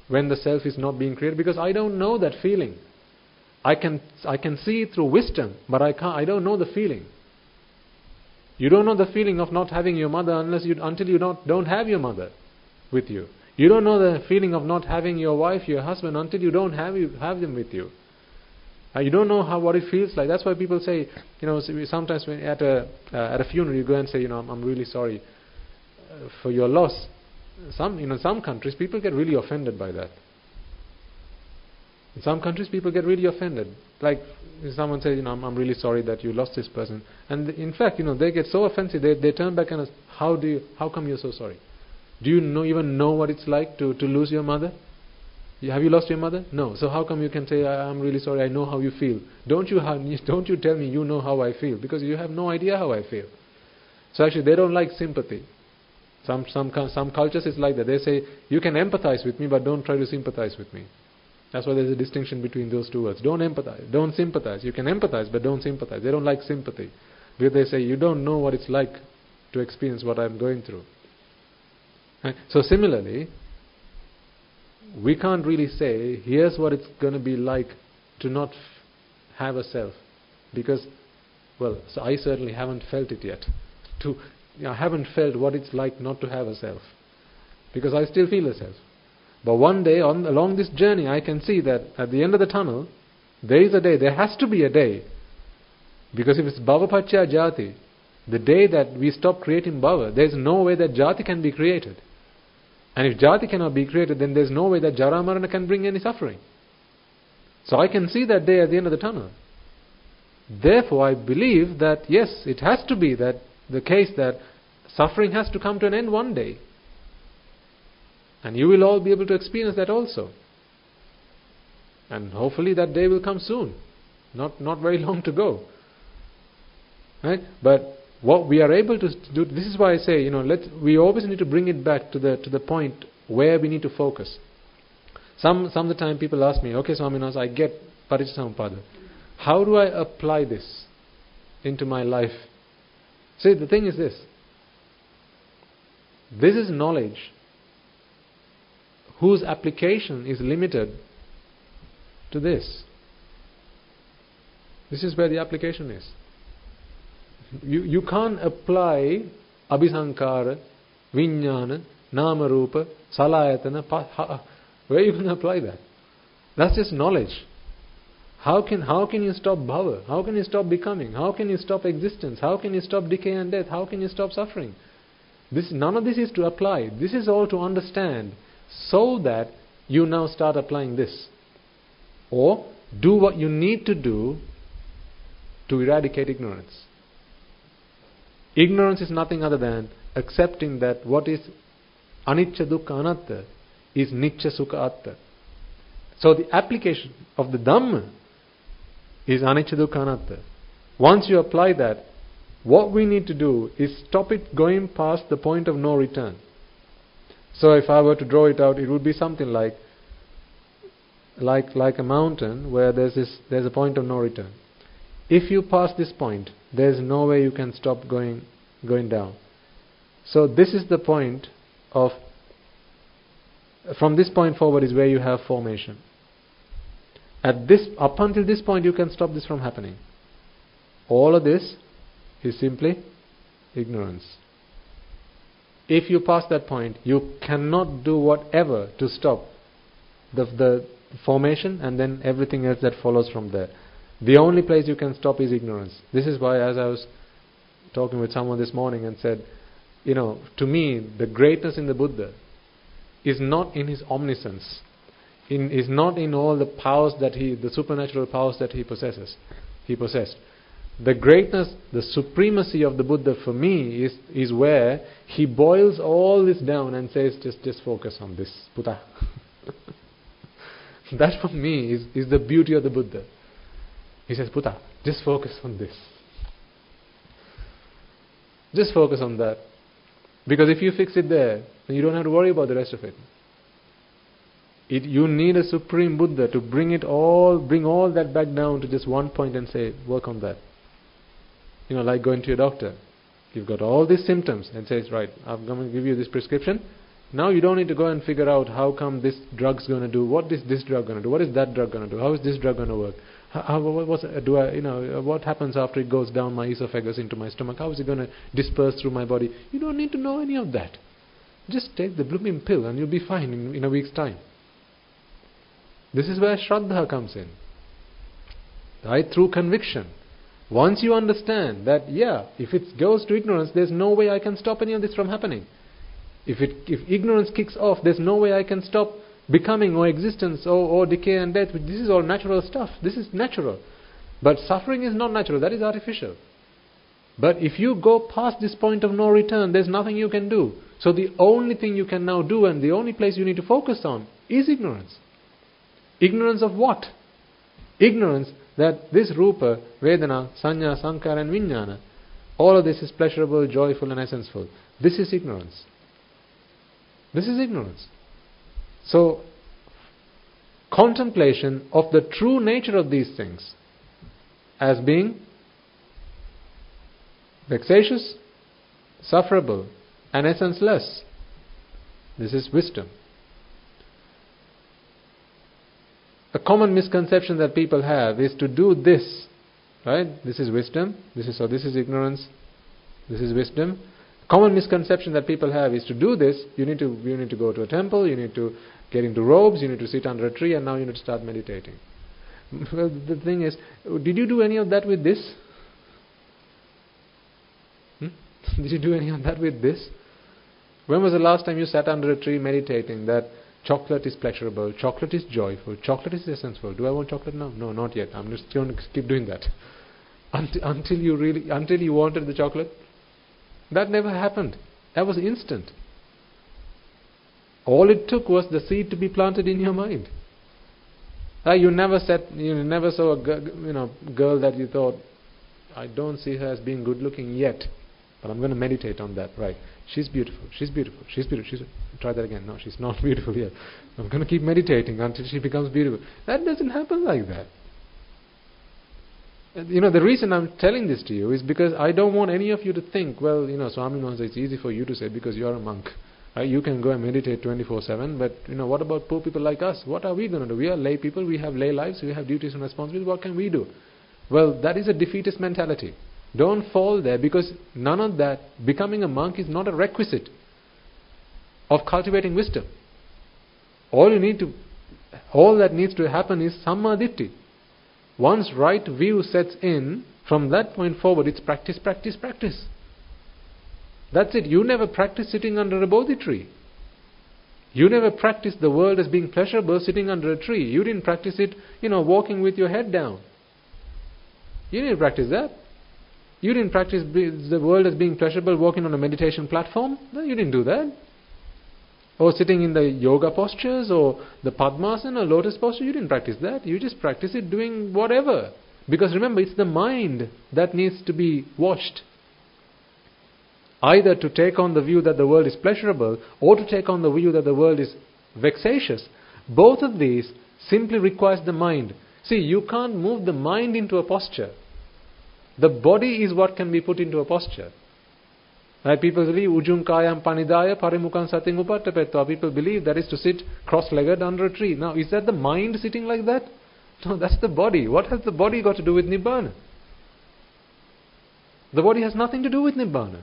when the self is not being created, because I don't know that feeling. I can see it through wisdom, but I don't know the feeling. You don't know the feeling of not having your mother until you don't have your mother with you. You don't know the feeling of not having your wife, your husband, until you don't have them with you. You don't know what it feels like. That's why people say, sometimes when at a funeral you go and say, I'm really sorry for your loss. Some countries people get really offended by that. In some countries people get really offended. Like if someone says, I'm really sorry that you lost this person. And in fact, they get so offensive, they turn back and ask, how come you're so sorry? Do you even know what it's like to lose your mother? Have you lost your mother? No. So how come you can say, I'm really sorry, I know how you feel? Don't you tell me you know how I feel, because you have no idea how I feel. So actually they don't like sympathy. Some cultures is like that. They say, you can empathize with me, but don't try to sympathize with me. That's why there's a distinction between those two words. Don't empathize, don't sympathize. You can empathize, but don't sympathize. They don't like sympathy. Because they say, you don't know what it's like to experience what I'm going through. Right? So similarly, we can't really say, here's what it's going to be like to not have a self. Because, well, so I certainly haven't felt it yet. I haven't felt what it's like not to have a self. Because I still feel a self. But one day, along this journey, I can see that at the end of the tunnel, there is a day, there has to be a day. Because if it's bhava-pacchaya jati, the day that we stop creating bhava, there is no way that jati can be created. And if jati cannot be created, then there is no way that jara marana can bring any suffering. So I can see that day at the end of the tunnel. Therefore, I believe that yes, it has to be that the case that suffering has to come to an end one day. And you will all be able to experience that also. And hopefully that day will come soon. Not very long to go. Right? But what we are able to do, this is why I say, we always need to bring it back to the point where we need to focus. Some of the time people ask me, okay, Swaminas, I get Paticcasamuppada. How do I apply this into my life? See, the thing is this. This is knowledge whose application is limited to this. This is where the application is. You can't apply abhisankara, vijnana, nama rupa, salayatana. Where are you going to apply that? That's just knowledge. How can you stop bhava? How can you stop becoming? How can you stop existence? How can you stop decay and death? How can you stop suffering? None of this is to apply. This is all to understand, so that you now start applying this. Or do what you need to do to eradicate ignorance. Ignorance is nothing other than accepting that what is anicca dukkha anatta is nicca sukha atta. So the application of the Dhamma is anicca dukkha anatta. Once you apply that, what we need to do is stop it going past the point of no return. So if I were to draw it out, it would be something like a mountain where there's a point of no return. If you pass this point, there's no way you can stop going down. So this is the point of, from this point forward is where you have formation. Up until this point you can stop this from happening. All of this is simply ignorance. If you pass that point, you cannot do whatever to stop the formation and then everything else that follows from there. The only place you can stop is ignorance. This is why, as I was talking with someone this morning and said, to me, the greatness in the Buddha is not in his omniscience, is not in all the powers the supernatural powers that he possessed. The greatness, the supremacy of the Buddha for me is where he boils all this down and says, just focus on this, Buddha. That for me is the beauty of the Buddha. He says, Buddha, just focus on this. Just focus on that. Because if you fix it there, then you don't have to worry about the rest of it. You need a supreme Buddha to bring all that back down to just one point and say, work on that. Like going to your doctor. You've got all these symptoms and says, right, I'm going to give you this prescription. Now you don't need to go and figure out how come this drug's going to do, what is this drug going to do, what is that drug going to do, how is this drug going to work, what happens after it goes down my esophagus into my stomach, how is it going to disperse through my body. You don't need to know any of that. Just take the blooming pill and you'll be fine in a week's time. This is where Shraddha comes in. Right? Through conviction. Once you understand that, if it goes to ignorance, there's no way I can stop any of this from happening. If ignorance kicks off, there's no way I can stop becoming or existence or decay and death. This is all natural stuff. This is natural. But suffering is not natural. That is artificial. But if you go past this point of no return, there's nothing you can do. So the only thing you can now do and the only place you need to focus on is ignorance. Ignorance of what? Ignorance that this Rupa, Vedana, Sanya, Sankara and Vijnana, all of this is pleasurable, joyful and essenseful. This is ignorance. This is ignorance. So, contemplation of the true nature of these things as being vexatious, sufferable and essenceless. This is wisdom. A common misconception that people have is to do this, right? This is wisdom. This is ignorance. This is wisdom. Common misconception that people have is to do this. You need to go to a temple. You need to get into robes. You need to sit under a tree, and now you need to start meditating. Well, the thing is, did you do any of that with this? Did you do any of that with this? When was the last time you sat under a tree meditating that chocolate is pleasurable, chocolate is joyful, chocolate is essential? Do I want chocolate now? No, not yet. I'm just going to keep doing that until you wanted the chocolate. That never happened. That was instant. All it took was the seed to be planted in your mind. You never saw a girl that you thought, I don't see her as being good looking yet, but I'm going to meditate on that. Right? She's beautiful. She's beautiful. She's beautiful. Try that again. No, she's not beautiful yet. I'm going to keep meditating until she becomes beautiful. That doesn't happen like that. The reason I'm telling this to you is because I don't want any of you to think, well, Swami knows it's easy for you to say because you're a monk. Right? You can go and meditate 24/7, but what about poor people like us? What are we going to do? We are lay people, we have lay lives, we have duties and responsibilities. What can we do? Well, that is a defeatist mentality. Don't fall there, because none of that, becoming a monk is not a requisite of cultivating wisdom. All that needs to happen is sammaditthi. Once right view sets in, from that point forward it's practice, practice, practice. That's it. You never practice sitting under a bodhi tree. You never practice the world as being pleasurable sitting under a tree. You didn't practice it, walking with your head down. You didn't practice that. You didn't practice the world as being pleasurable walking on a meditation platform. No, you didn't do that. Or sitting in the yoga postures or the Padmasana or lotus posture. You didn't practice that. You just practice it doing whatever. Because remember, it's the mind that needs to be washed. Either to take on the view that the world is pleasurable or to take on the view that the world is vexatious. Both of these simply requires the mind. See, you can't move the mind into a posture. The body is what can be put into a posture. Right? People believe ujung kayam panidaya parimukhan sating upattapetva. People believe that is to sit cross-legged under a tree. Now, is that the mind sitting like that? No, that's the body. What has the body got to do with Nibbana? The body has nothing to do with Nibbana.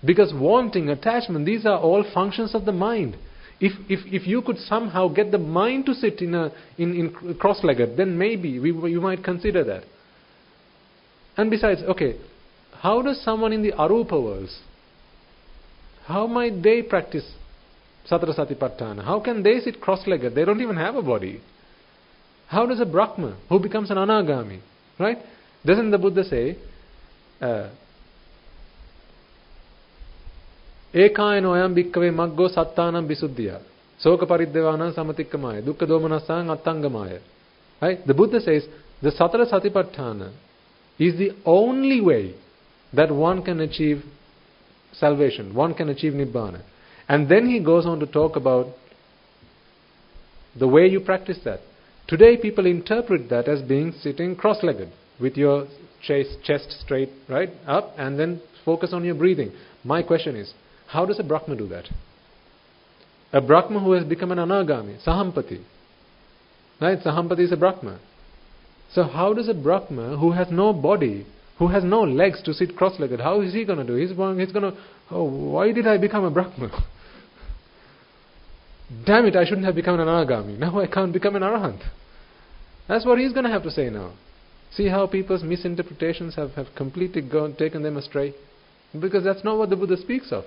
Because wanting, attachment, these are all functions of the mind. If you could somehow get the mind to sit in cross-legged, then maybe you might consider that. And besides, how does someone in the arupa worlds, how might they practice Satara Satipatthana? How can they sit cross-legged? They don't even have a body. How does a Brahma who becomes an anagami, right? Doesn't the Buddha say, Ekayano ayam bhikkave maggo sattanam visuddhya soka pariddevanam samatikkamaya dukkha domanasang attangamaya. Right? The Buddha says the Satara Satipatthana is the only way that one can achieve salvation, one can achieve Nibbana. And then he goes on to talk about the way you practice that. Today people interpret that as being sitting cross-legged with your chest straight right up and then focus on your breathing. My question is, how does a Brahma do that? A Brahma who has become an anagami, sahampati. Right? Sahampati is a Brahma. So how does a Brahma who has no body, who has no legs to sit cross-legged, how is he going to do? He's going to, why did I become a Brahma? Damn it, I shouldn't have become an anagami. Now I can't become an arahant. That's what he's going to have to say now. See how people's misinterpretations have completely taken them astray? Because that's not what the Buddha speaks of.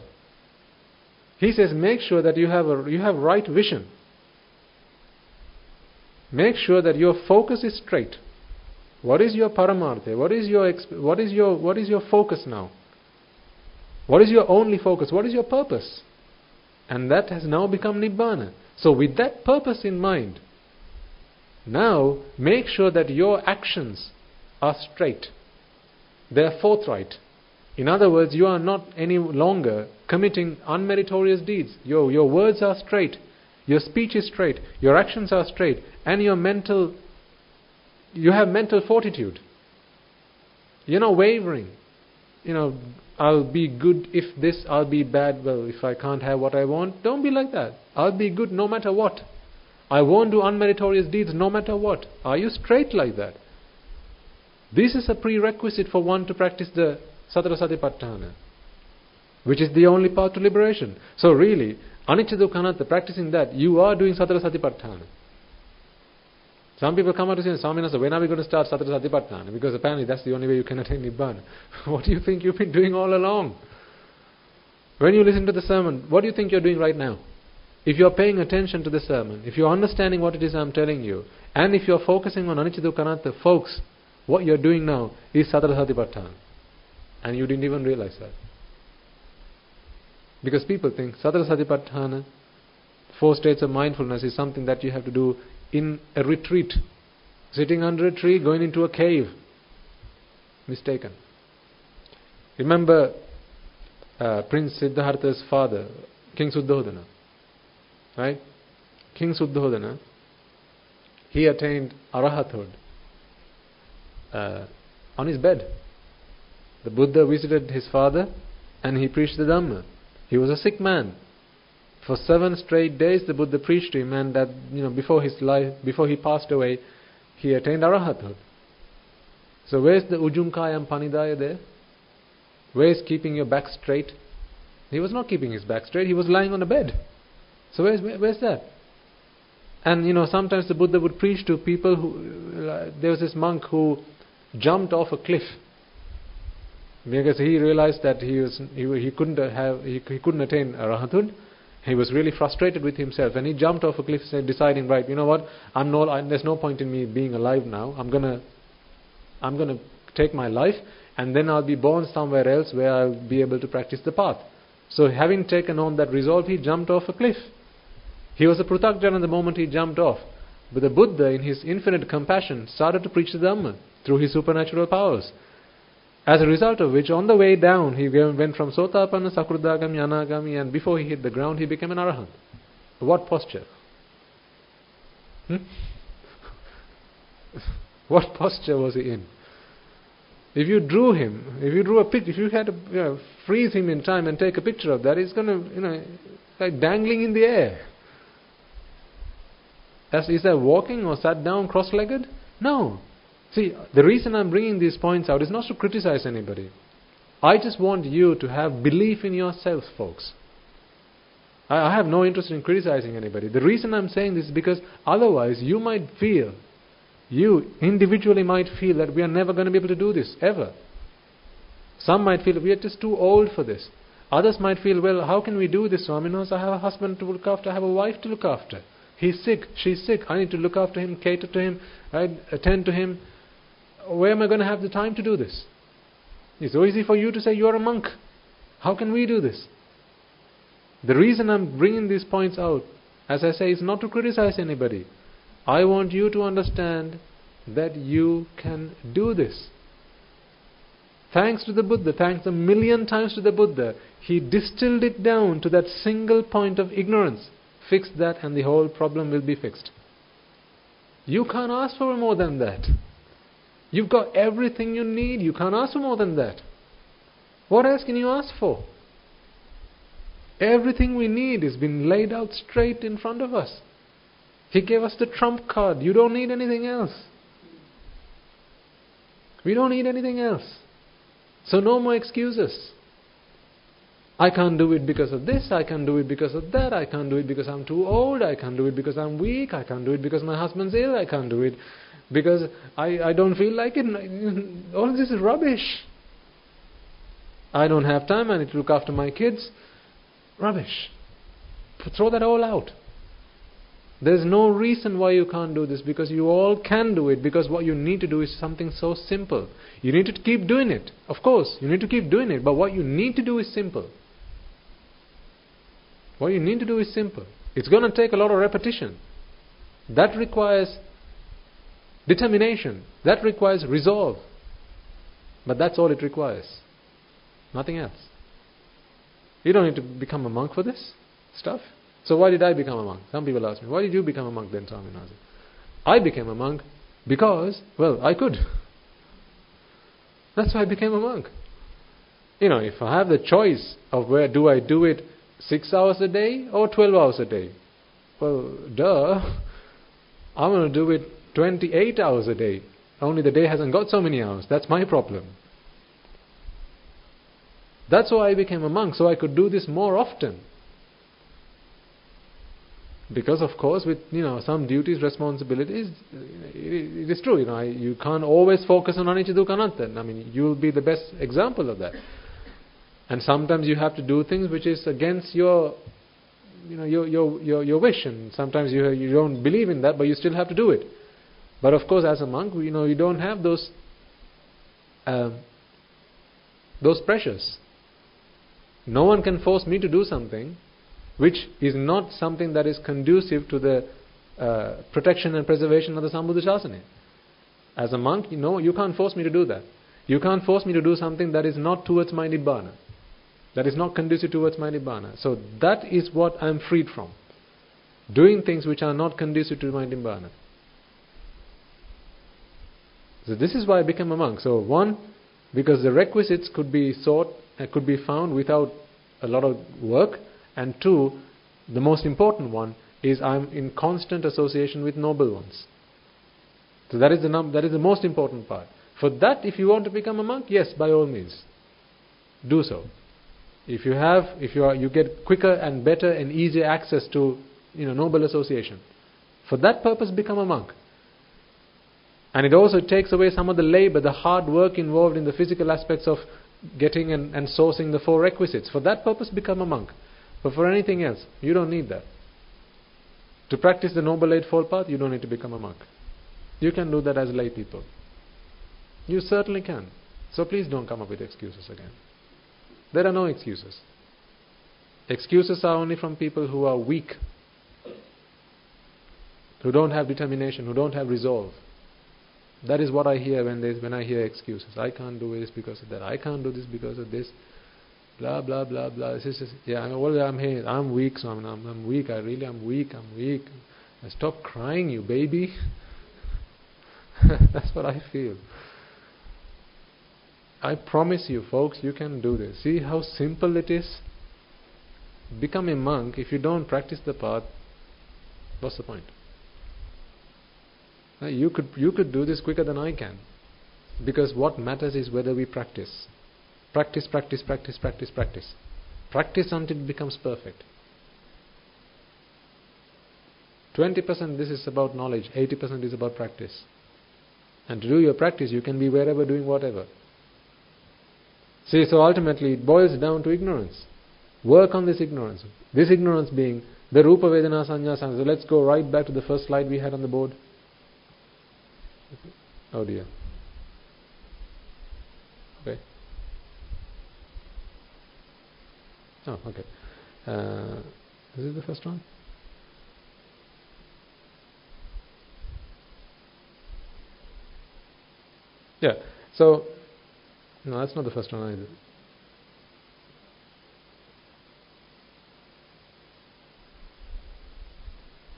He says, make sure that you have right vision. Make sure that your focus is straight. What is your paramartha? What is your focus now? What is your only focus? What is your purpose? And that has now become Nibbana. So with that purpose in mind, Now, make sure that your actions are straight. They are forthright. In other words, you are not any longer committing unmeritorious deeds. Your words are straight. Your speech is straight. Your actions are straight. And you have mental fortitude. You're not wavering. I'll be good if this, I'll be bad, well, if I can't have what I want. Don't be like that. I'll be good no matter what. I won't do unmeritorious deeds no matter what. Are you straight like that? This is a prerequisite for one to practice the Satara Satipatthana, which is the only path to liberation. So really, Anicca Dukkha Anatta, practicing that, you are doing Satara Satipatthana. Some people come out to say, Swami Nasa, when are we going to start Satara Satipatthana? Because apparently that's the only way you can attain Nibbana. What do you think you've been doing all along? When you listen to the sermon, what do you think you're doing right now? If you're paying attention to the sermon, if you're understanding what it is I'm telling you, and if you're focusing on Anicca Dukkha Anatta, folks, what you're doing now is Satara Satipatthana. And you didn't even realize that. Because people think Satara Satipatthana, 4 states of mindfulness, is something that you have to do in a retreat. Sitting under a tree, going into a cave. Mistaken. Remember Prince Siddhartha's father, King Suddhodana. Right? King Suddhodana, he attained arahathood on his bed. The Buddha visited his father and he preached the Dhamma. He was a sick man. For 7 straight days the Buddha preached to him, and that before he passed away, he attained arahathood. So where's the ujjunkayam panidaya there? Where's keeping your back straight? He was not keeping his back straight, he was lying on a bed. So where's that? And sometimes the Buddha would preach to people who, there was this monk who jumped off a cliff. Because he realized that he couldn't attain arahathood. He was really frustrated with himself, and he jumped off a cliff, deciding, right, you know what? There's no point in me being alive now. I'm gonna take my life, and then I'll be born somewhere else where I'll be able to practice the path. So, having taken on that resolve, he jumped off a cliff. He was a pruthakjana the moment he jumped off, but the Buddha, in his infinite compassion, started to preach the Dhamma through his supernatural powers. As a result of which, on the way down, he went from Sotapanna, Sakurdagami, Anagami, and before he hit the ground, he became an Arahant. What posture? What posture was he in? If you drew a picture, if you had to freeze him in time and take a picture of that, he's going to, like dangling in the air. Is that walking or sat down cross-legged? No. See, the reason I'm bringing these points out is not to criticize anybody. I just want you to have belief in yourself, folks. I have no interest in criticizing anybody. The reason I'm saying this is because otherwise you individually might feel that we are never going to be able to do this, ever. Some might feel we are just too old for this. Others might feel, well, how can we do this, Swami? No, I have a husband to look after, I have a wife to look after. He's sick, she's sick, I need to look after him, cater to him, right? Attend to him. Where am I going to have the time to do this? It's so easy for you to say you're a monk. How can we do this? The reason I'm bringing these points out, as I say, is not to criticize anybody. I want you to understand that you can do this. Thanks to the Buddha, thanks a million times to the Buddha, he distilled it down to that single point of ignorance. Fix that and the whole problem will be fixed. You can't ask for more than that. You've got everything you need. You can't ask for more than that. What else can you ask for? Everything we need has been laid out straight in front of us. He gave us the trump card. You don't need anything else. We don't need anything else. So no more excuses. I can't do it because of this, I can't do it because of that, I can't do it because I'm too old, I can't do it because I'm weak, I can't do it because my husband's ill, I can't do it because I don't feel like it. All this is rubbish. I don't have time, I need to look after my kids. Rubbish. Throw that all out. There's no reason why you can't do this, because you all can do it, because what you need to do is something so simple. You need to keep doing it. Of course, you need to keep doing it, but what you need to do is simple. What you need to do is simple. It's going to take a lot of repetition. That requires determination. That requires resolve. But that's all it requires. Nothing else. You don't need to become a monk for this stuff. So why did I become a monk? Some people ask me, why did you become a monk then, Swaminathan? I became a monk because, well, I could. That's why I became a monk. If I have the choice of where do I do it 6 hours a day or 12 hours a day? Well, I'm going to do it 28 hours a day. Only the day hasn't got so many hours. That's my problem. That's why I became a monk, so I could do this more often. Because, of course, with some duties, responsibilities, it is true. You can't always focus on anicca dukkha anatta. You'll be the best example of that. And sometimes you have to do things which is against your wish, and sometimes you don't believe in that, but you still have to do it. But of course, as a monk, you don't have those pressures. No one can force me to do something which is not something that is conducive to the protection and preservation of the Sambuddha Shasana. As a monk, you can't force me to do that. You can't force me to do something that is not towards my Nibbana. That is not conducive towards my Nibbana. So that is what I am freed from. Doing things which are not conducive to my Nibbana. So this is why I became a monk. So one, because the requisites could be found without a lot of work. And two, the most important one is I'm in constant association with noble ones. So that is the most important part. For that, if you want to become a monk, yes, by all means, do so. If you get quicker and better and easier access to noble association, for that purpose, become a monk. And it also takes away some of the labor, the hard work involved in the physical aspects of getting and sourcing the 4 requisites. For that purpose, become a monk. But for anything else, you don't need that. To practice the Noble Eightfold Path, you don't need to become a monk. You can do that as lay people. You certainly can. So please don't come up with excuses again. There are no excuses. Excuses are only from people who are weak, who don't have determination, who don't have resolve. That is what I hear when I hear excuses. I can't do this because of that. I can't do this because of this. Blah blah blah blah. I'm here. I'm weak, so I'm weak. I'm weak. Stop crying, you baby. That's what I feel. I promise you, folks, you can do this. See how simple it is. Become a monk. If you don't practice the path, what's the point? You could do this quicker than I can, because what matters is whether we practice. Practice until it becomes perfect. 20% this is about knowledge, 80% is about practice. And to do your practice, you can be wherever doing whatever. See, so ultimately it boils down to ignorance. Work on this ignorance. This ignorance being the Rupa Vedana Sanya Sankhara. So let's go right back to the first slide we had on the board. Oh dear. Okay. Oh, okay. Is it the first one? Yeah. So, no, that's not the first one either.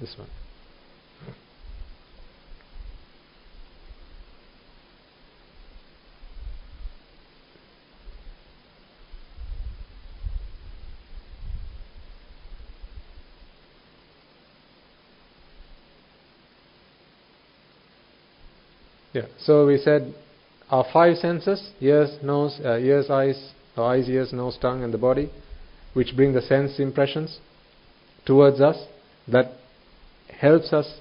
This one. Yeah. So we said our 5 senses: ears, eyes, ears, nose, tongue, and the body, which bring the sense impressions towards us. That helps us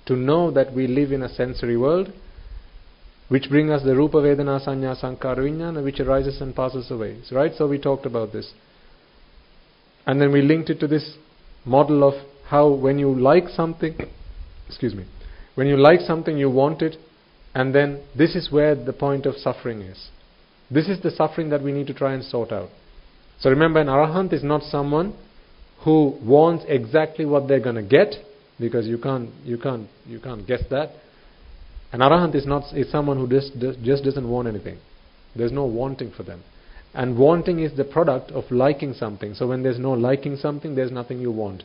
to know that we live in a sensory world, which bring us the Rupa Vedana Sanya Sankhara Vijnana, which arises and passes away. So, right? So we talked about this. And then we linked it to this model of how when you like something, when you like something, you want it, and then this is where the point of suffering is. This is the suffering that we need to try and sort out. So remember, an Arahant is not someone who wants exactly what they're going to get, because you can't guess that. An arahant is someone who just doesn't want anything. There's no wanting for them. And wanting is the product of liking something. So when there's no liking something, there's nothing you want.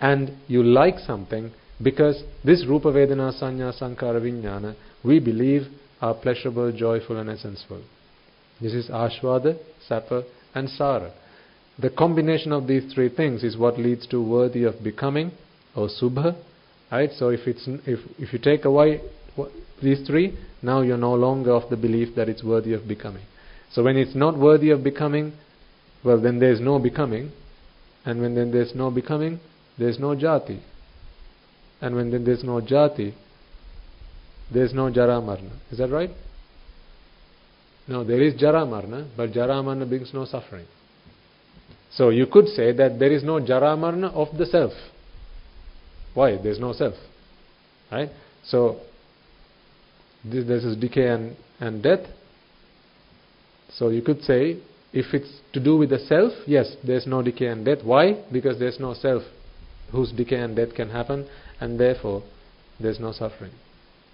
And you like something because this Rupa Vedana Sanya Sankara Vijnana, we believe are pleasurable, joyful and essential. This is Ashvada, Sapa and Sara. The combination of these three things is what leads to worthy of becoming or Subha. Right? So if you take away these three, now you're no longer of the belief that it's worthy of becoming. So when it's not worthy of becoming, well then there's no becoming. And when then there's no becoming, there's no jati. And when then there's no jati, there's no jara marna. Is that right? No, there is jara marna, but jara marna brings no suffering. So you could say that there is no jara marna of the self. Why? There's no self. Right? So this is decay and death. So you could say, if it's to do with the self, yes, there's no decay and death. Why? Because there's no self whose decay and death can happen, and therefore there's no suffering.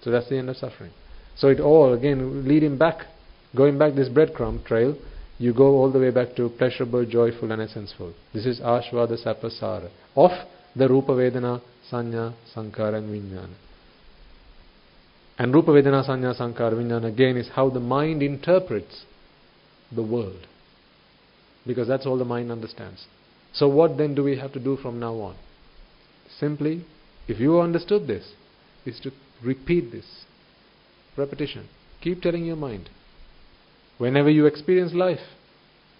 So that's the end of suffering. So it all, again, leading back, going back this breadcrumb trail, you go all the way back to pleasurable, joyful and essential. This is Ashvada Sapa Sara of the Rupa Vedana, Sanya, Sankara and Vijnana. And Rupa Vedana, Sanya, Sankara, Vijnana again is how the mind interprets the world. Because that's all the mind understands. So what then do we have to do from now on? Simply, if you understood this, is to repeat this. Repetition. Keep telling your mind. Whenever you experience life,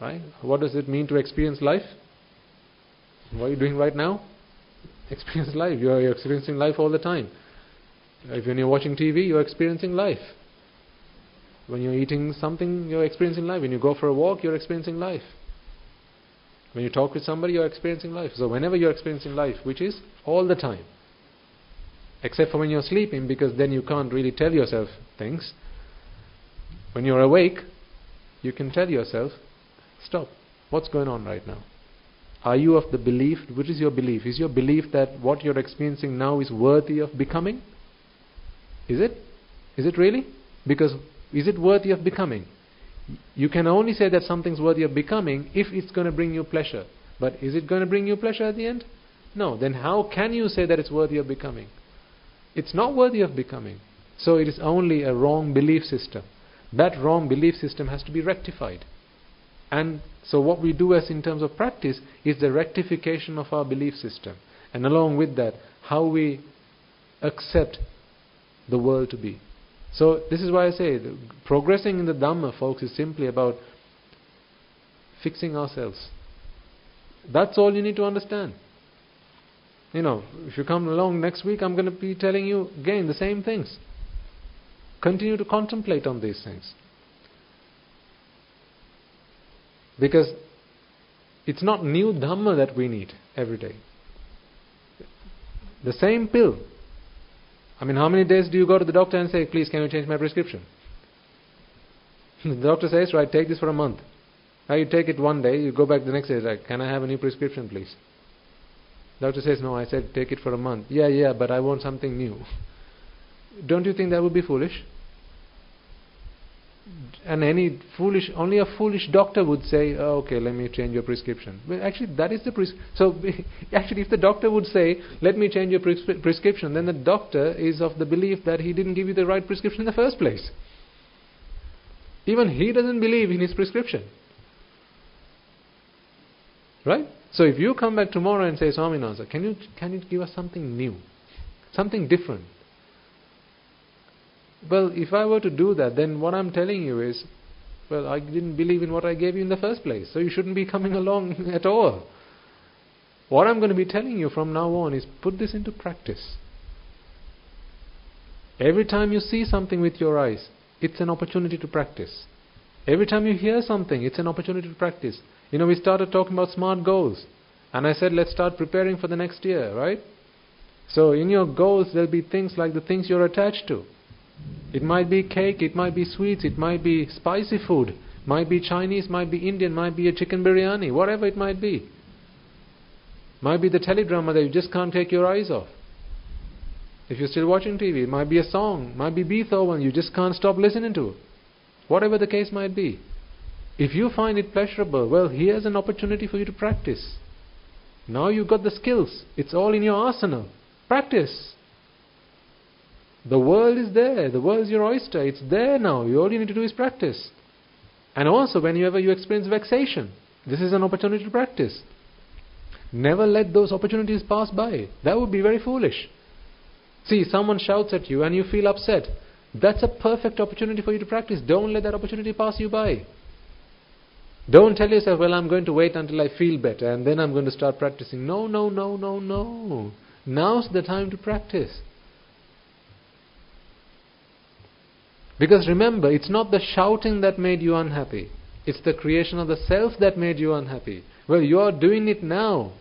right? What does it mean to experience life? What are you doing right now? Experience life. You're experiencing life all the time. When you're watching TV, you're experiencing life. When you're eating something, you're experiencing life. When you go for a walk, you're experiencing life. When you talk with somebody, you're experiencing life. So whenever you're experiencing life, which is all the time, except for when you're sleeping, because then you can't really tell yourself things. When you're awake, you can tell yourself, stop, what's going on right now? Are you of the belief, which is your belief? Is your belief that what you're experiencing now is worthy of becoming? Is it? Is it really? Because is it worthy of becoming? You can only say that something's worthy of becoming if it's going to bring you pleasure. But is it going to bring you pleasure at the end? No. Then how can you say that it's worthy of becoming? It's not worthy of becoming. So it is only a wrong belief system. That wrong belief system has to be rectified. And so what we do as in terms of practice is the rectification of our belief system. And along with that, how we accept the world to be. So this is why I say progressing in the Dhamma, folks, is simply about fixing ourselves. That's all you need to understand. If you come along next week, I'm going to be telling you again the same things. Continue to contemplate on these things. Because it's not new Dhamma that we need every day. The same pill. I mean, how many days do you go to the doctor and say, please, can you change my prescription? The doctor says, right, take this for a month. Now you take it one day, you go back the next day, like, can I have a new prescription, please? Doctor says, no, I said take it for a month. Yeah, but I want something new. Don't you think that would be foolish? And only a foolish doctor would say, oh, okay, let me change your prescription. Well, actually, that is the so actually, if the doctor would say, let me change your prescription, then the doctor is of the belief that he didn't give you the right prescription in the first place. Even he doesn't believe in his prescription. Right? So if you come back tomorrow and say, Swaminatha, can you give us something new? Something different? Well, if I were to do that, then what I'm telling you is, well, I didn't believe in what I gave you in the first place, so you shouldn't be coming along at all. What I'm going to be telling you from now on is put this into practice. Every time you see something with your eyes, it's an opportunity to practice. Every time you hear something, it's an opportunity to practice. We started talking about smart goals. And I said, let's start preparing for the next year, right? So in your goals, there'll be things like the things you're attached to. It might be cake, it might be sweets, it might be spicy food, might be Chinese, might be Indian, might be a chicken biryani, whatever it might be. Might be the teledrama that you just can't take your eyes off. If you're still watching TV, it might be a song, might be Beethoven, you just can't stop listening to it. Whatever the case might be. If you find it pleasurable, well, here's an opportunity for you to practice. Now you've got the skills. It's all in your arsenal. Practice. The world is there. The world is your oyster. It's there now. All you need to do is practice. And also, whenever you experience vexation, this is an opportunity to practice. Never let those opportunities pass by. That would be very foolish. See, someone shouts at you and you feel upset. That's a perfect opportunity for you to practice. Don't let that opportunity pass you by. Don't tell yourself, well, I'm going to wait until I feel better and then I'm going to start practicing. No. Now's the time to practice. Because remember, it's not the shouting that made you unhappy. It's the creation of the self that made you unhappy. Well, you are doing it now.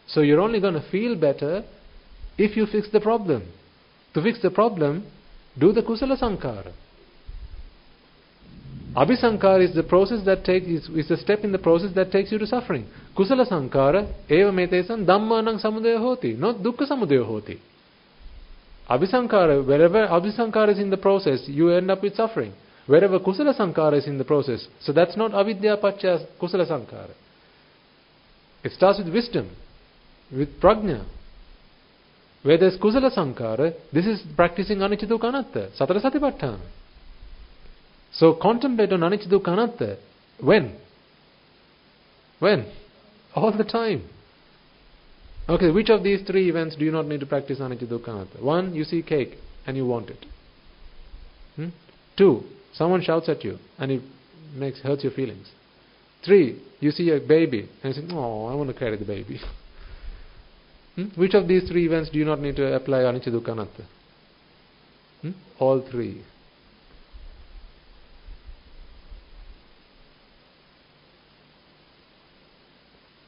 So you're only going to feel better if you fix the problem. To fix the problem, do the kusala sankhara. Abhisankara is the process that is the step in the process that takes you to suffering. Kusala sankhara eva metesam dhammanang samudaya hoti, not dukkha samudaya hoti. Abhisankara, wherever abhisankara is in the process, you end up with suffering. Wherever kusala sankhara is in the process, so that's not avidya paccaya kusala sankhara. It starts with wisdom, with prajna. Where there's kusala sankhara, this is practicing anicca dukkha anatta, satara satipatthana. So contemplate on anicca dukkha anatta. When? All the time. Okay, which of these three events do you not need to practice anicca dukkha anatta? 1, you see cake and you want it. 2, someone shouts at you and it hurts your feelings. 3, you see a baby and you say, oh, I want to carry the baby. Which of these three events do you not need to apply anicca dukkha anatta? All three.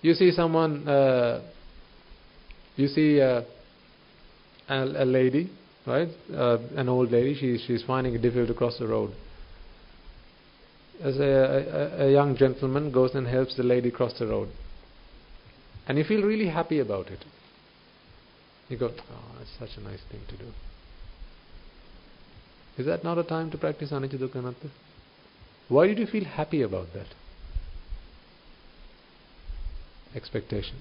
You see someone, you see a lady, right? An old lady, she's finding it difficult to cross the road. As a young gentleman goes and helps the lady cross the road. And you feel really happy about it. You go, oh, that's such a nice thing to do. Is that not a time to practice anicca dukkha anatta? Why did you feel happy about that? Expectation.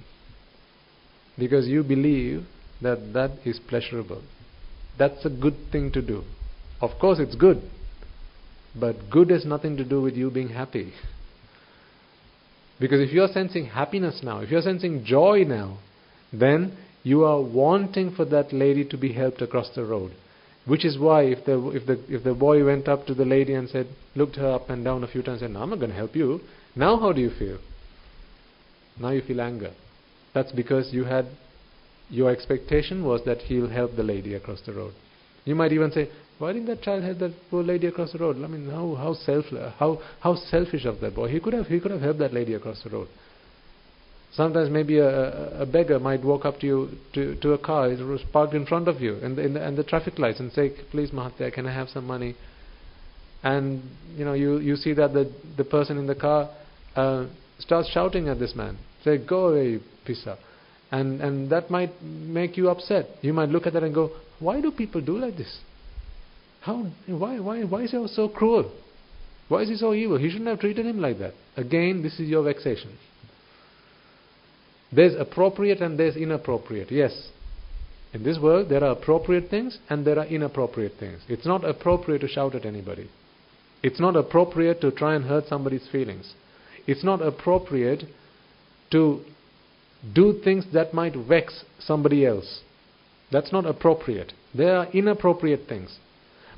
Because you believe that is pleasurable. That's a good thing to do. Of course it's good. But good has nothing to do with you being happy. Because if you are sensing happiness now, if you are sensing joy now, then you are wanting for that lady to be helped across the road. Which is why if the boy went up to the lady and said, looked her up and down a few times and said, no, I'm not going to help you. Now how do you feel? Now you feel anger. That's because your expectation was that he'll help the lady across the road. You might even say, why didn't that child help that poor lady across the road? I mean, how selfish of that boy. He could have helped that lady across the road. Sometimes maybe a beggar might walk up to you to a car. It was parked in front of you and the traffic lights and say, please Mahatya, can I have some money? And you see that the person in the car starts shouting at this man. Say, go away, pissa. And that might make you upset. You might look at that and go, why do people do like this? Why is he so cruel? Why is he so evil? He shouldn't have treated him like that. Again, this is your vexation. There's appropriate and there's inappropriate. Yes. In this world, there are appropriate things and there are inappropriate things. It's not appropriate to shout at anybody. It's not appropriate to try and hurt somebody's feelings. It's not appropriate to do things that might vex somebody else. That's not appropriate. There are inappropriate things.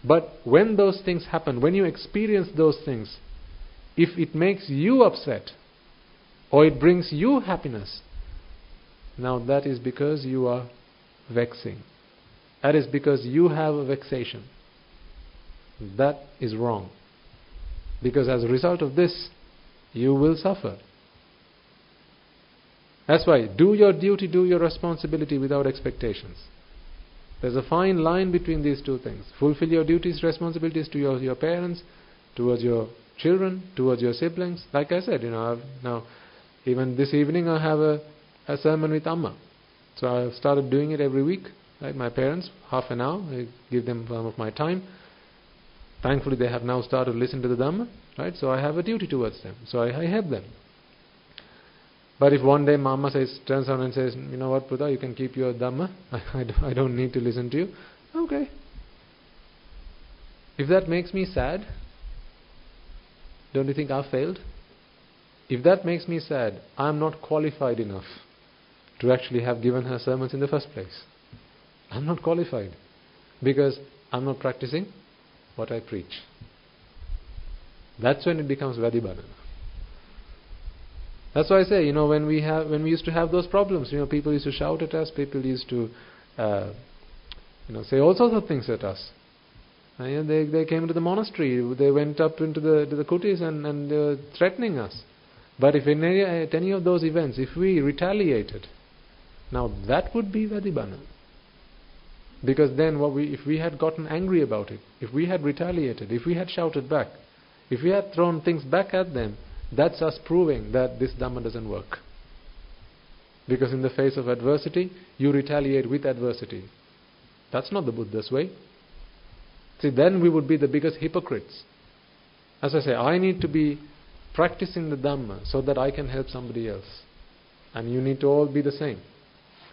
But when those things happen, when you experience those things, if it makes you upset or it brings you happiness, now that is because you are vexing. That is because you have a vexation. That is wrong. Because as a result of this, you will suffer. That's why, do your duty, do your responsibility without expectations. There's a fine line between these two things. Fulfill your duties, responsibilities to your parents, towards your children, towards your siblings. Like I said, now even this evening I have a sermon with Amma. So I've started doing it every week. Right? My parents, half an hour, I give them some of my time. Thankfully, they have now started to listen to the Dhamma. Right? So I have a duty towards them. So I help them. But if one day Mama turns around and says, you know what, Pruta, you can keep your Dhamma. I don't need to listen to you. Okay. If that makes me sad, don't you think I've failed? If that makes me sad, I'm not qualified enough to actually have given her sermons in the first place. I'm not qualified because I'm not practicing what I preach. That's when it becomes Vadibana. That's why I say, when we used to have those problems, people used to shout at us, people used to, say all sorts of things at us. And they came to the monastery, they went up into the kutis and they were threatening us. But if at any of those events, if we retaliated, now that would be Vadibana. Because then if we had gotten angry about it, if we had retaliated, if we had shouted back, if we had thrown things back at them, that's us proving that this Dhamma doesn't work. Because in the face of adversity, you retaliate with adversity. That's not the Buddha's way. See, then we would be the biggest hypocrites. As I say, I need to be practicing the Dhamma so that I can help somebody else. And you need to all be the same.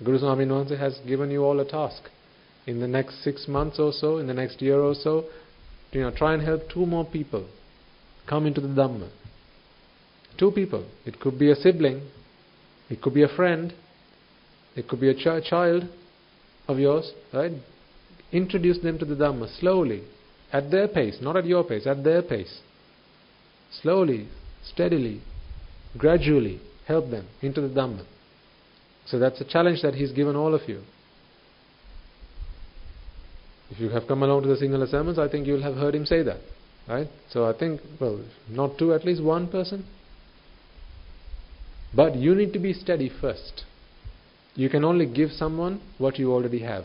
Guru Swami Nwanse has given you all a task. In the next 6 months or so, in the next year or so, try and help 2 more people come into the Dhamma. 2 people. It could be a sibling, it could be a friend, it could be a child of yours, right? Introduce them to the Dhamma slowly, at their pace, not at your pace, at their pace. Slowly, steadily, gradually help them into the Dhamma. So that's a challenge that he's given all of you. If you have come along to the Sinhala sermons, I think you'll have heard him say that. Right? So I think, not 2, at least 1 person. But you need to be steady first. You can only give someone what you already have.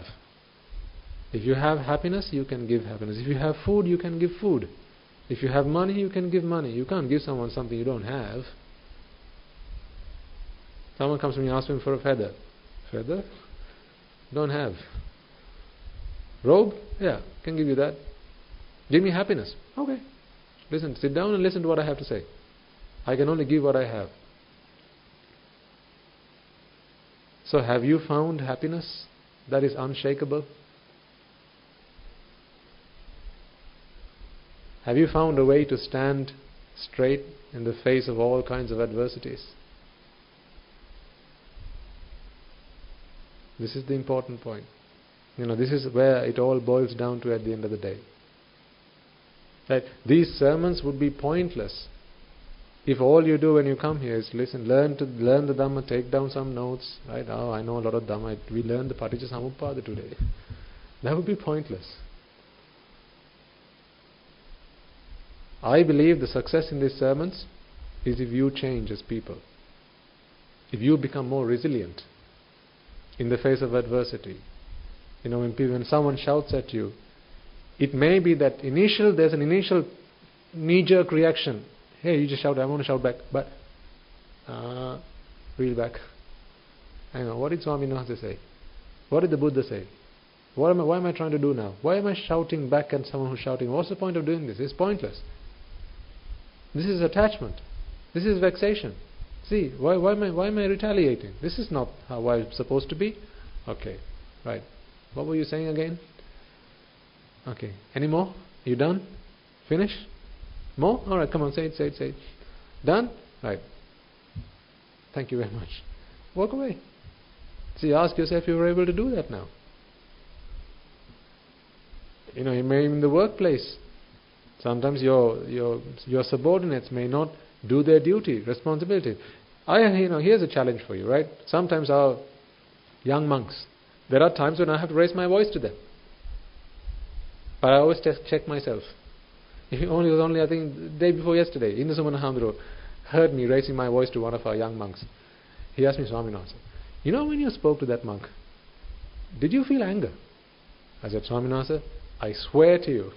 If you have happiness, you can give happiness. If you have food, you can give food. If you have money, you can give money. You can't give someone something you don't have. Someone comes to me and asks me for a feather. Feather? Don't have. Robe? Yeah, can give you that. Give me happiness. Okay. Listen, sit down and listen to what I have to say. I can only give what I have. So have you found happiness that is unshakable? Have you found a way to stand straight in the face of all kinds of adversities? This is the important point. This is where it all boils down to at the end of the day. Right? These sermons would be pointless if all you do when you come here is listen, learn the Dhamma, take down some notes. Right? Oh, I know a lot of Dhamma. We learned the Paticca today. That would be pointless. I believe the success in these sermons is if you change as people. If you become more resilient in the face of adversity. When someone shouts at you, it may be that there's an initial knee-jerk reaction. Hey, you just shout, I want to shout back. But, reel back. Hang on, what did Swami Nwanse say? What did the Buddha say? Why am I trying to do now? Why am I shouting back at someone who's shouting? What's the point of doing this? It's pointless. This is attachment. This is vexation. See, why am I retaliating? This is not how I'm supposed to be. Okay, right. What were you saying again? Okay, any more? You done? Finish? More? Alright, come on, say it. Done? Right. Thank you very much. Walk away. See, ask yourself if you were able to do that now. You may in the workplace. Sometimes your subordinates may not do their duty, responsibility. Here's a challenge for you, right? Sometimes our young monks, there are times when I have to raise my voice to them. But I always check myself. It was only I think the day before yesterday, Indusumana Hamdro heard me raising my voice to one of our young monks. He asked me, Swami Nwanse, when you spoke to that monk, did you feel anger? I said, Swami Nwanse, I swear to you,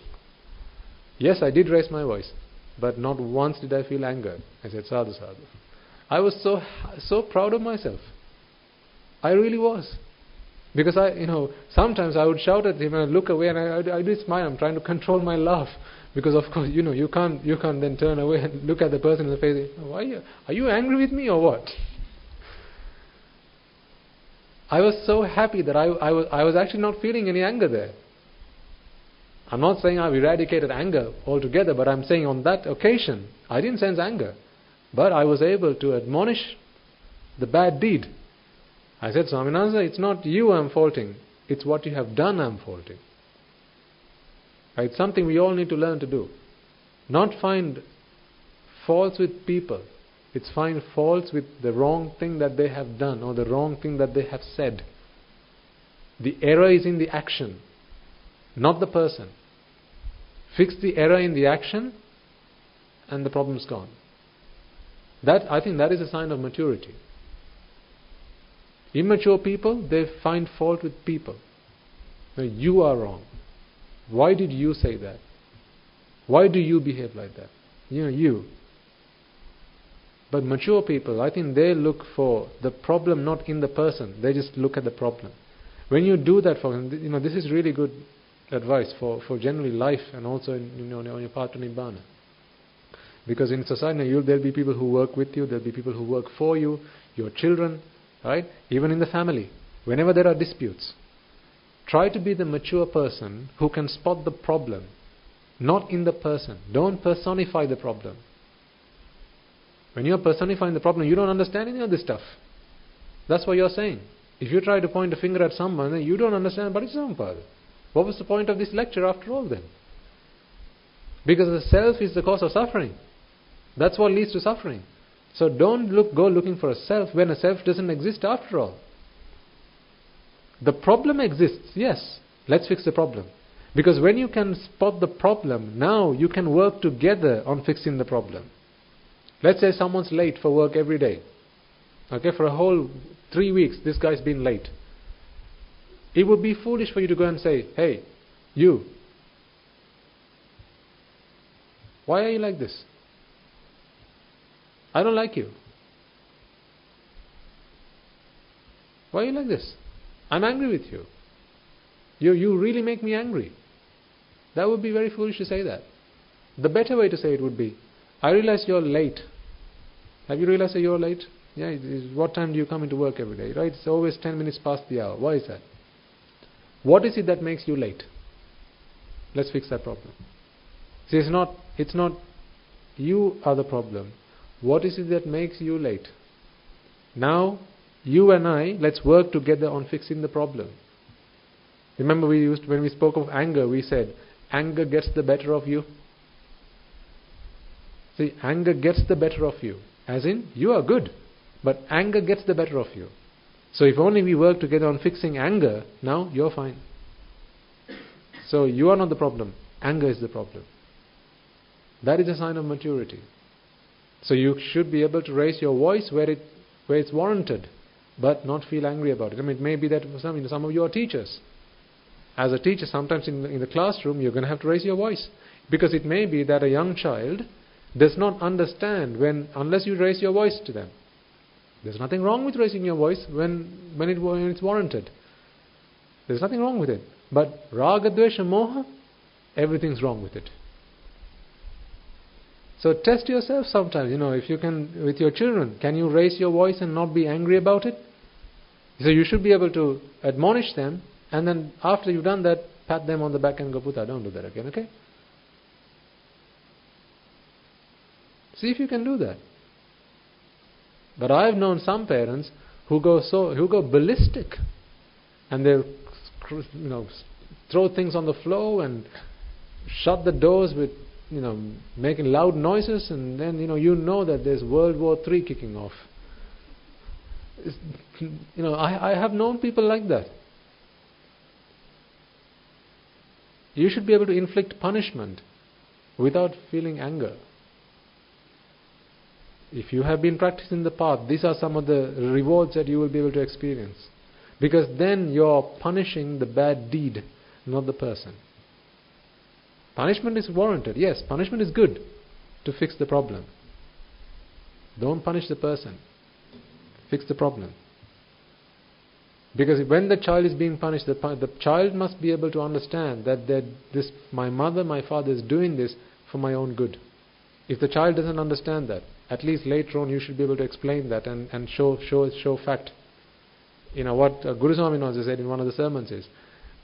yes, I did raise my voice, but not once did I feel anger. I said, sadhu, sadhu. I was so proud of myself. I really was. Because sometimes I would shout at him and I'd look away and I do smile. I'm trying to control my laugh. Because of course, you can't then turn away and look at the person in the face. Are you angry with me or what? I was so happy that I was actually not feeling any anger there. I'm not saying I've eradicated anger altogether, but I'm saying on that occasion, I didn't sense anger. But I was able to admonish the bad deed. I said, Swaminatha, it's not you I'm faulting. It's what you have done I'm faulting. It's something we all need to learn to do. Not find faults with people. It's find faults with the wrong thing that they have done or the wrong thing that they have said. The error is in the action, not the person. Fix the error in the action and the problem's gone. I think that is a sign of maturity. Immature people, they find fault with people. No, you are wrong. Why did you say that? Why do you behave like that? You. But mature people, I think they look for the problem not in the person. They just look at the problem. When you do that for them, this is really good advice for generally life and also on your path to Nibbana. Because in society, there'll be people who work with you, there'll be people who work for you, your children, right? Even in the family, whenever there are disputes, try to be the mature person who can spot the problem, not in the person. Don't personify the problem. When you're personifying the problem, you don't understand any of this stuff. That's what you're saying. If you try to point a finger at someone, then you don't understand Paticcasamuppada. What was the point of this lecture after all then? Because the self is the cause of suffering. That's what leads to suffering. So don't go looking for a self when a self doesn't exist after all. The problem exists, yes. Let's fix the problem. Because when you can spot the problem, now you can work together on fixing the problem. Let's say someone's late for work every day. Okay, for a whole 3 weeks, this guy's been late. It would be foolish for you to go and say, hey, you, why are you like this? I don't like you. Why are you like this? I'm angry with you. You really make me angry. That would be very foolish to say that. The better way to say it would be, I realize you're late. Have you realized that you're late? Yeah, what time do you come into work every day? Right? It's always 10 minutes past the hour. Why is that? What is it that makes you late? Let's fix that problem. See, it's not you are the problem. What is it that makes you late? Now, you and I, let's work together on fixing the problem. Remember when we spoke of anger, we said, anger gets the better of you. See, anger gets the better of you. As in, you are good, but anger gets the better of you. So if only we work together on fixing anger, now you're fine. So you are not the problem. Anger is the problem. That is a sign of maturity. So you should be able to raise your voice where it's warranted, but not feel angry about it. I mean, it may be that some of you are teachers. As a teacher, sometimes in the classroom, you're going to have to raise your voice. Because it may be that a young child does not understand unless you raise your voice to them. There's nothing wrong with raising your voice when it's warranted. There's nothing wrong with it. But raga, dvesha, moha, everything's wrong with it. So test yourself sometimes, if you can, with your children, can you raise your voice and not be angry about it? So you should be able to admonish them, and then after you've done that, pat them on the back and go, Puta, don't do that again, okay? See if you can do that. But I've known some parents who go ballistic, and they'll throw things on the floor and shut the doors with making loud noises, and then that there's World War III kicking off. I have known people like that. You should be able to inflict punishment without feeling anger. If you have been practicing the path, these are some of the rewards that you will be able to experience. Because then you're punishing the bad deed, not the person. Punishment is warranted. Yes, punishment is good to fix the problem. Don't punish the person. Fix the problem. Because when the child is being punished, the child must be able to understand that my mother, my father is doing this for my own good. If the child doesn't understand that, at least later on you should be able to explain that and show fact. What Guru Swaminathan said in one of the sermons is,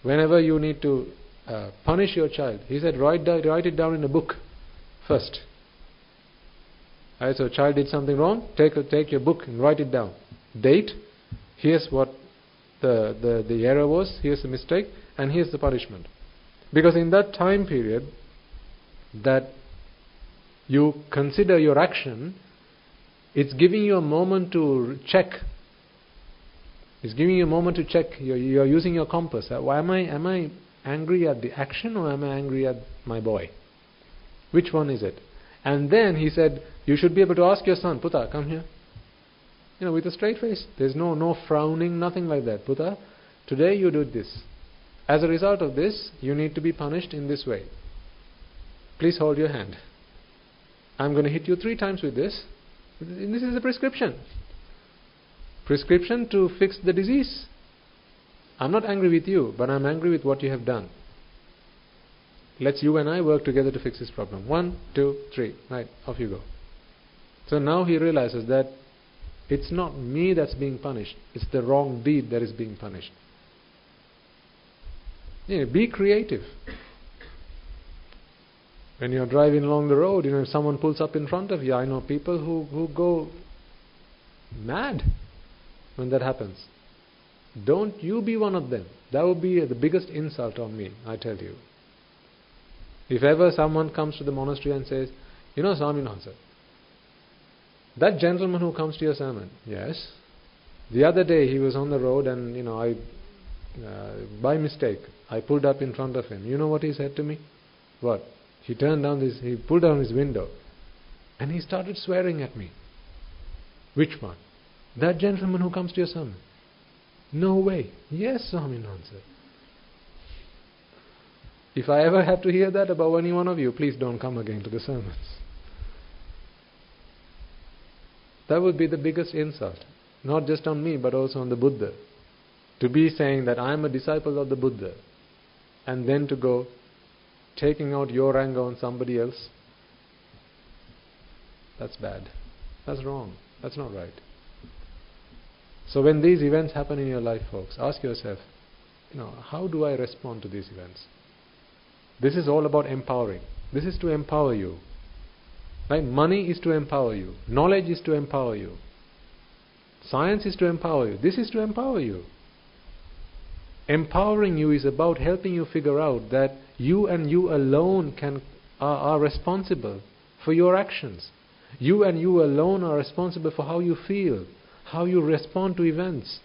whenever you need to punish your child, he said, write it down in a book first. Alright, so a child did something wrong, take your book and write it down. Date, here's what the error was, here's the mistake, and here's the punishment. Because in that time period that you consider your action, it's giving you a moment to check. It's giving you a moment to check. You're using your compass. Am I angry at the action, or am I angry at my boy? Which one is it? And then he said, you should be able to ask your son, Puta, come here. With a straight face. There's no frowning, nothing like that. Puta, today you did this. As a result of this, you need to be punished in this way. Please hold your hand. I'm going to hit you 3 times with this. This is a prescription. Prescription to fix the disease. I'm not angry with you, but I'm angry with what you have done. Let's you and I work together to fix this problem. 1, 2, 3. Right, off you go. So now he realizes that it's not me that's being punished. It's the wrong deed that is being punished. Be creative. When you're driving along the road, if someone pulls up in front of you, I know people who go mad when that happens. Don't you be one of them. That would be the biggest insult on me, I tell you. If ever someone comes to the monastery and says, Swaminathan, that gentleman who comes to your sermon, yes, the other day he was on the road and, by mistake, I pulled up in front of him. You know what he said to me? What? He pulled down his window and he started swearing at me. Which one? That gentleman who comes to your sermon. No way. Yes, Swaminathan. If I ever have to hear that about any one of you, please don't come again to the sermons. That would be the biggest insult. Not just on me, but also on the Buddha. To be saying that I am a disciple of the Buddha, and then to go taking out your anger on somebody else. That's bad. That's wrong. That's not right. So when these events happen in your life, folks, ask yourself, how do I respond to these events? This is all about empowering. This is to empower you. Right? Money is to empower you. Knowledge is to empower you. Science is to empower you. This is to empower you. Empowering you is about helping you figure out that you and you alone are responsible for your actions. You and you alone are responsible for how you feel, how you respond to events.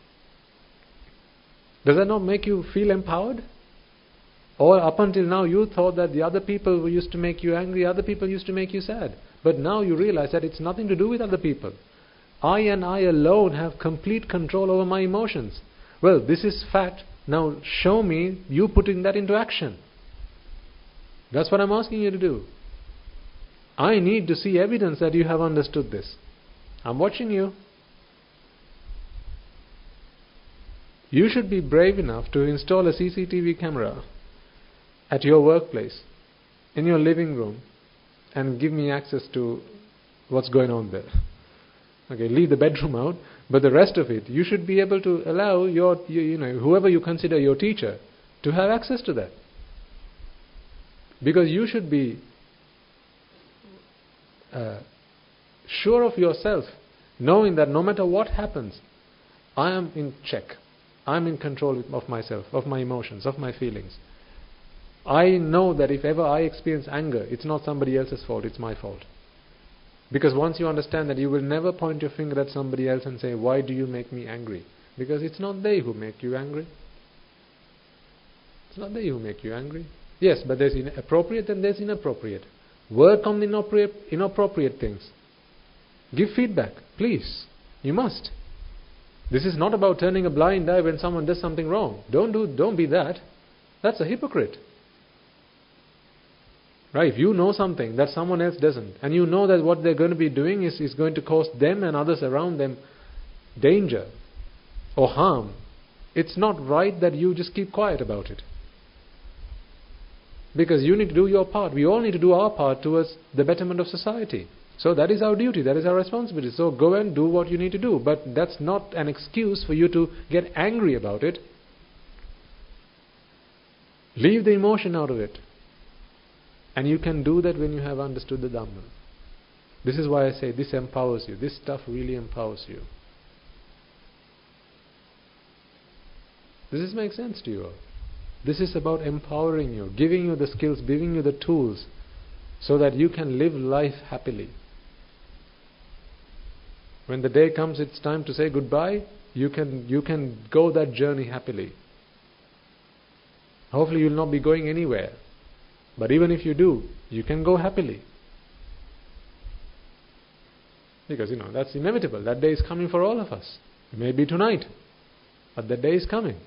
Does that not make you feel empowered? Or up until now you thought that the other people who used to make you angry, other people used to make you sad. But now you realize that it's nothing to do with other people. I and I alone have complete control over my emotions. Well, this is fact. Now show me you putting that into action. That's what I'm asking you to do. I need to see evidence that you have understood this. I'm watching you. You should be brave enough to install a CCTV camera at your workplace, in your living room, and give me access to what's going on there. Okay, leave the bedroom out, but the rest of it, you should be able to allow whoever you consider your teacher to have access to that. Because you should be sure of yourself, knowing that no matter what happens, I am in check. I'm in control of myself, of my emotions, of my feelings. I know that if ever I experience anger, it's not somebody else's fault, it's my fault. Because once you understand that, you will never point your finger at somebody else and say, why do you make me angry? Because it's not they who make you angry. It's not they who make you angry. Yes, but there's appropriate and there's inappropriate. Work on the inappropriate things. Give feedback, please. You must. This is not about turning a blind eye when someone does something wrong. Don't be that. That's a hypocrite. Right? If you know something that someone else doesn't, and you know that what they're going to be doing is going to cause them and others around them danger or harm, it's not right that you just keep quiet about it. Because you need to do your part. We all need to do our part towards the betterment of society. So that is our duty, that is our responsibility. So go and do what you need to do. But that's not an excuse for you to get angry about it. Leave the emotion out of it. And you can do that when you have understood the Dhamma. This is why I say this empowers you. This stuff really empowers you. Does this make sense to you all? This is about empowering you, giving you the skills, giving you the tools, so that you can live life happily. When the day comes, it's time to say goodbye, you can go that journey happily. Hopefully you'll not be going anywhere. But even if you do, you can go happily. Because, that's inevitable. That day is coming for all of us. It may be tonight, but that day is coming.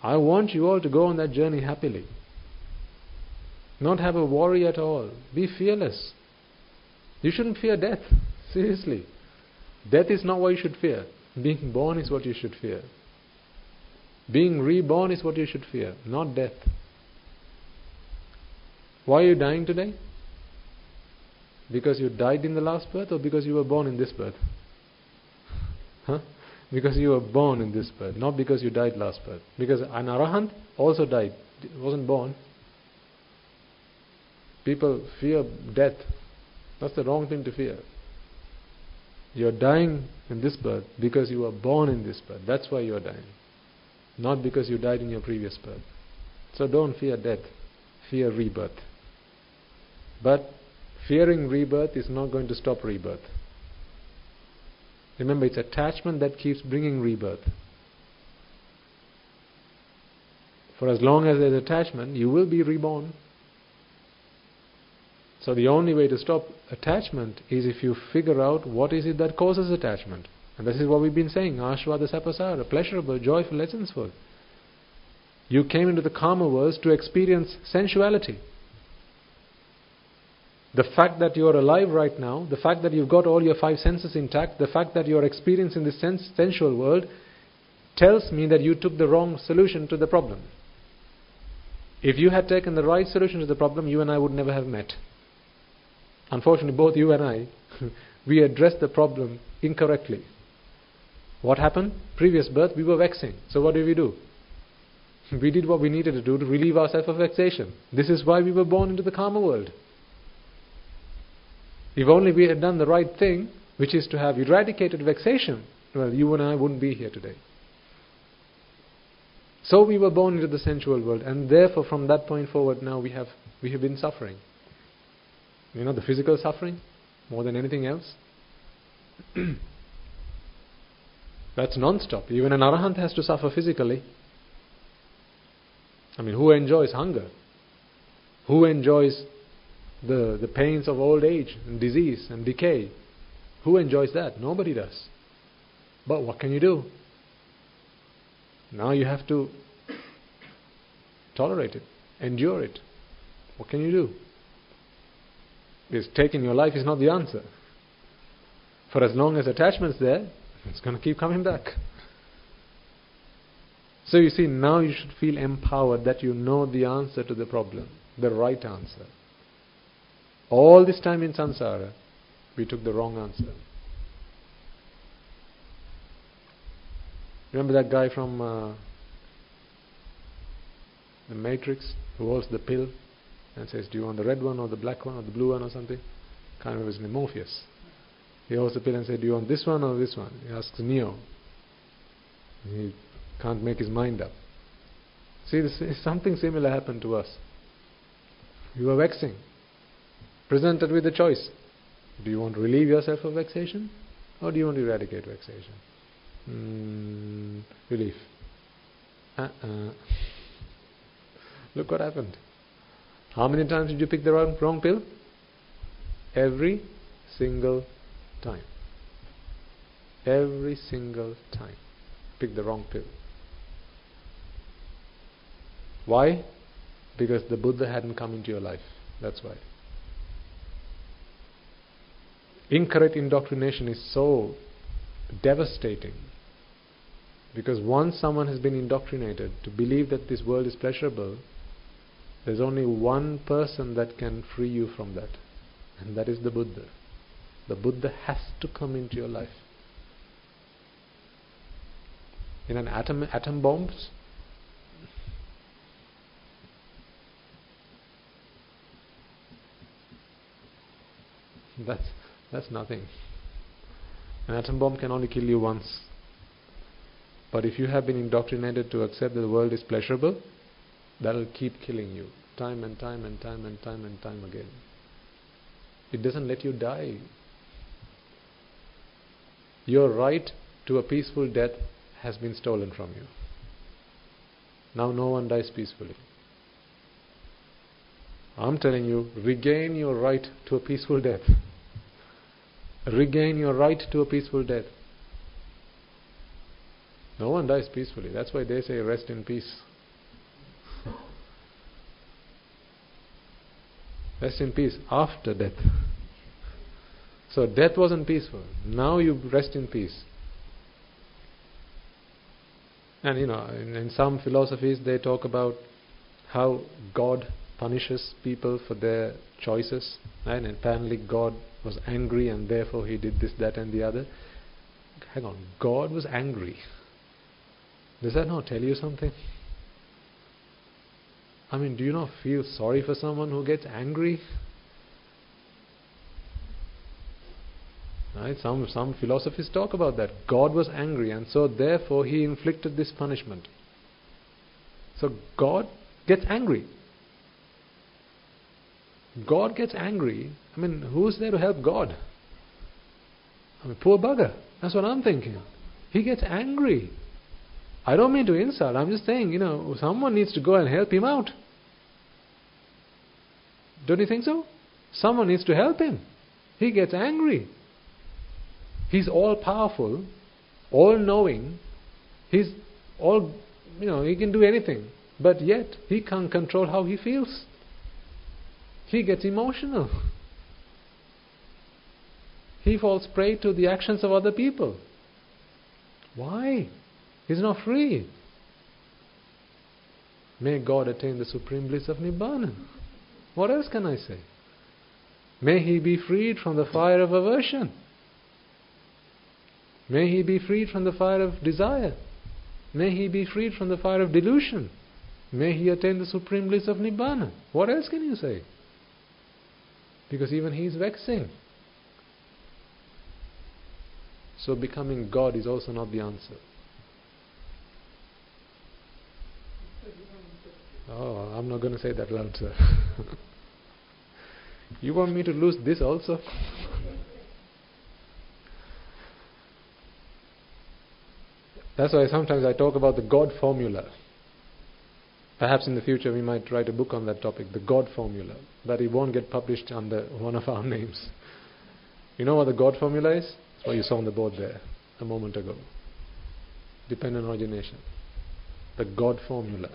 I want you all to go on that journey happily. Not have a worry at all. Be fearless. You shouldn't fear death. Seriously. Death is not what you should fear. Being born is what you should fear. Being reborn is what you should fear, not death. Why are you dying today? Because you died in the last birth, or because you were born in this birth? Because you were born in this birth, not because you died last birth. Because an Arahant also died, wasn't born. People fear death. That's the wrong thing to fear. You're dying in this birth because you were born in this birth. That's why you are dying. Not because you died in your previous birth. So don't fear death. Fear rebirth. But fearing rebirth is not going to stop rebirth. Remember, it's attachment that keeps bringing rebirth. For as long as there's attachment, you will be reborn. So the only way to stop attachment is if you figure out what is it that causes attachment. And this is what we've been saying, Ashvada Sapasara, pleasurable, joyful, essenceful. You came into the karma world to experience sensuality. The fact that you are alive right now, the fact that you've got all your five senses intact, the fact that you are experiencing this sensual world tells me that you took the wrong solution to the problem. If you had taken the right solution to the problem, you and I would never have met. Unfortunately, both you and I, we addressed the problem incorrectly. What happened? Previous birth, we were vexing. So what did we do? We did what we needed to do to relieve ourselves of vexation. This is why we were born into the karma world. If only we had done the right thing, which is to have eradicated vexation, well, you and I wouldn't be here today. So we were born into the sensual world, and therefore from that point forward now we have been suffering. The physical suffering, more than anything else. That's non-stop. Even an Arahant has to suffer physically. Who enjoys hunger? Who enjoys the pains of old age and disease and decay? Who enjoys that? Nobody does. But what can you do? Now you have to tolerate it, endure it. What can you do? Because taking your life is not the answer. For as long as attachment's there, it's going to keep coming back. So you see, now you should feel empowered that you know the answer to the problem, the right answer. All this time in samsara, we took the wrong answer. Remember that guy from the Matrix who holds the pill and says, do you want the red one or the black one or the blue one or something? Can't remember his name, Morpheus. He holds the pill and says, do you want this one or this one? He asks Neo. He can't make his mind up. See, something similar happened to us. We were vexing. Presented with a choice. Do you want to relieve yourself of vexation? Or do you want to eradicate vexation? Relief. Look what happened. How many times did you pick the wrong pill? Every single time. Every single time. Pick the wrong pill. Why? Because the Buddha hadn't come into your life. That's why. Incorrect indoctrination is so devastating. Because once someone has been indoctrinated to believe that this world is pleasurable, there's only one person that can free you from that, and that is the Buddha. The Buddha has to come into your life. In an atom bombs, that's nothing. An atom bomb can only kill you once. But if you have been indoctrinated to accept that the world is pleasurable, that will keep killing you time and time and time and time and time again. It doesn't let you die. Your right to a peaceful death has been stolen from you. Now no one dies peacefully. I'm telling you, regain your right to a peaceful death. Regain your right to a peaceful death. No one dies peacefully. That's why they say rest in peace. Rest in peace after death. So death wasn't peaceful. Now you rest in peace. And in some philosophies they talk about how God punishes people for their choices. Right? And apparently God was angry and therefore he did this, that and the other. Hang on, God was angry. Does that not tell you something? I mean, do you not feel sorry for someone who gets angry? Right? Some philosophies talk about that. God was angry and so therefore he inflicted this punishment. So God gets angry. God gets angry. I mean, who's there to help God? I mean, poor bugger. That's what I'm thinking. He gets angry. I don't mean to insult. I'm just saying, someone needs to go and help him out. Don't you think so? Someone needs to help him. He gets angry. He's all powerful, all knowing. He's all, he can do anything. But yet, he can't control how he feels. He gets emotional. He falls prey to the actions of other people. Why? He's not free. May God attain the supreme bliss of Nibbana. What else can I say? May he be freed from the fire of aversion. May he be freed from the fire of desire. May he be freed from the fire of delusion. May he attain the supreme bliss of Nibbana. What else can you say? Because even he is vexing. So becoming God is also not the answer. Oh, I'm not going to say that loud, sir. You want me to lose this also? That's why sometimes I talk about the God formula. Perhaps in the future we might write a book on that topic, the God formula. But it won't get published under one of our names. You know what the God formula is? That's what you saw on the board there a moment ago. Dependent origination. The God formula.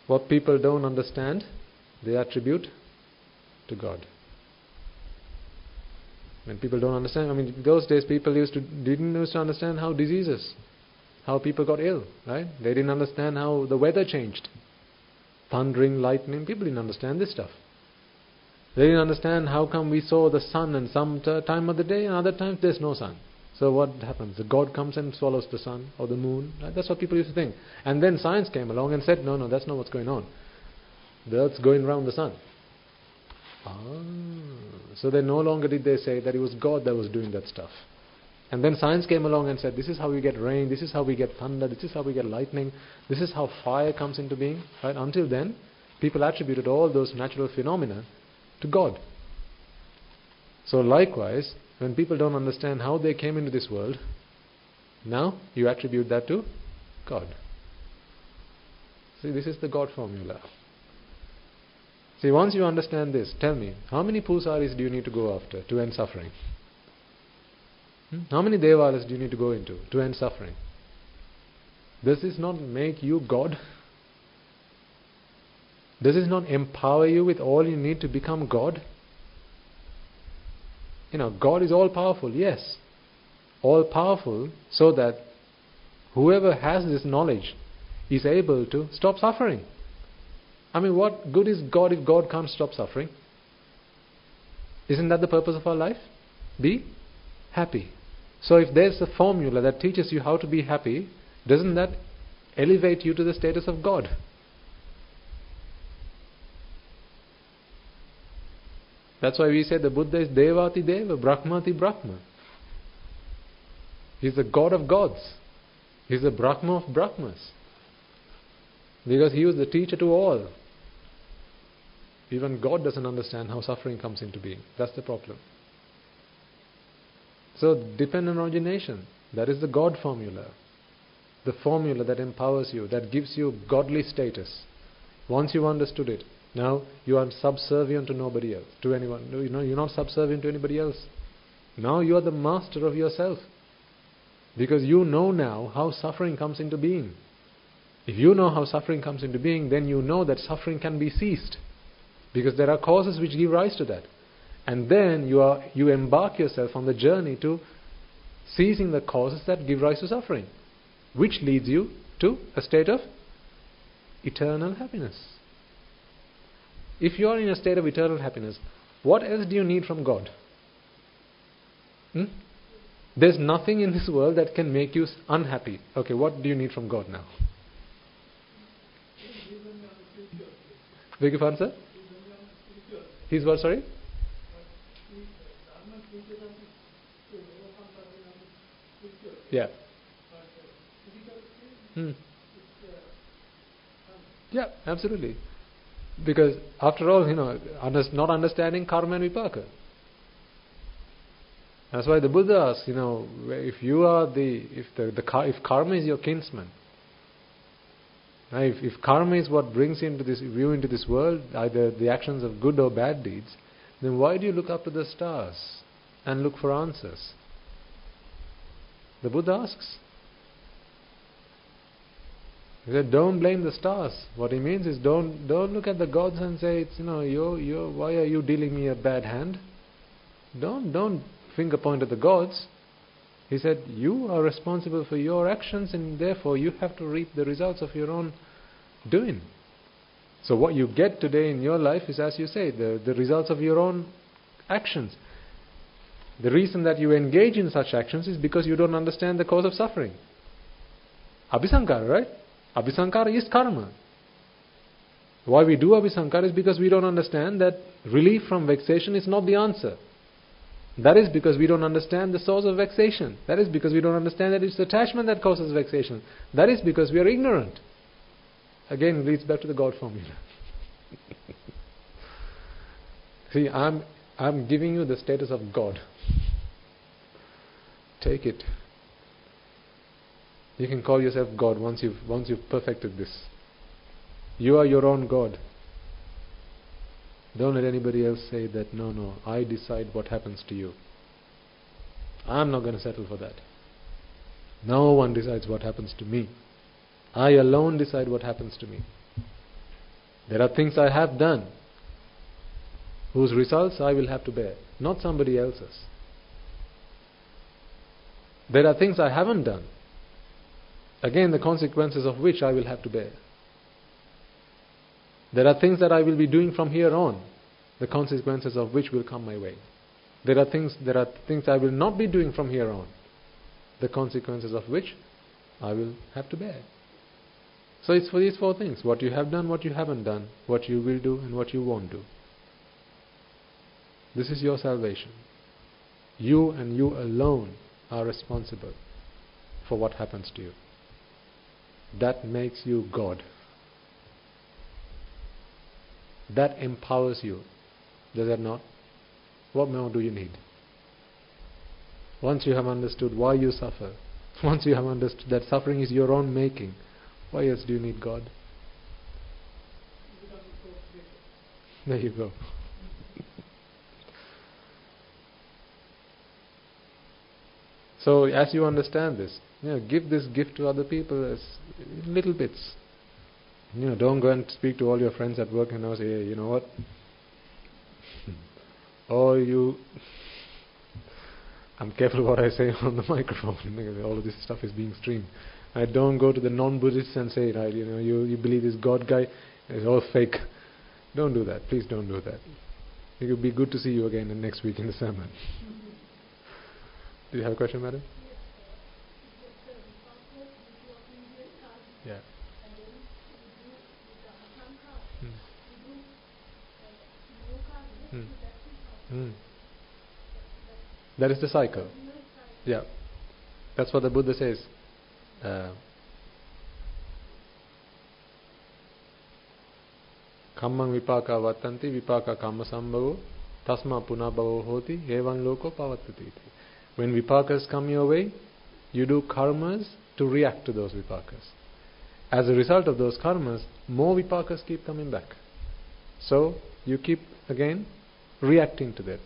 What people don't understand, they attribute to God. When people don't understand, in those days people didn't used to understand how diseases, how people got ill, right? They didn't understand how the weather changed. Thundering, lightning, people didn't understand this stuff. They didn't understand how come we saw the sun and some time of the day and other times there's no sun. So what happens? The God comes and swallows the sun or the moon. Right? That's what people used to think. And then science came along and said, no, that's not what's going on. The earth's going around the sun. So they no longer did they say that it was God that was doing that stuff. And then science came along and said, this is how we get rain, this is how we get thunder, this is how we get lightning, this is how fire comes into being. Right? Until then, people attributed all those natural phenomena to God. So likewise, when people don't understand how they came into this world, now you attribute that to God. See, this is the God formula. See, once you understand this, tell me, how many pusaris do you need to go after to end suffering? How many devalas do you need to go into to end suffering? Does this not make you God? Does this not empower you with all you need to become God? God is all powerful, yes. all-powerful, so that whoever has this knowledge is able to stop suffering. I mean, what good is God if God can't stop suffering? Isn't that the purpose of our life? Be happy. So if there's a formula that teaches you how to be happy, doesn't that elevate you to the status of God? That's why we say the Buddha is Devati Deva, Brahmati Brahma. He's the God of gods. He's the Brahma of Brahmas. Because he was the teacher to all. Even God doesn't understand how suffering comes into being. That's the problem. So dependent origination, that is the God formula. The formula that empowers you, that gives you godly status. Once you've understood it, now you are subservient to nobody else, to anyone. You're not subservient to anybody else. Now you are the master of yourself. Because you know now how suffering comes into being. If you know how suffering comes into being, then you know that suffering can be ceased. Because there are causes which give rise to that. And then you embark yourself on the journey to ceasing the causes that give rise to suffering, which leads you to a state of eternal happiness. If you are in a state of eternal happiness, what else do you need from God? There's nothing in this world that can make you unhappy. Okay, what do you need from God now? Beg your pardon, sir? He's what, sorry? Yeah. Yeah, absolutely. Because after all, not understanding karma and vipaka. That's why the Buddha asks, if karma is your kinsman, if karma is what brings you into this world, either the actions of good or bad deeds, then why do you look up to the stars and look for answers? The Buddha asks. He said, don't blame the stars. What he means is don't look at the gods and say, why are you dealing me a bad hand? Don't finger point at the gods. He said, you are responsible for your actions, and therefore you have to reap the results of your own doing. So what you get today in your life is, as you say, the results of your own actions. The reason that you engage in such actions is because you don't understand the cause of suffering. Abhisankara, right? Abhisankara is karma. Why we do Abhisankara is because we don't understand that relief from vexation is not the answer. That is because we don't understand the source of vexation. That is because we don't understand that it's attachment that causes vexation. That is because we are ignorant. Again, it leads back to the God formula. See, I'm giving you the status of God. Take it. You can call yourself God once you've perfected this. You are your own God. Don't let anybody else say that, no, I decide what happens to you. I'm not going to settle for that. No one decides what happens to me. I alone decide what happens to me. There are things I have done whose results I will have to bear, not somebody else's. There are things I haven't done, again the consequences of which I will have to bear. There are things that I will be doing from here on, the consequences of which will come my way. There are things I will not be doing from here on, the consequences of which I will have to bear. So it's for these four things: what you have done, what you haven't done, what you will do, and what you won't do. This is your salvation. You and you alone are responsible for what happens to you. That makes you God. That empowers you. Does that not? What more do you need? Once you have understood why you suffer, once you have understood that suffering is your own making, why else do you need God? There you go. So as you understand this, give this gift to other people as little bits. Don't go and speak to all your friends at work and say, hey, you know what? I'm careful what I say on the microphone. All of this stuff is being streamed. I don't go to the non-Buddhists and say, right, you believe this God guy is all fake. Don't do that. Please don't do that. It would be good to see you again next week in the sermon. Do you have a question, madam? Yeah. That is the cycle. Yeah. That's what the Buddha says. Kammang vipaka vattanti vipaka kamma sambhavo tasma punabhavo hoti evan loko pavattati. When vipakas come your way, you do karmas to react to those vipakas. As a result of those karmas, more vipakas keep coming back. So you keep again reacting to that.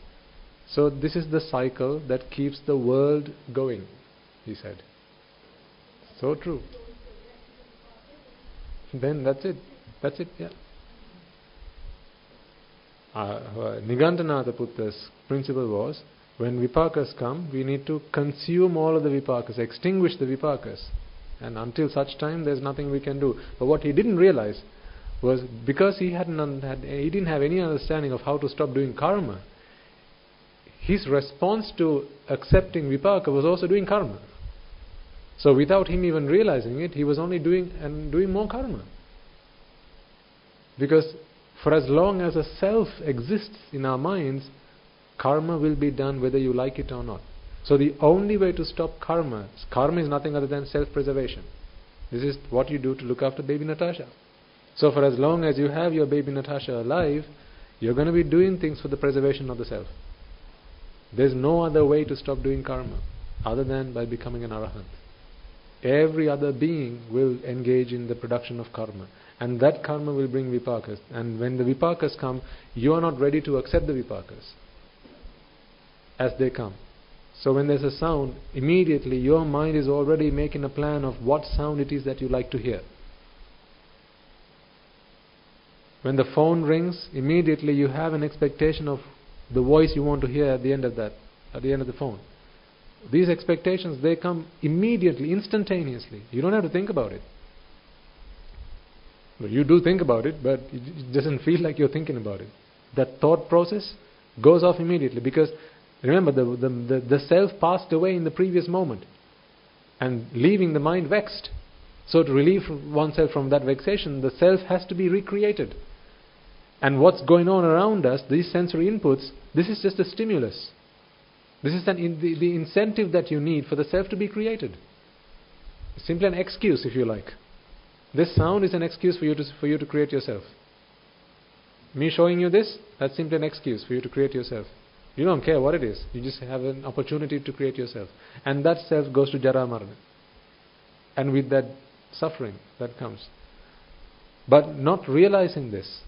So this is the cycle that keeps the world going, he said. So true. Then that's it. That's it, yeah. Nigantanatha Putta's principle was, when vipakas come, we need to consume all of the vipakas, extinguish the vipakas. And until such time, there's nothing we can do. But what he didn't realize was, because he didn't have any understanding of how to stop doing karma, his response to accepting vipaka was also doing karma. So without him even realizing it, he was only doing more karma. Because for as long as a self exists in our minds, karma will be done whether you like it or not. So the only way to stop karma is nothing other than self-preservation. This is what you do to look after baby Natasha. So for as long as you have your baby Natasha alive, you're going to be doing things for the preservation of the self. There's no other way to stop doing karma other than by becoming an arahant. Every other being will engage in the production of karma, and that karma will bring vipakas. And when the vipakas come, you are not ready to accept the vipakas as they come. So when there's a sound, immediately your mind is already making a plan of what sound it is that you like to hear. When the phone rings, immediately you have an expectation of the voice you want to hear at the end of the phone. These expectations, they come immediately, instantaneously. You don't have to think about it. Well, you do think about it, but it doesn't feel like you're thinking about it. That thought process goes off immediately, because remember, the self passed away in the previous moment and leaving the mind vexed. So to relieve oneself from that vexation, the self has to be recreated. And what's going on around us, these sensory inputs, this is just a stimulus. This is the incentive that you need for the self to be created. It's simply an excuse, if you like. This sound is an excuse for you to create yourself. Me showing you this, that's simply an excuse for you to create yourself. You don't care what it is. You just have an opportunity to create yourself. And that self goes to Jara Marana. And with that suffering that comes. But not realizing this,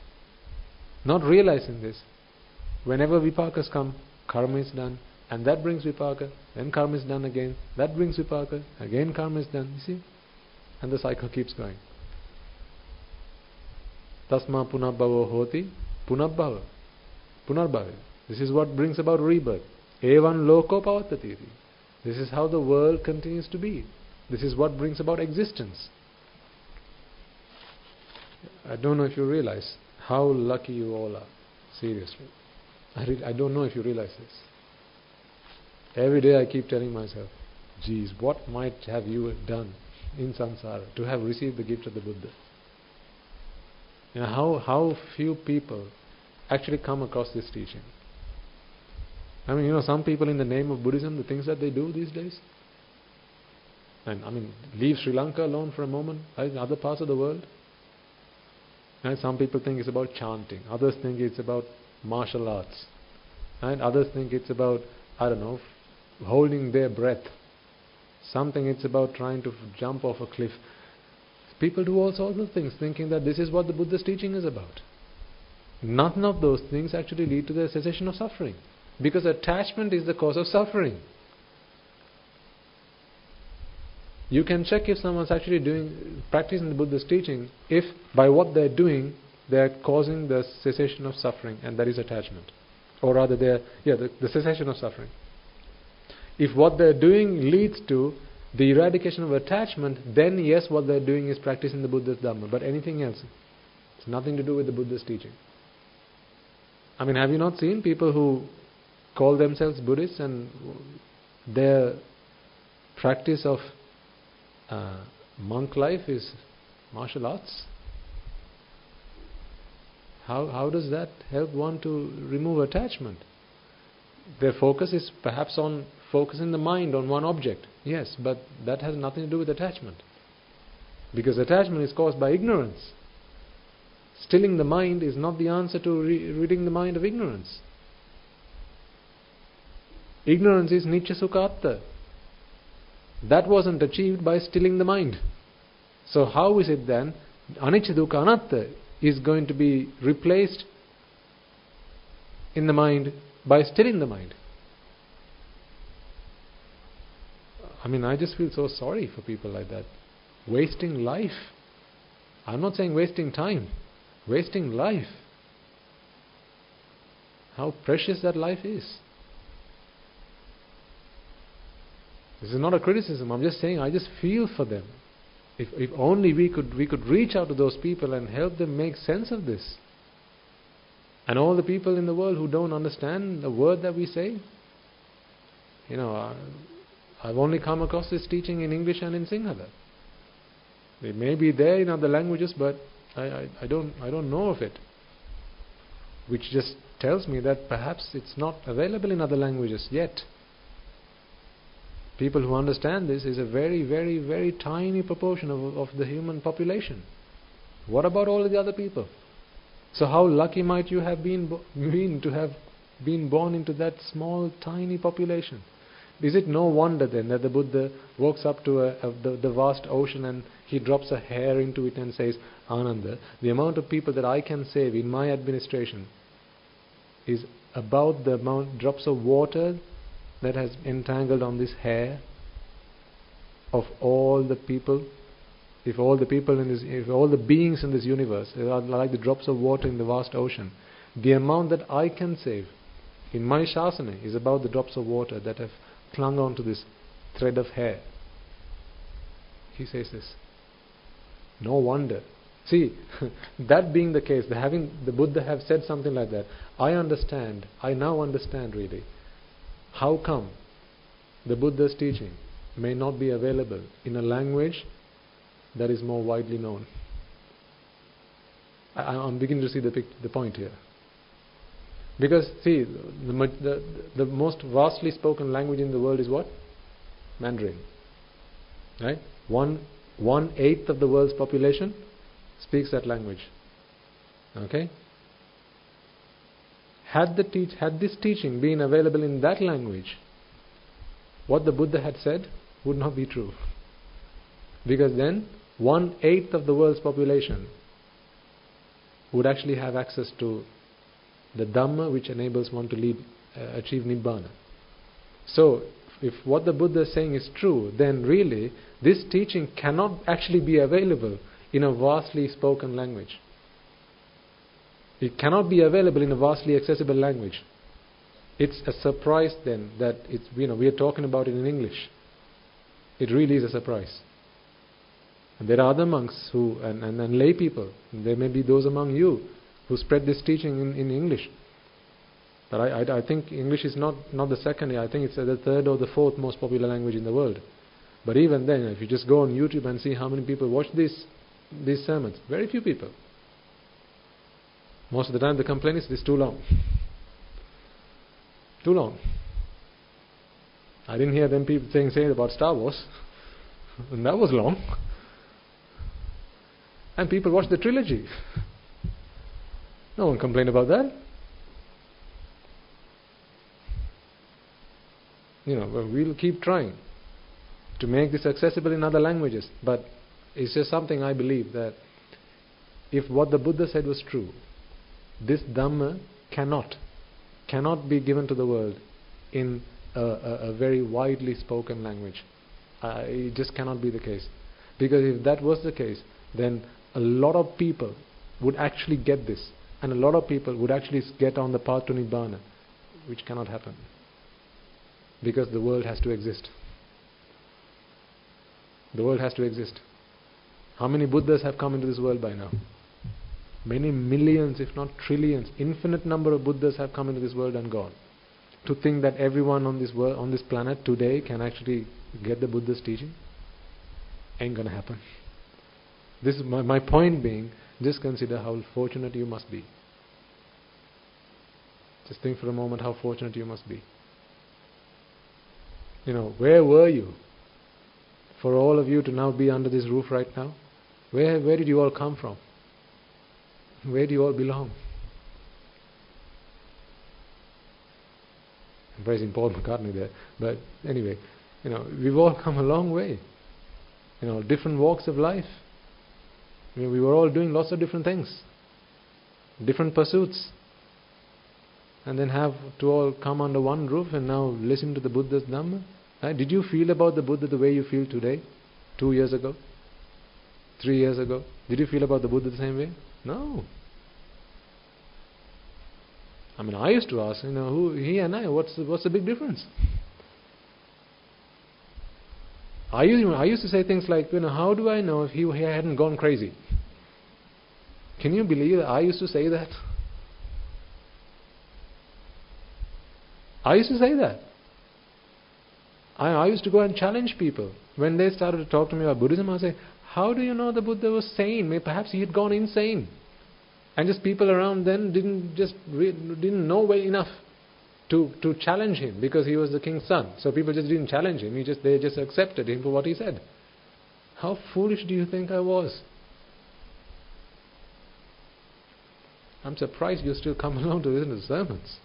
whenever vipakas come, karma is done, and that brings vipaka, then karma is done again, that brings vipaka, again karma is done, you see? And the cycle keeps going. Tasma punabhavo hoti punabhava. Punarbhava. This is what brings about rebirth. Evan loko pavattati. This is how the world continues to be. This is what brings about existence. I don't know if you realize how lucky you all are. Seriously. I don't know if you realize this. Every day I keep telling myself, geez, what might have you done in samsara to have received the gift of the Buddha? You know, how few people actually come across this teaching. I mean, some people in the name of Buddhism, the things that they do these days. And leave Sri Lanka alone for a moment, in other parts of the world. And some people think it's about chanting. Others think it's about martial arts. And others think it's about, holding their breath. Some think it's about trying to jump off a cliff. People do all sorts of things thinking that this is what the Buddha's teaching is about. None of those things actually lead to the cessation of suffering. Because attachment is the cause of suffering. You can check if someone's actually practicing the Buddha's teaching, if by what they're doing, they're causing the cessation of suffering, and that is attachment. Or rather, the cessation of suffering. If what they're doing leads to the eradication of attachment, then yes, what they're doing is practicing the Buddha's Dhamma. But anything else, it's nothing to do with the Buddha's teaching. I mean, have you not seen people who call themselves Buddhists and their practice of monk life is martial arts? How does that help one to remove attachment? Their focus is perhaps on focusing the mind on one object. Yes, but that has nothing to do with attachment. Because attachment is caused by ignorance. Stilling the mind is not the answer to ridding the mind of ignorance. Ignorance is Nicca Sukha Atta. That wasn't achieved by stilling the mind. So how is it then Anicca Dukkha Anatta is going to be replaced in the mind by stilling the mind? I mean, I just feel so sorry for people like that. Wasting life. I'm not saying wasting time. Wasting life. How precious that life is. This is not a criticism. I'm just saying I just feel for them. If only we could reach out to those people and help them make sense of this. And all the people in the world who don't understand the word that we say. You know, I've only come across this teaching in English and in Sinhala. It may be there in other languages, but I don't know of it. Which just tells me that perhaps it's not available in other languages yet. People who understand this is a very, very, very tiny proportion of the human population. What about all the other people? So how lucky might you have been to have been born into that small, tiny population? Is it no wonder then that the Buddha walks up to the vast ocean and he drops a hair into it and says, Ananda, the amount of people that I can save in my administration is about the amount drops of water that has entangled on this hair of all the people. If all the beings in this universe are like the drops of water in the vast ocean, the amount that I can save in my shasana is about the drops of water that have clung on to this thread of hair. He says this. No wonder. See, that being the case, having the Buddha have said something like that, I now understand really, how come the Buddha's teaching may not be available in a language that is more widely known. I'm beginning to see the point here. Because, see, the most vastly spoken language in the world is what? Mandarin. Right? 1/8 of the world's population speaks that language. Okay? Had this teaching been available in that language, what the Buddha had said would not be true. Because then 1/8 of the world's population would actually have access to the Dhamma which enables one to achieve Nibbana. So, if what the Buddha is saying is true, then really this teaching cannot actually be available in a vastly spoken language. It cannot be available in a vastly accessible language. It's a surprise then that we are talking about it in English. It really is a surprise. And there are other monks and lay people, there may be those among you who spread this teaching in English. But I think English is not the second, I think it's the third or the fourth most popular language in the world. But even then, if you just go on YouTube and see how many people watch these sermons, very few people. Most of the time the complaint is, this is too long. Too long. I didn't hear them people saying about Star Wars. And that was long. And people watch the trilogy. No one complained about that. We'll keep trying to make this accessible in other languages. But it's just something I believe, that if what the Buddha said was true, this Dhamma cannot be given to the world in a very widely spoken language. It just cannot be the case. Because if that was the case, then a lot of people would actually get this. And a lot of people would actually get on the path to Nibbana, which cannot happen. Because the world has to exist. The world has to exist. How many Buddhas have come into this world by now? Many millions, if not trillions, infinite number of Buddhas have come into this world and gone. To think that everyone on this world, on this planet today can actually get the Buddha's teaching, ain't gonna happen. This is my point being, just consider how fortunate you must be. Just think for a moment how fortunate you must be. Where were you for all of you to now be under this roof right now? Where did you all come from? Where do you all belong? I'm praising Paul McCartney there. But anyway, we've all come a long way. Different walks of life. We were all doing lots of different things. Different pursuits. And then have to all come under one roof and now listen to the Buddha's Dhamma. Did you feel about the Buddha the way you feel today? 2 years ago? 3 years ago? Did you feel about the Buddha the same way? No. I used to ask, who he and I, what's the big difference? I used to say things like, how do I know if he hadn't gone crazy? Can you believe that I used to say that? I used to say that. I used to go and challenge people. When they started to talk to me about Buddhism, I would say, how do you know the Buddha was sane? Maybe perhaps he had gone insane. And just people around then didn't know well enough to challenge him, because he was the king's son. So people just didn't challenge him. They just accepted him for what he said. How foolish do you think I was? I'm surprised you still come along to listen to the sermons.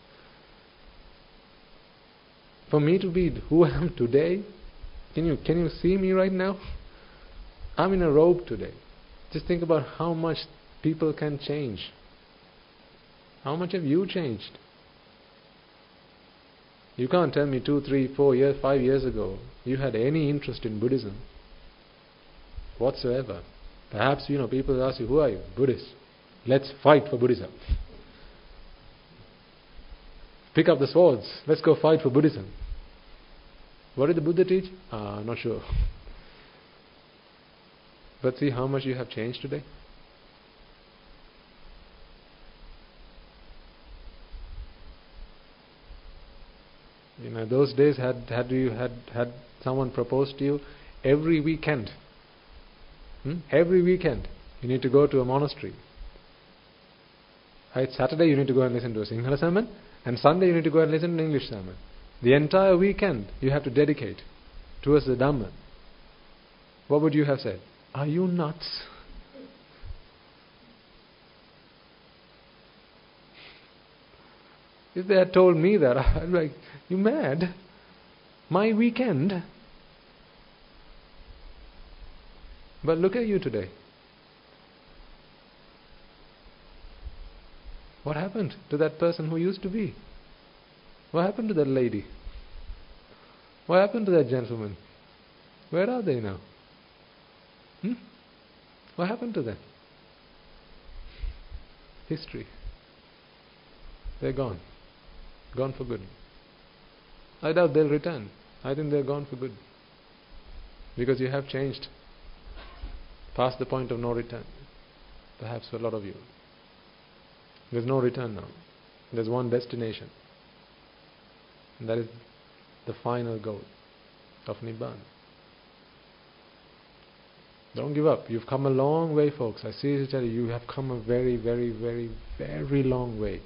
For me to be who I am today, can you see me right now? I'm in a robe today. Just think about how much people can change. How much have you changed? You can't tell me 2, 3, 4 years, 5 years ago you had any interest in Buddhism whatsoever. Perhaps people ask you, who are you? Buddhist. Let's fight for Buddhism. Pick up the swords. Let's go fight for Buddhism. What did the Buddha teach? Not sure. But see how much you have changed today. Those days had someone proposed to you every weekend. Every weekend you need to go to a monastery. Right? Saturday you need to go and listen to a Sinhala sermon, and Sunday you need to go and listen to an English sermon. The entire weekend you have to dedicate towards the Dhamma. What would you have said? Are you nuts? If they had told me that, I'd be like, you mad? My weekend? But look at you today. What happened to that person who used to be? What happened to that lady? What happened to that gentleman? Where are they now? What happened to them? History. They're gone. Gone for good. I doubt they'll return. I think they're gone for good. Because you have changed past the point of no return. Perhaps for a lot of you. There's no return now. There's one destination. And that is the final goal of Nibbana. Don't give up. You've come a long way, folks. I seriously tell you, you have come a very, very, very, very long way.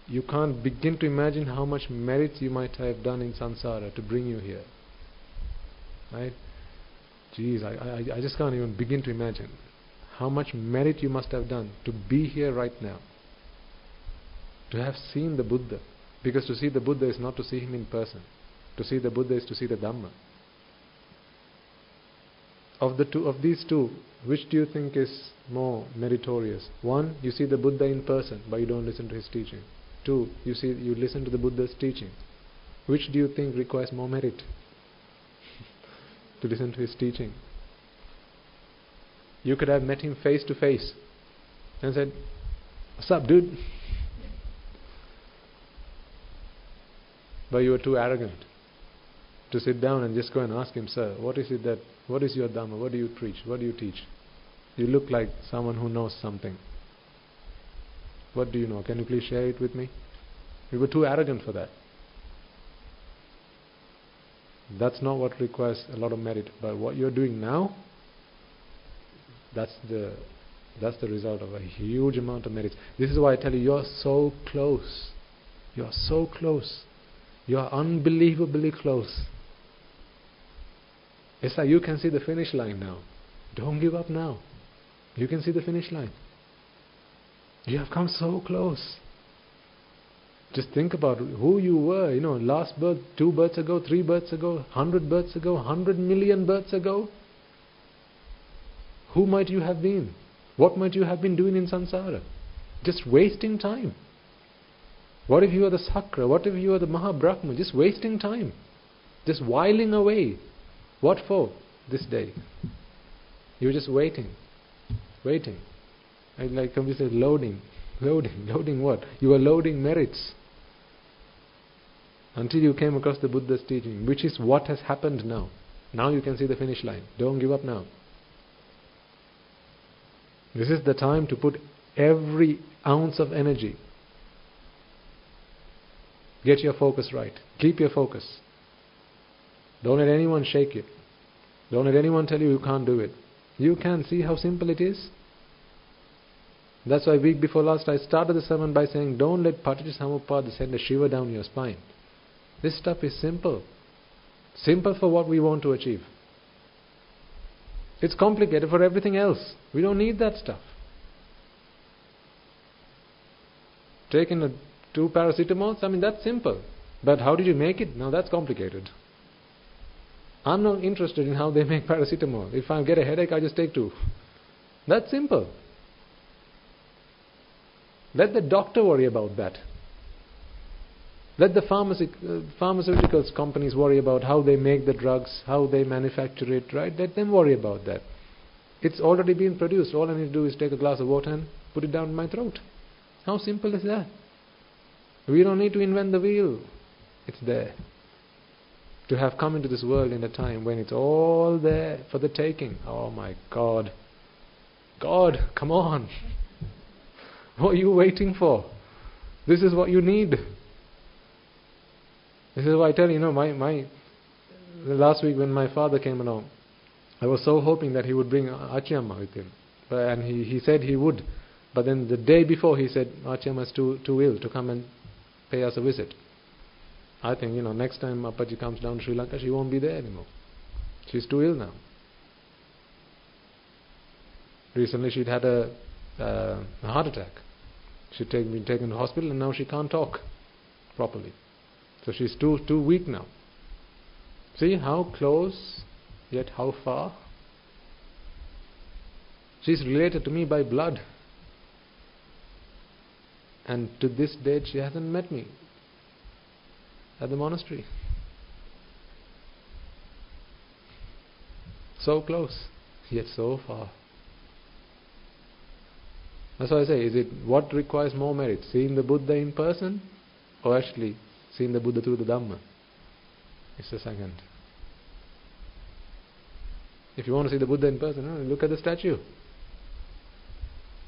You can't begin to imagine how much merits you might have done in samsara to bring you here. Right? Jeez, I just can't even begin to imagine how much merit you must have done to be here right now. To have seen the Buddha. Because to see the Buddha is not to see him in person. To see the Buddha is to see the Dhamma. Of these two, which do you think is more meritorious? One, you see the Buddha in person, but you don't listen to his teaching. Two, you listen to the Buddha's teaching. Which do you think requires more merit? To listen to his teaching. You could have met him face to face and said, "What's up, dude?" But you were too arrogant to sit down and just go and ask him, "Sir, what is your Dhamma? What do you preach? What do you teach? You look like someone who knows something. What do you know? Can you please share it with me?" We were too arrogant for that. That's not what requires a lot of merit. But what you're doing now, that's the result of a huge amount of merit. This is why I tell you, you're so close. You're so close. You're unbelievably close. It's like you can see the finish line now. Don't give up now. You can see the finish line. You have come so close. Just think about who you were, last birth, 2 births ago, 3 births ago, 100 births ago, 100 million births ago. Who might you have been? What might you have been doing in samsara? Just wasting time. What if you are the Sakra? What if you are the Mahabrahma? Just wasting time. Just whiling away. What for? This day. You were just waiting. Waiting. And like we said, loading. Loading what? You were loading merits. Until you came across the Buddha's teaching, which is what has happened now. Now you can see the finish line. Don't give up now. This is the time to put every ounce of energy. Get your focus right. Keep your focus. Don't let anyone shake you. Don't let anyone tell you can't do it. You can. See how simple it is? That's why week before last I started the sermon by saying, don't let Paticcasamuppada send a shiver down your spine. This stuff is simple. Simple for what we want to achieve. It's complicated for everything else. We don't need that stuff. Taking 2 paracetamols, that's simple. But how did you make it? Now that's complicated. I'm not interested in how they make paracetamol. If I get a headache, I just take 2. That's simple. Let the doctor worry about that. Let the pharmaceuticals companies worry about how they make the drugs, how they manufacture it, right? Let them worry about that. It's already been produced. All I need to do is take a glass of water and put it down my throat. How simple is that? We don't need to invent the wheel. It's there. To have come into this world in a time when it's all there for the taking. Oh my God. God, come on. What are you waiting for? This is what you need. This is why I tell you, last week when my father came along, I was so hoping that he would bring Achiyamma with him. And he said he would. But then the day before he said, Achiyamma is too ill to come and pay us a visit. I think, next time Appaji comes down to Sri Lanka, she won't be there anymore. She's too ill now. Recently she'd had a heart attack. She'd been taken to hospital and now she can't talk properly. So she's too weak now. See how close, yet how far? She's related to me by blood. And to this date she hasn't met me at the monastery. So close, yet so far. That's why I say, is it what requires more merit? Seeing the Buddha in person or actually seeing the Buddha through the Dhamma? It's the second. If you want to see the Buddha in person, look at the statue.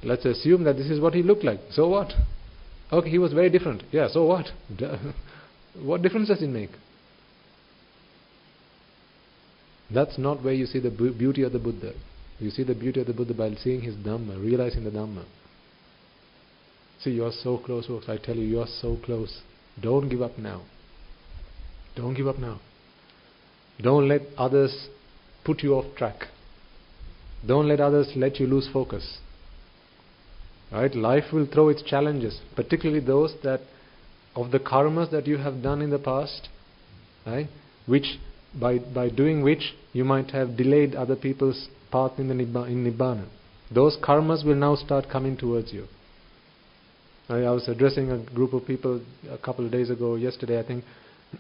Let's assume that this is what he looked like. So what? Okay, he was very different. Yeah, so what? What difference does it make? That's not where you see the beauty of the Buddha. You see the beauty of the Buddha by seeing his Dhamma, realizing the Dhamma. See, you are so close, folks. I tell you, you are so close. Don't give up now. Don't give up now. Don't let others put you off track. Don't let others let you lose focus. Right? Life will throw its challenges, particularly those that of the karmas that you have done in the past, right? Which by doing which you might have delayed other people's path in Nibbana. Those karmas will now start coming towards you. I was addressing a group of people a couple of days ago, yesterday I think,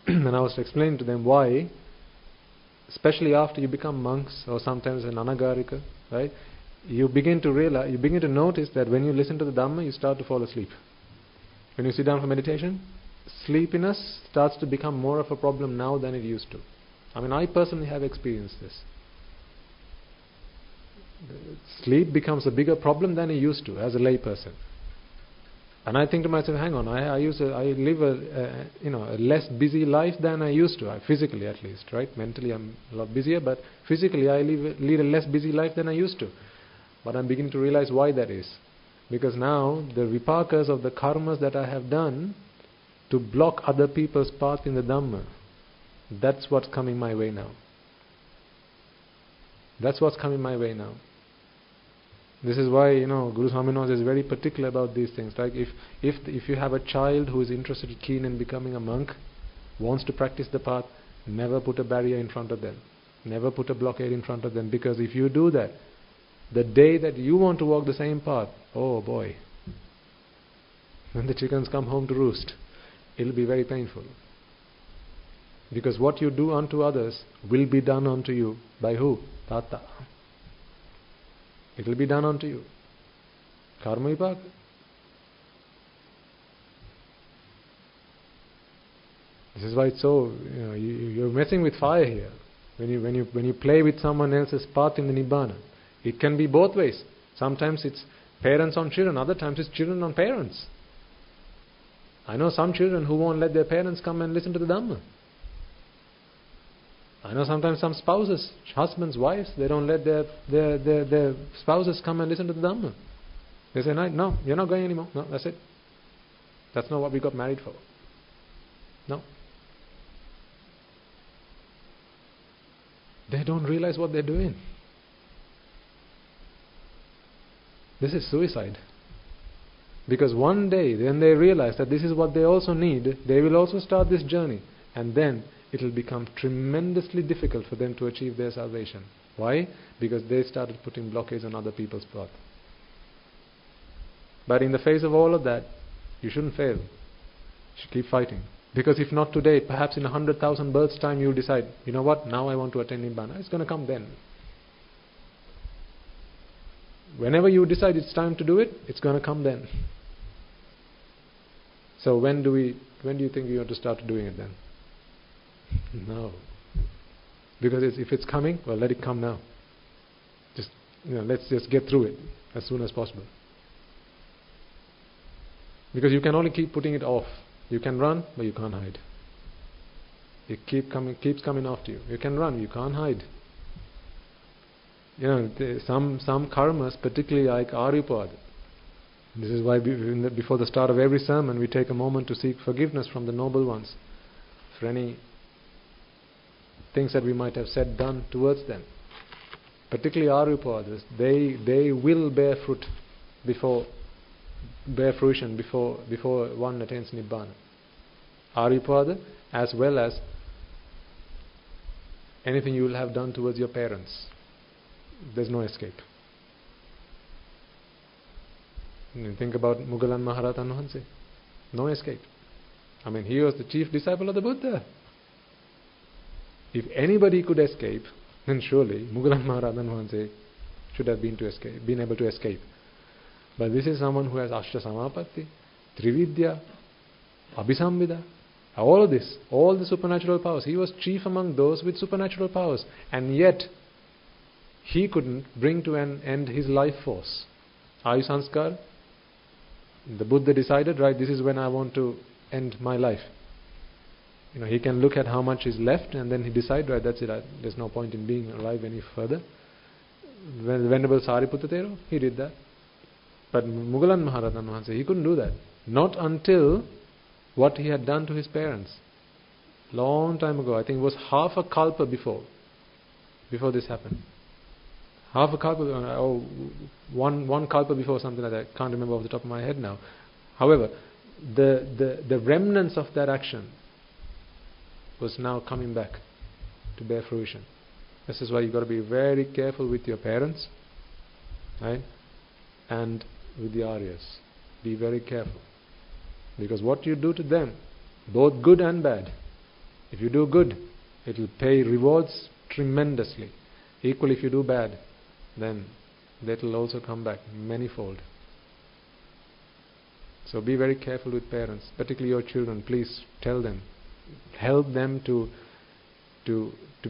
and I was explaining to them why, especially after you become monks or sometimes an anagarika, right? You begin to notice that when you listen to the Dhamma, you start to fall asleep. When you sit down for meditation, sleepiness starts to become more of a problem now than it used to. I mean, I personally have experienced this. Sleep becomes a bigger problem than it used to as a lay person. And I think to myself, hang on, I live a less busy life than I used to, physically at least, right? Mentally I'm a lot busier, but physically I lead a less busy life than I used to. But I'm beginning to realize why that is. Because now the vipakas of the karmas that I have done to block other people's path in the Dhamma, that's what's coming my way now. That's what's coming my way now. This is why, Guru Swaminatha is very particular about these things. Like if you have a child who is interested, keen in becoming a monk, wants to practice the path, never put a barrier in front of them. Never put a blockade in front of them. Because if you do that, the day that you want to walk the same path, oh boy, when the chickens come home to roost, it'll be very painful. Because what you do unto others will be done unto you by who? Tata. It will be done unto you. Karma vipaka. This is why it's so, you're messing with fire here. When you play with someone else's path in the Nibbana, it can be both ways. Sometimes it's parents on children, other times it's children on parents. I know some children who won't let their parents come and listen to the Dhamma. I know sometimes some spouses, husbands, wives, they don't let their spouses come and listen to the Dhamma. They say, no, you're not going anymore. No, that's it. That's not what we got married for. No. They don't realize what they're doing. This is suicide. Because one day, when they realize that this is what they also need, they will also start this journey. And then it will become tremendously difficult for them to achieve their salvation. Why? Because they started putting blockades on other people's path. But in the face of all of that, you shouldn't fail. You should keep fighting. Because if not today, perhaps in 100,000 births' time you'll decide, you know what, now I want to attain Nibbana. It's going to come then. Whenever you decide it's time to do it, it's going to come then. So when do you think you have to start doing it then? No. Because if it's coming, well, let it come now. Just, let's just get through it as soon as possible. Because you can only keep putting it off. You can run, but you can't hide. It keeps coming after you. You can run, you can't hide. Some karmas, particularly like Aryapada. This is why before the start of every sermon, we take a moment to seek forgiveness from the noble ones for any things that we might have said, done towards them. Particularly Aryapadas, they will bear fruition before one attains Nibbana. Aryapada, as well as anything you will have done towards your parents. There's no escape. Think about Mugalan Maharatan Mahanse. No escape. I mean, he was the chief disciple of the Buddha. If anybody could escape, then surely Mugalan Maharatan Mahanse should have been able to escape. But this is someone who has Ashta Samapatti, Trividya, Abhisambhida, all of this, all the supernatural powers. He was chief among those with supernatural powers. And yet, he couldn't bring to an end his life force. Ayu Sanskar, the Buddha decided, right, this is when I want to end my life. He can look at how much is left and then he decide, right, that's it, there's no point in being alive any further. When the Venerable Sariputta Thero, he did that. But Mugalan Maharatan Mahansa, he couldn't do that. Not until what he had done to his parents. Long time ago, I think it was half a kalpa before this happened. Half a kalpa, one kalpa before, something like that. I can't remember off the top of my head now. However, the remnants of that action was now coming back to bear fruition. This is why you've got to be very careful with your parents, right? And with the Aryas. Be very careful. Because what you do to them, both good and bad, if you do good, it will pay rewards tremendously. Equally, if you do bad, then that will also come back manifold. So be very careful with parents, particularly your children. Please tell them, help them to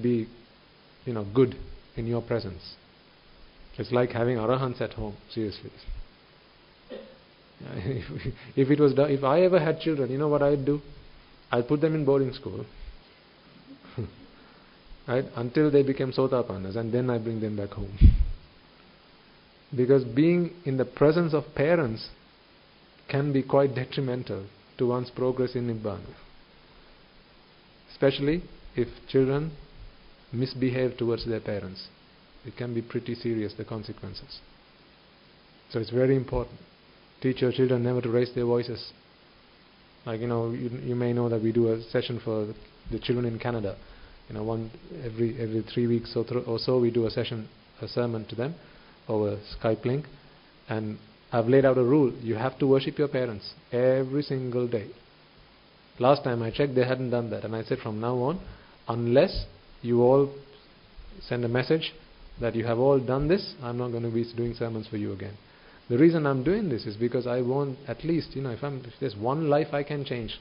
be, good in your presence. It's like having arahants at home. Seriously. If I ever had children, you know what I'd do? I'd put them in boarding school, right, until they became sotapannas, and then I bring them back home. Because being in the presence of parents can be quite detrimental to one's progress in Nibbana. Especially if children misbehave towards their parents. It can be pretty serious, the consequences. So it's very important. Teach your children never to raise their voices. Like, you may know that we do a session for the children in Canada. Every 3 weeks or so we do a sermon to them over Skype link. And I've laid out a rule. You have to worship your parents every single day. Last time I checked, they hadn't done that. And I said, from now on, unless you all send a message that you have all done this, I'm not going to be doing sermons for you again. The reason I'm doing this is because I want at least, if there's one life I can change,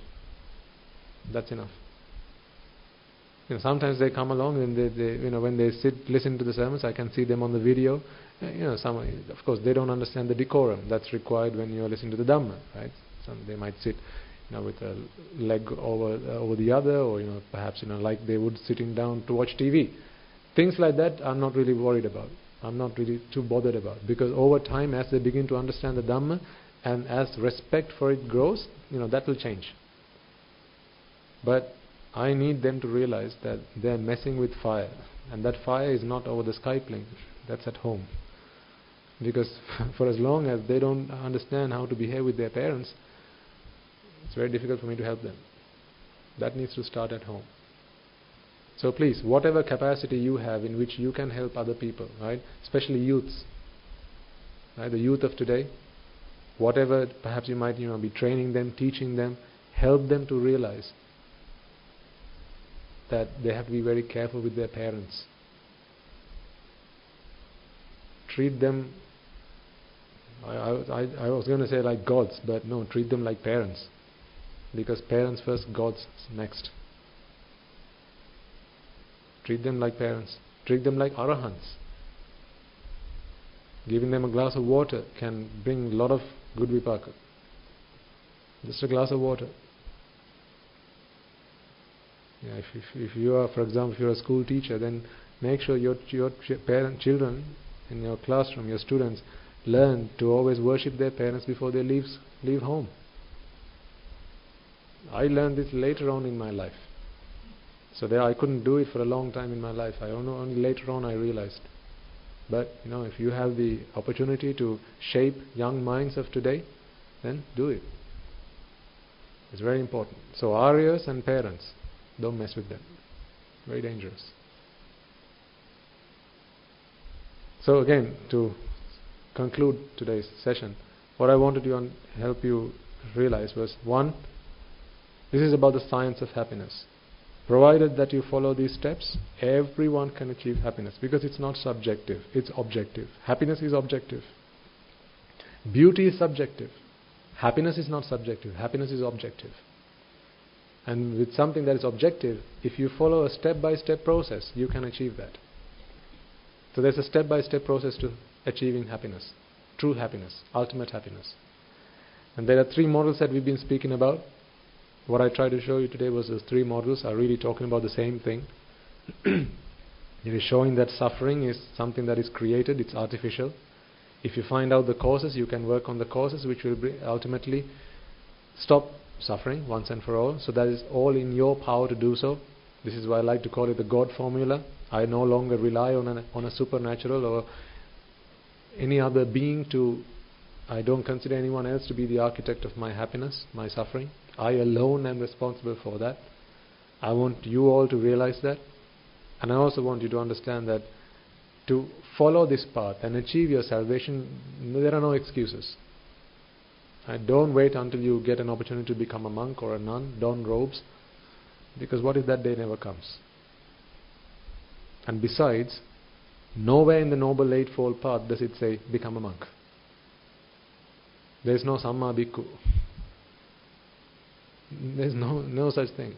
that's enough. Sometimes they come along and they when they listen to the sermons, I can see them on the video. Of course, they don't understand the decorum that's required when you're listening to the Dhamma, right? They might sit, with a leg over the other, or perhaps like they would sitting down to watch TV. Things like that, I'm not really worried about. I'm not really too bothered about, because over time, as they begin to understand the Dhamma and as respect for it grows, that will change. But I need them to realize that they're messing with fire, and that fire is not over the Skype link, that's at home. Because for as long as they don't understand how to behave with their parents, it's very difficult for me to help them. That needs to start at home. So please, whatever capacity you have in which you can help other people, right? Especially youths, right? The youth of today, whatever perhaps you might be training them, teaching them, help them to realize that they have to be very careful with their parents. Treat them, I was going to say like gods, but no, treat them like parents. Because parents first, gods next. Treat them like parents. Treat them like arahants. Giving them a glass of water can bring a lot of good vipaka. Just a glass of water. If you are, for example, if you're a school teacher, then make sure your children in your classroom, your students, learn to always worship their parents before they leave home. I learned this later on in my life. So I couldn't do it for a long time in my life. Only later on I realized. But if you have the opportunity to shape young minds of today, then do it. It's very important. So Aryas and parents, don't mess with them. Very dangerous. So again, to conclude today's session, what I wanted to help you realize was, 1, this is about the science of happiness. Provided that you follow these steps, everyone can achieve happiness, because it's not subjective, it's objective. Happiness is objective. Beauty is subjective. Happiness is not subjective, happiness is objective. And with something that is objective, if you follow a step-by-step process, you can achieve that. So there's a step-by-step process to achieving happiness, true happiness, ultimate happiness. And there are 3 models that we've been speaking about. What I tried to show you today was those 3 models are really talking about the same thing. It is showing that suffering is something that is created, it's artificial. If you find out the causes, you can work on the causes which will ultimately stop suffering once and for all. So that is all in your power to do so. This is why I like to call it the God formula. I no longer rely on a supernatural or any other being I don't consider anyone else to be the architect of my happiness, my suffering. I alone am responsible for that. I want you all to realize that. And I also want you to understand that to follow this path and achieve your salvation, there are no excuses. Don't wait until you get an opportunity to become a monk or a nun, don robes, because what if that day never comes? And besides, nowhere in the Noble Eightfold Path does it say become a monk. There is no Samma Bhikkhu. There's no such thing.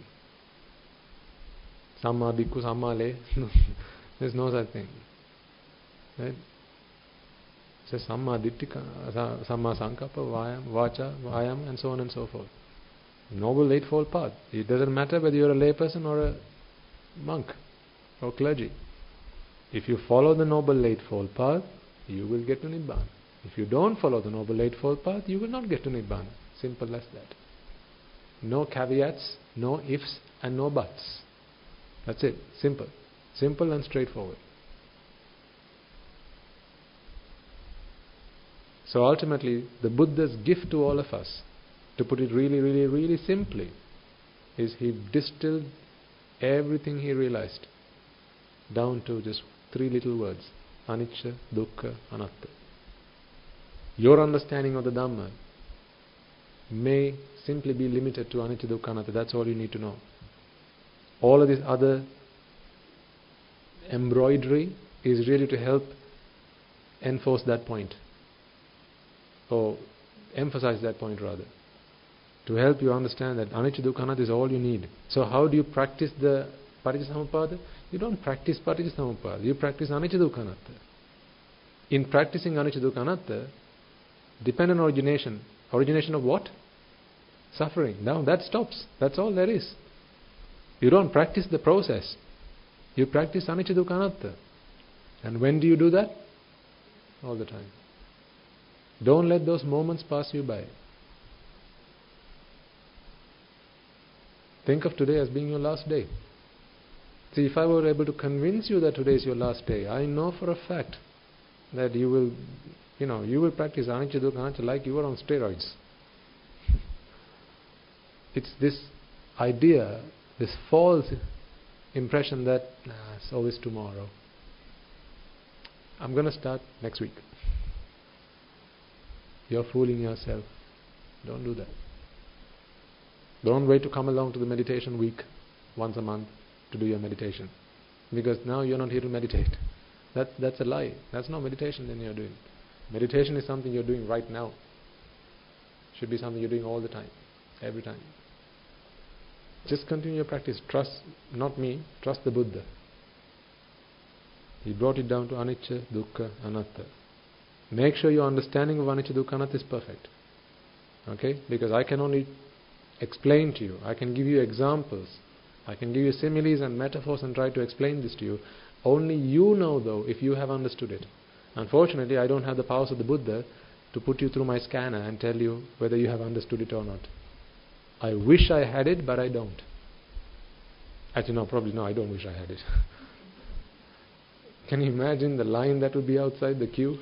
Samma bhikkhu, samma le. There's no such thing. Right? So samma dittika, samma sankappa, vacha, vayam, and so on and so forth. Noble Eightfold Path. It doesn't matter whether you're a layperson or a monk or clergy. If you follow the Noble Eightfold Path, you will get to Nibbana. If you don't follow the Noble Eightfold Path, you will not get to Nibbana. Simple as that. No caveats, no ifs, and no buts. That's it. Simple. Simple and straightforward. So ultimately, the Buddha's gift to all of us, to put it really, really, really simply, is he distilled everything he realized down to just 3 little words: anicca, dukkha, anatta. Your understanding of the Dhamma may simply be limited to anicca, dukkha, anatta. That's all you need to know. All of this other embroidery is really to help enforce that point, or emphasize that point rather, to help you understand that anicca, dukkha, anatta is all you need. So how do you practice the Paticcasamuppada? You don't practice Paticcasamuppada, you practice anicca, dukkha, anatta. In practicing anicca, dukkha, anatta, dependent origination. Origination of what? Suffering. Now that stops. That's all there is. You don't practice the process. You practice anicca, dukkha, anatta. And when do you do that? All the time. Don't let those moments pass you by. Think of today as being your last day. See, if I were able to convince you that today is your last day, I know for a fact that you will practice anicca, dukkha, anatta like you were on steroids. It's this idea, this false impression that it's always tomorrow. I'm going to start next week. You're fooling yourself. Don't do that. Don't wait to come along to the meditation week once a month to do your meditation, because now you're not here to meditate. That's a lie. That's not meditation then you're doing. Meditation is something you're doing right now. Should be something you're doing all the time, every time. Just continue your practice. Trust not me, trust the Buddha. He brought it down to anicca, dukkha, anatta. Make sure your understanding of anicca, dukkha, anatta is perfect. Okay? Because I can only explain to you, I can give you examples, I can give you similes and metaphors and try to explain this to you. Only you know though if you have understood it. Unfortunately, I don't have the powers of the Buddha to put you through my scanner and tell you whether you have understood it or not. I wish I had it, but I don't. Actually, no, probably no, I don't wish I had it. Can you imagine the line that would be outside the queue?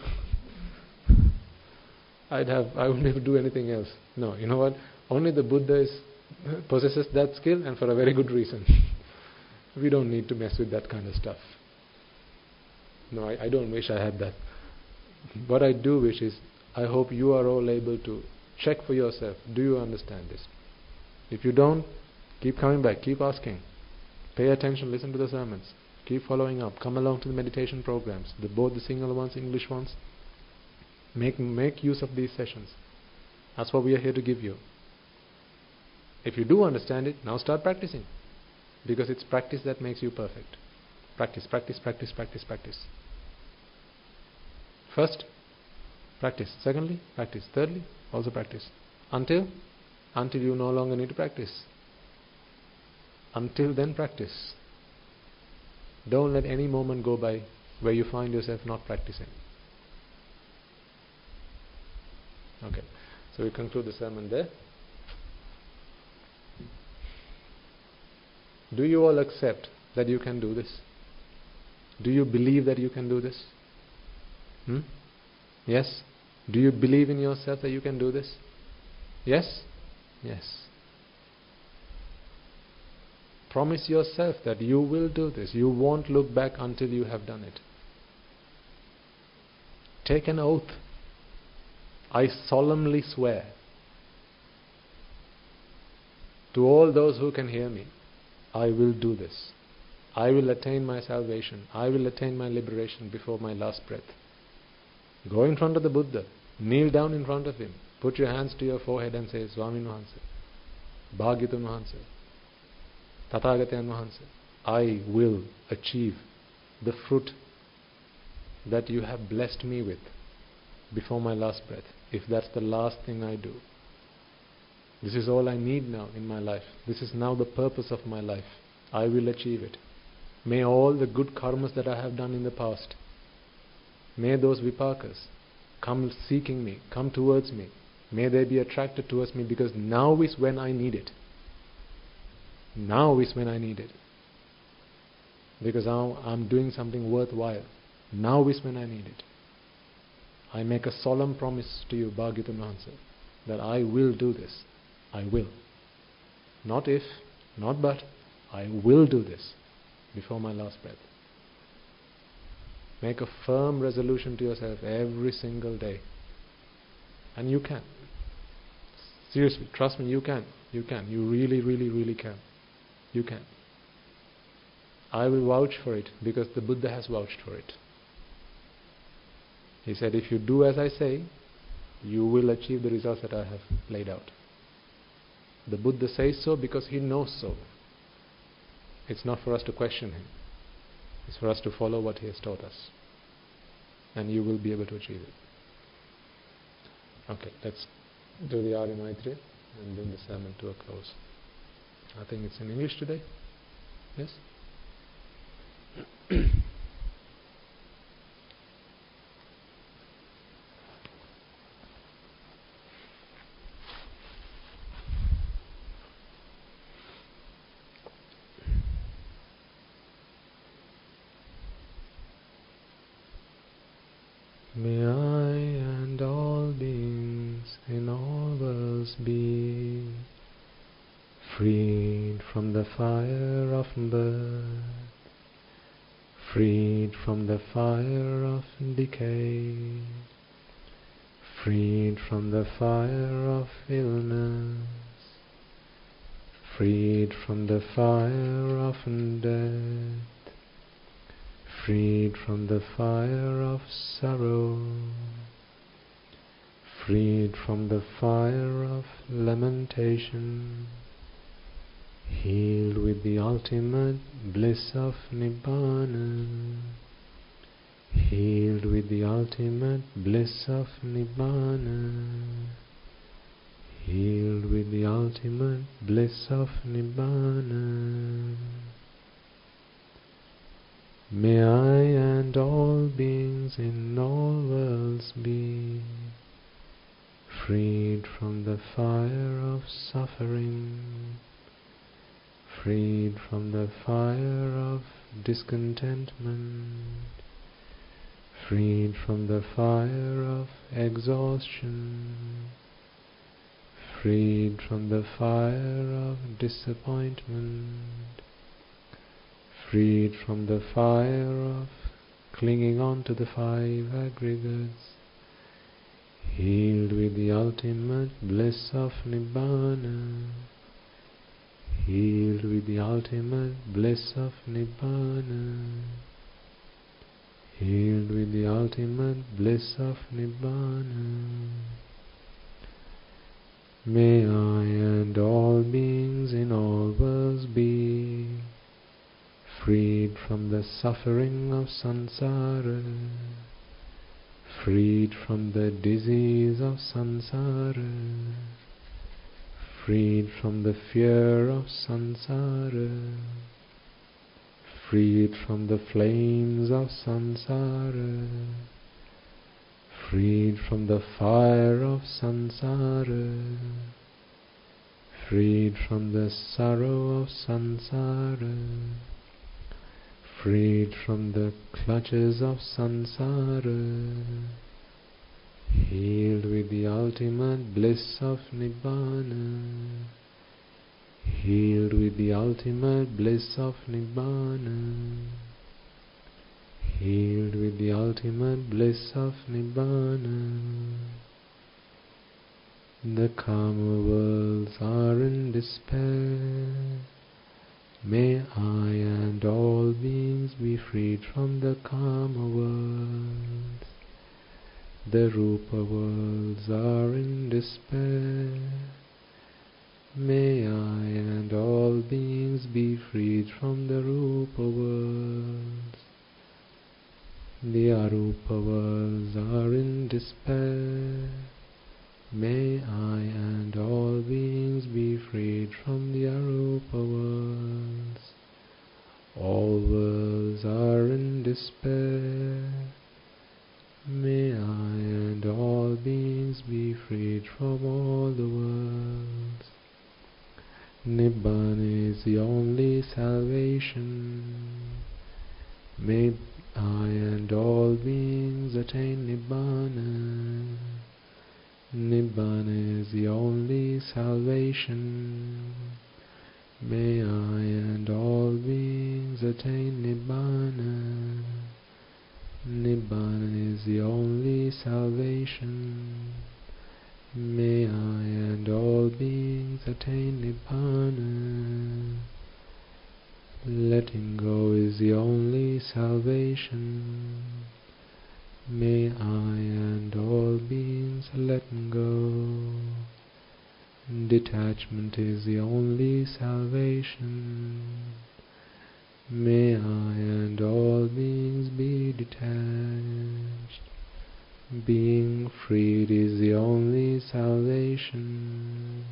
I wouldn't be able to do anything else. No, you know what? Only the Buddha possesses that skill, and for a very good reason. We don't need to mess with that kind of stuff. No, I don't wish I had that. What I do wish is, I hope you are all able to check for yourself. Do you understand this? If you don't, keep coming back, keep asking. Pay attention, listen to the sermons. Keep following up. Come along to the meditation programs, both the single ones, English ones. Make use of these sessions. That's what we are here to give you. If you do understand it, now start practicing. Because it's practice that makes you perfect. Practice, practice, practice, practice, practice. First, practice. Secondly, practice. Thirdly, also practice. Until you no longer need to practice. Until then, practice. Don't let any moment go by where you find yourself not practicing. Okay, so we conclude the sermon there. Do you all accept that you can do this? Do you believe that you can do this? Yes? Do you believe in yourself that you can do this? Yes? Yes. Promise yourself that you will do this. You won't look back until you have done it. Take an oath. I solemnly swear to all those who can hear me, I will do this. I will attain my salvation. I will attain my liberation before my last breath. Go in front of the Buddha. Kneel down in front of him. Put your hands to your forehead and say, Swamin Wahanse, Bhagyavan Vahanse, Tathagatayan Vahanse, I will achieve the fruit that you have blessed me with before my last breath, if that's the last thing I do. This is all I need now in my life. This is now the purpose of my life. I will achieve it. May all the good karmas that I have done in the past, may those vipakas come seeking me, come towards me. May they be attracted towards me, because now is when I need it. Now is when I need it. Because now I'm doing something worthwhile. Now is when I need it. I make a solemn promise to you, Bhagyavan Vahanse, that I will do this. I will. Not if, not but, I will do this before my last breath. Make a firm resolution to yourself every single day. And you can. Seriously, trust me, you can. You can. You really, really, really can. You can. I will vouch for it because the Buddha has vouched for it. He said, if you do as I say, you will achieve the results that I have laid out. The Buddha says so because he knows so. It's not for us to question him. It's for us to follow what he has taught us. And you will be able to achieve it. Okay, let's do the Arya Maitri and bring the sermon to a close. I think it's in English today. Yes? May I and all beings in all worlds be freed from the fire of birth, freed from the fire of decay, freed from the fire of illness, freed from the fire of death, freed from the fire of sorrow, freed from the fire of lamentation, healed with the ultimate bliss of Nibbana, healed with the ultimate bliss of Nibbana, healed with the ultimate bliss of Nibbana. May I and all beings in all worlds be freed from the fire of suffering, freed from the fire of discontentment, freed from the fire of exhaustion, freed from the fire of disappointment, freed from the fire of clinging on to the five aggregates, healed with the ultimate bliss of Nibbana, healed with the ultimate bliss of Nibbana, healed with the ultimate bliss of Nibbana. May I and all beings in all worlds be freed from the suffering of samsara, freed from the disease of samsara, freed from the fear of samsara, freed from the flames of samsara, freed from the fire of samsara, freed from the sorrow of samsara, freed from the clutches of samsara, healed with the ultimate bliss of Nibbana, healed with the ultimate bliss of Nibbana, healed with the ultimate bliss of Nibbana. The karma worlds are in despair. May I and all beings be freed from the karma worlds. The rupa worlds are in despair. May I and all beings be freed from the Rupa worlds. The Arupa worlds are in despair. May I and all beings be freed from the Arupa worlds. All worlds are in despair. May I and all beings be freed from all the worlds. Nibbana is the only salvation. May I and all beings attain Nibbana. Nibbana is the only salvation. May I and all beings attain Nibbana. Nibbana is the only salvation. May I and all beings attain Nibbana. Letting go is the only salvation. May I and all beings let go. Detachment is the only salvation. May I and all beings be detached. Being freed is the only salvation.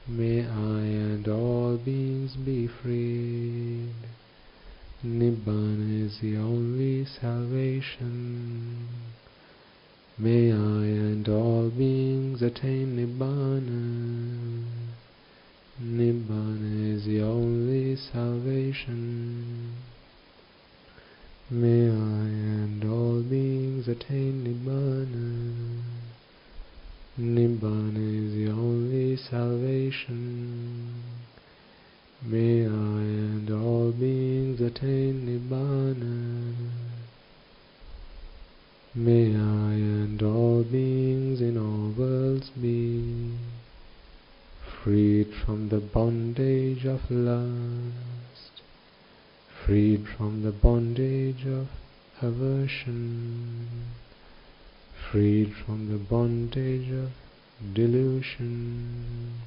May I and all beings be freed. Nibbana is the only salvation. May I and all beings attain Nibbana. Nibbana is the only salvation. May I and all beings attain Nibbana. Nibbana is the only salvation. May I and all beings attain Nibbana. May I and all beings in all worlds be freed from the bondage of lust, freed from the bondage of aversion, freed from the bondage of delusion,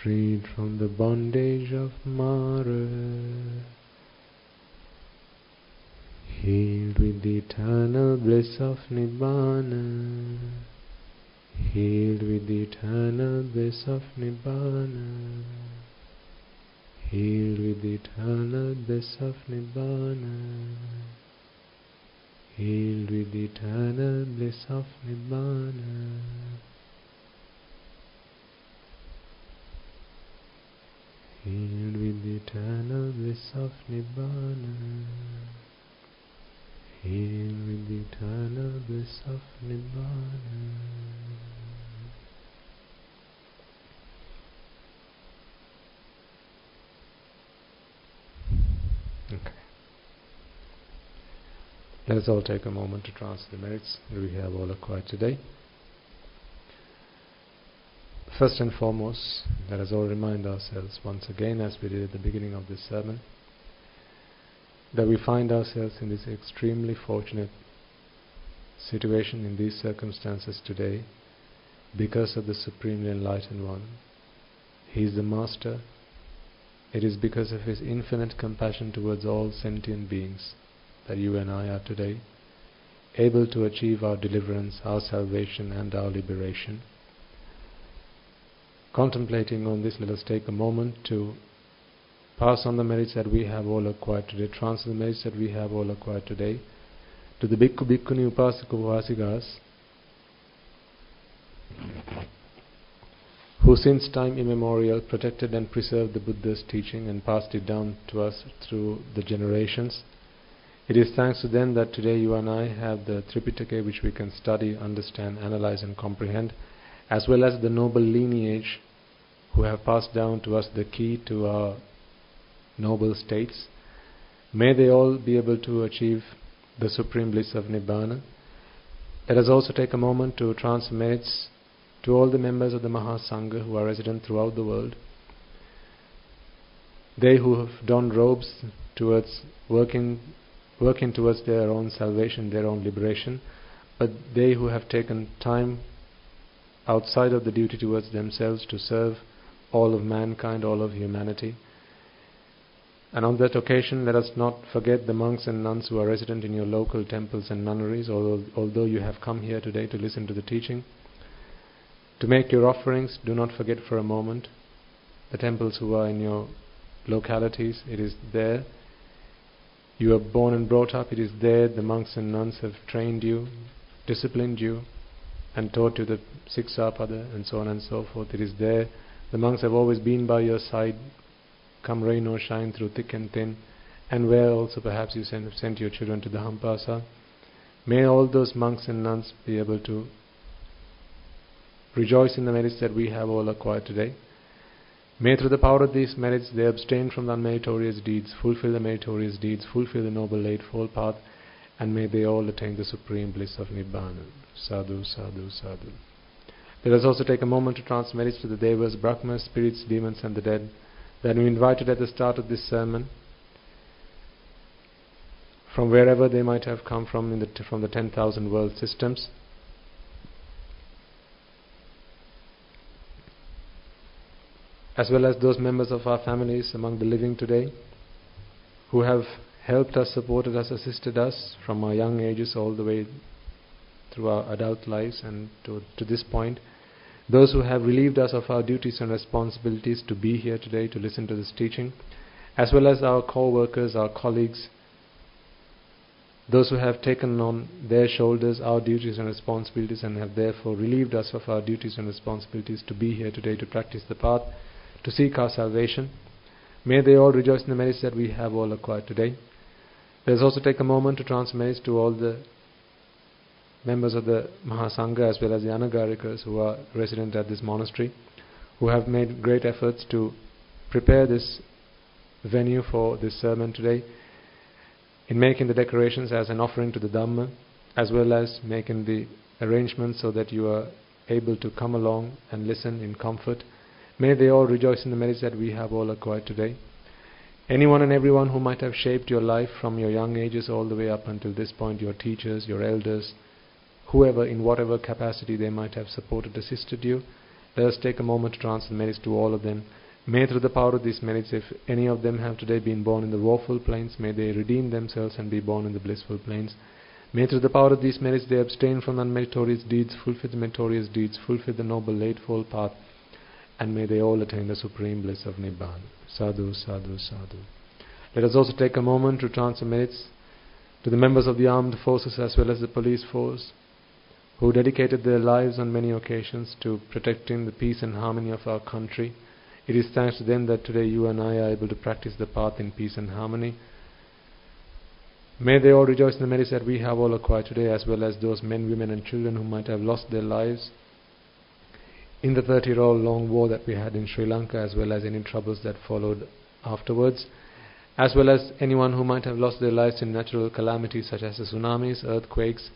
freed from the bondage of Mara, healed with the eternal bliss of Nibbana, healed with the eternal bliss of Nibbana, healed with the eternal bliss of Nibbana, healed with the eternal bliss of Nibbana. Healed with the eternal bliss of Nibbana. Healed with the eternal bliss of Nibbana. Okay. Let us all take a moment to transfer the merits that we have all acquired today. First and foremost, let us all remind ourselves once again, as we did at the beginning of this sermon, that we find ourselves in this extremely fortunate situation, in these circumstances today, because of the Supremely Enlightened One. He is the Master. It is because of His infinite compassion towards all sentient beings that you and I are today able to achieve our deliverance, our salvation and our liberation. Contemplating on this, let us take a moment to pass on the merits that we have all acquired today, transfer the merits that we have all acquired today to the Bhikkhu, Bhikkhuni, Upasaka, Upasikas, who since time immemorial protected and preserved the Buddha's teaching and passed it down to us through the generations. It is thanks to them that today you and I have the Tripitaka, which we can study, understand, analyze and comprehend, as well as the noble lineage who have passed down to us the key to our noble states. May they all be able to achieve the supreme bliss of Nibbana. Let us also take a moment to transfer merits to all the members of the Mahasangha who are resident throughout the world. They who have donned robes towards working towards their own salvation, their own liberation, but they who have taken time outside of the duty towards themselves to serve all of mankind, all of humanity. And on that occasion, let us not forget the monks and nuns who are resident in your local temples and nunneries, although you have come here today to listen to the teaching. To make your offerings, do not forget for a moment the temples who are in your localities. It is there you are born and brought up. It is there the monks and nuns have trained you, disciplined you, and taught you the Sikshapada and so on and so forth. It is there the monks have always been by your side, come rain or shine, through thick and thin, and where also perhaps you sent your children to the Hampasa. May all those monks and nuns be able to rejoice in the merits that we have all acquired today. May through the power of these merits they abstain from the unmeritorious deeds, fulfill the meritorious deeds, fulfill the Noble Eightfold Path, and may they all attain the supreme bliss of Nibbana. Sadhu, sadhu, sadhu. Let us also take a moment to transmit merits to the Devas, Brahmas, spirits, demons and the dead that we invited at the start of this sermon, from wherever they might have come from from the 10,000 world systems. As well as those members of our families among the living today who have helped us, supported us, assisted us from our young ages all the way through our adult lives and to this point. Those who have relieved us of our duties and responsibilities to be here today to listen to this teaching, as well as our co-workers, our colleagues, those who have taken on their shoulders our duties and responsibilities and have therefore relieved us of our duties and responsibilities to be here today to practice the path, to seek our salvation. May they all rejoice in the merits that we have all acquired today. Let us also take a moment to transmit merits to all the members of the Mahasangha as well as the Anagarikas who are resident at this monastery, who have made great efforts to prepare this venue for this sermon today, in making the decorations as an offering to the Dhamma, as well as making the arrangements so that you are able to come along and listen in comfort. May they all rejoice in the merits that we have all acquired today. Anyone and everyone who might have shaped your life from your young ages all the way up until this point, your teachers, your elders, whoever in whatever capacity they might have supported, assisted you, let us take a moment to transfer merits to all of them. May through the power of these merits, if any of them have today been born in the woeful planes, may they redeem themselves and be born in the blissful planes. May through the power of these merits they abstain from unmeritorious deeds, fulfill the meritorious deeds, fulfill the Noble Eightfold Path, and may they all attain the supreme bliss of Nibbana. Sadhu, sadhu, sadhu. Let us also take a moment to transfer merits to the members of the armed forces as well as the police force, who dedicated their lives on many occasions to protecting the peace and harmony of our country. It is thanks to them that today you and I are able to practice the path in peace and harmony. May they all rejoice in the merits that we have all acquired today, as well as those men, women and children who might have lost their lives in the 30-year-long war that we had in Sri Lanka, as well as any troubles that followed afterwards, as well as anyone who might have lost their lives in natural calamities such as the tsunamis, earthquakes,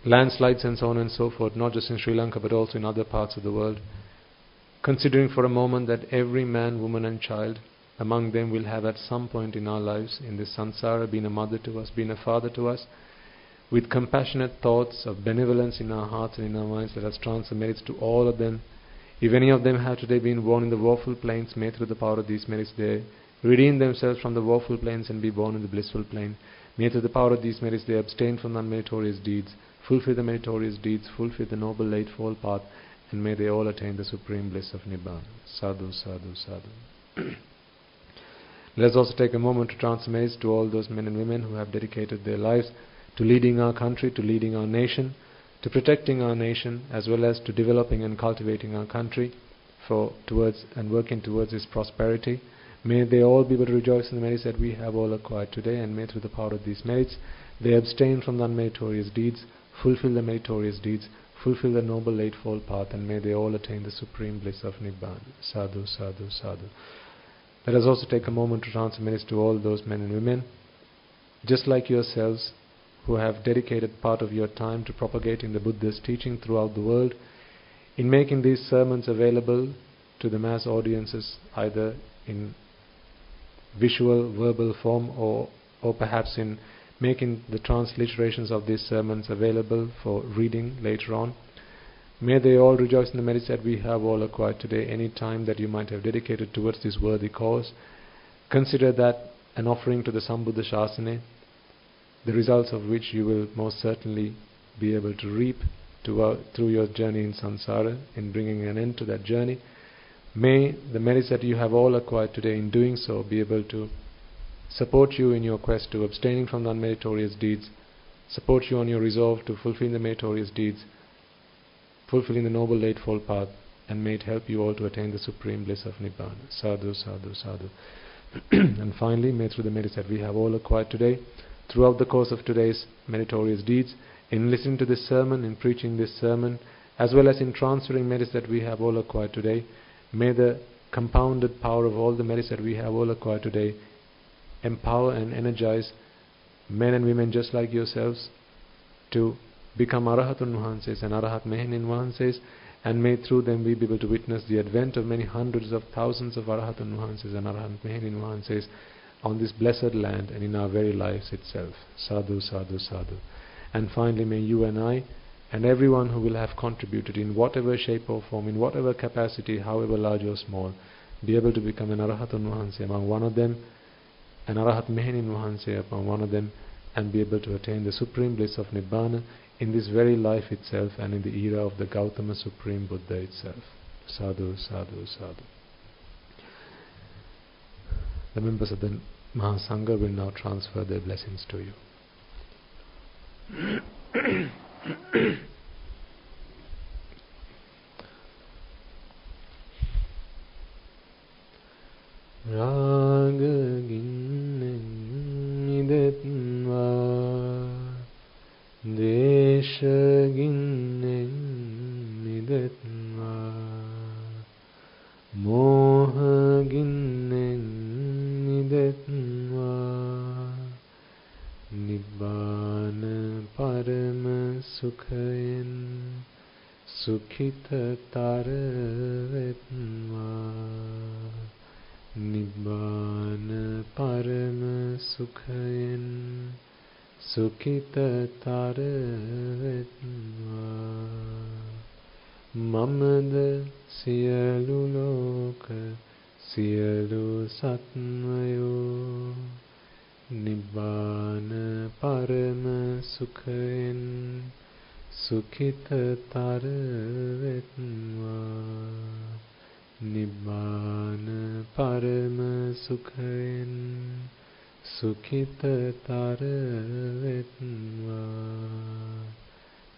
landslides and so on and so forth, not just in Sri Lanka but also in other parts of the world. Considering for a moment that every man, woman and child among them will have at some point in our lives in this samsara been a mother to us, been a father to us, with compassionate thoughts of benevolence in our hearts and in our minds, let us transfer merits to all of them. If any of them have today been born in the woeful planes, may through the power of these merits they redeem themselves from the woeful planes and be born in the blissful plane. May through the power of these merits they abstain from unmeritorious deeds, fulfill the meritorious deeds, fulfill the Noble Eightfold Path, and may they all attain the supreme bliss of Nibbana. Sadhu, sadhu, sadhu. Let us also take a moment to transfer merits to all those men and women who have dedicated their lives to leading our country, to leading our nation, to protecting our nation, as well as to developing and cultivating our country towards and working towards its prosperity. May they all be able to rejoice in the merits that we have all acquired today, and may through the power of these merits they abstain from the unmeritorious deeds, fulfill the meritorious deeds, fulfill the Noble Eightfold Path, and may they all attain the supreme bliss of Nibbana. Sadhu, sadhu, sadhu. Let us also take a moment to transfer merits to all those men and women, just like yourselves, who have dedicated part of your time to propagating the Buddha's teaching throughout the world, in making these sermons available to the mass audiences, either in visual, verbal form, or perhaps in making the transliterations of these sermons available for reading later on. May they all rejoice in the merits that we have all acquired today. Any time that you might have dedicated towards this worthy cause, consider that an offering to the Sambuddha Shasana, the results of which you will most certainly be able to reap through your journey in samsara, in bringing an end to that journey. May the merits that you have all acquired today in doing so be able to support you in your quest to abstaining from the unmeritorious deeds, support you on your resolve to fulfill the meritorious deeds, fulfilling the Noble Eightfold Path, and may it help you all to attain the supreme bliss of Nibbana. Sadhu, sadhu, sadhu. And finally, may through the merits that we have all acquired today, throughout the course of today's meritorious deeds, in listening to this sermon, in preaching this sermon, as well as in transferring merits that we have all acquired today, may the compounded power of all the merits that we have all acquired today empower and energize men and women just like yourselves to become Arahatun Vahanses and Arahat Mehenin Vahanses, and may through them we be able to witness the advent of many hundreds of thousands of Arahatun Vahanses and Arahat Mehenin Vahanses on this blessed land and in our very lives itself. Sadhu, sadhu, sadhu. And finally, may you and I and everyone who will have contributed in whatever shape or form, in whatever capacity, however large or small, be able to become an Arahatun Vahanse among one of them, an Arahat Mehenin Vahanse among one of them, and be able to attain the supreme bliss of Nibbana in this very life itself and in the era of the Gautama Supreme Buddha itself. Sadhu, sadhu, sadhu. The members of the Mahasangha will now transfer their blessings to you. Raga ginnen nidetva, desha ginnen nidetva, moha ginnen nidetva, Nibbana parama sukhayen sukhita taravetva, Nibbana parama sukhayen sukhita taravetva, mamada siyalu loka siyalu satmayo, Nibbana parama sukhayen sukhita taravetva, Nibbana parama sukhayen sukhita taravetva,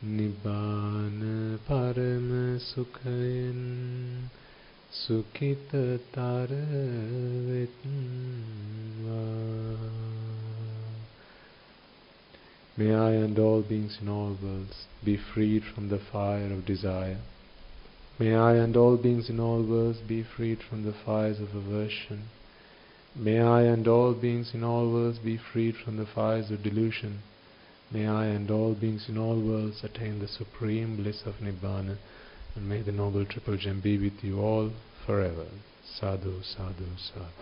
Nibbana parama sukhayen sukhita taravetva. May I and all beings in all worlds be freed from the fire of desire. May I and all beings in all worlds be freed from the fires of aversion. May I and all beings in all worlds be freed from the fires of delusion. May I and all beings in all worlds attain the supreme bliss of Nibbana, and may the Noble Triple Gem be with you all forever. Sadhu, sadhu, sadhu.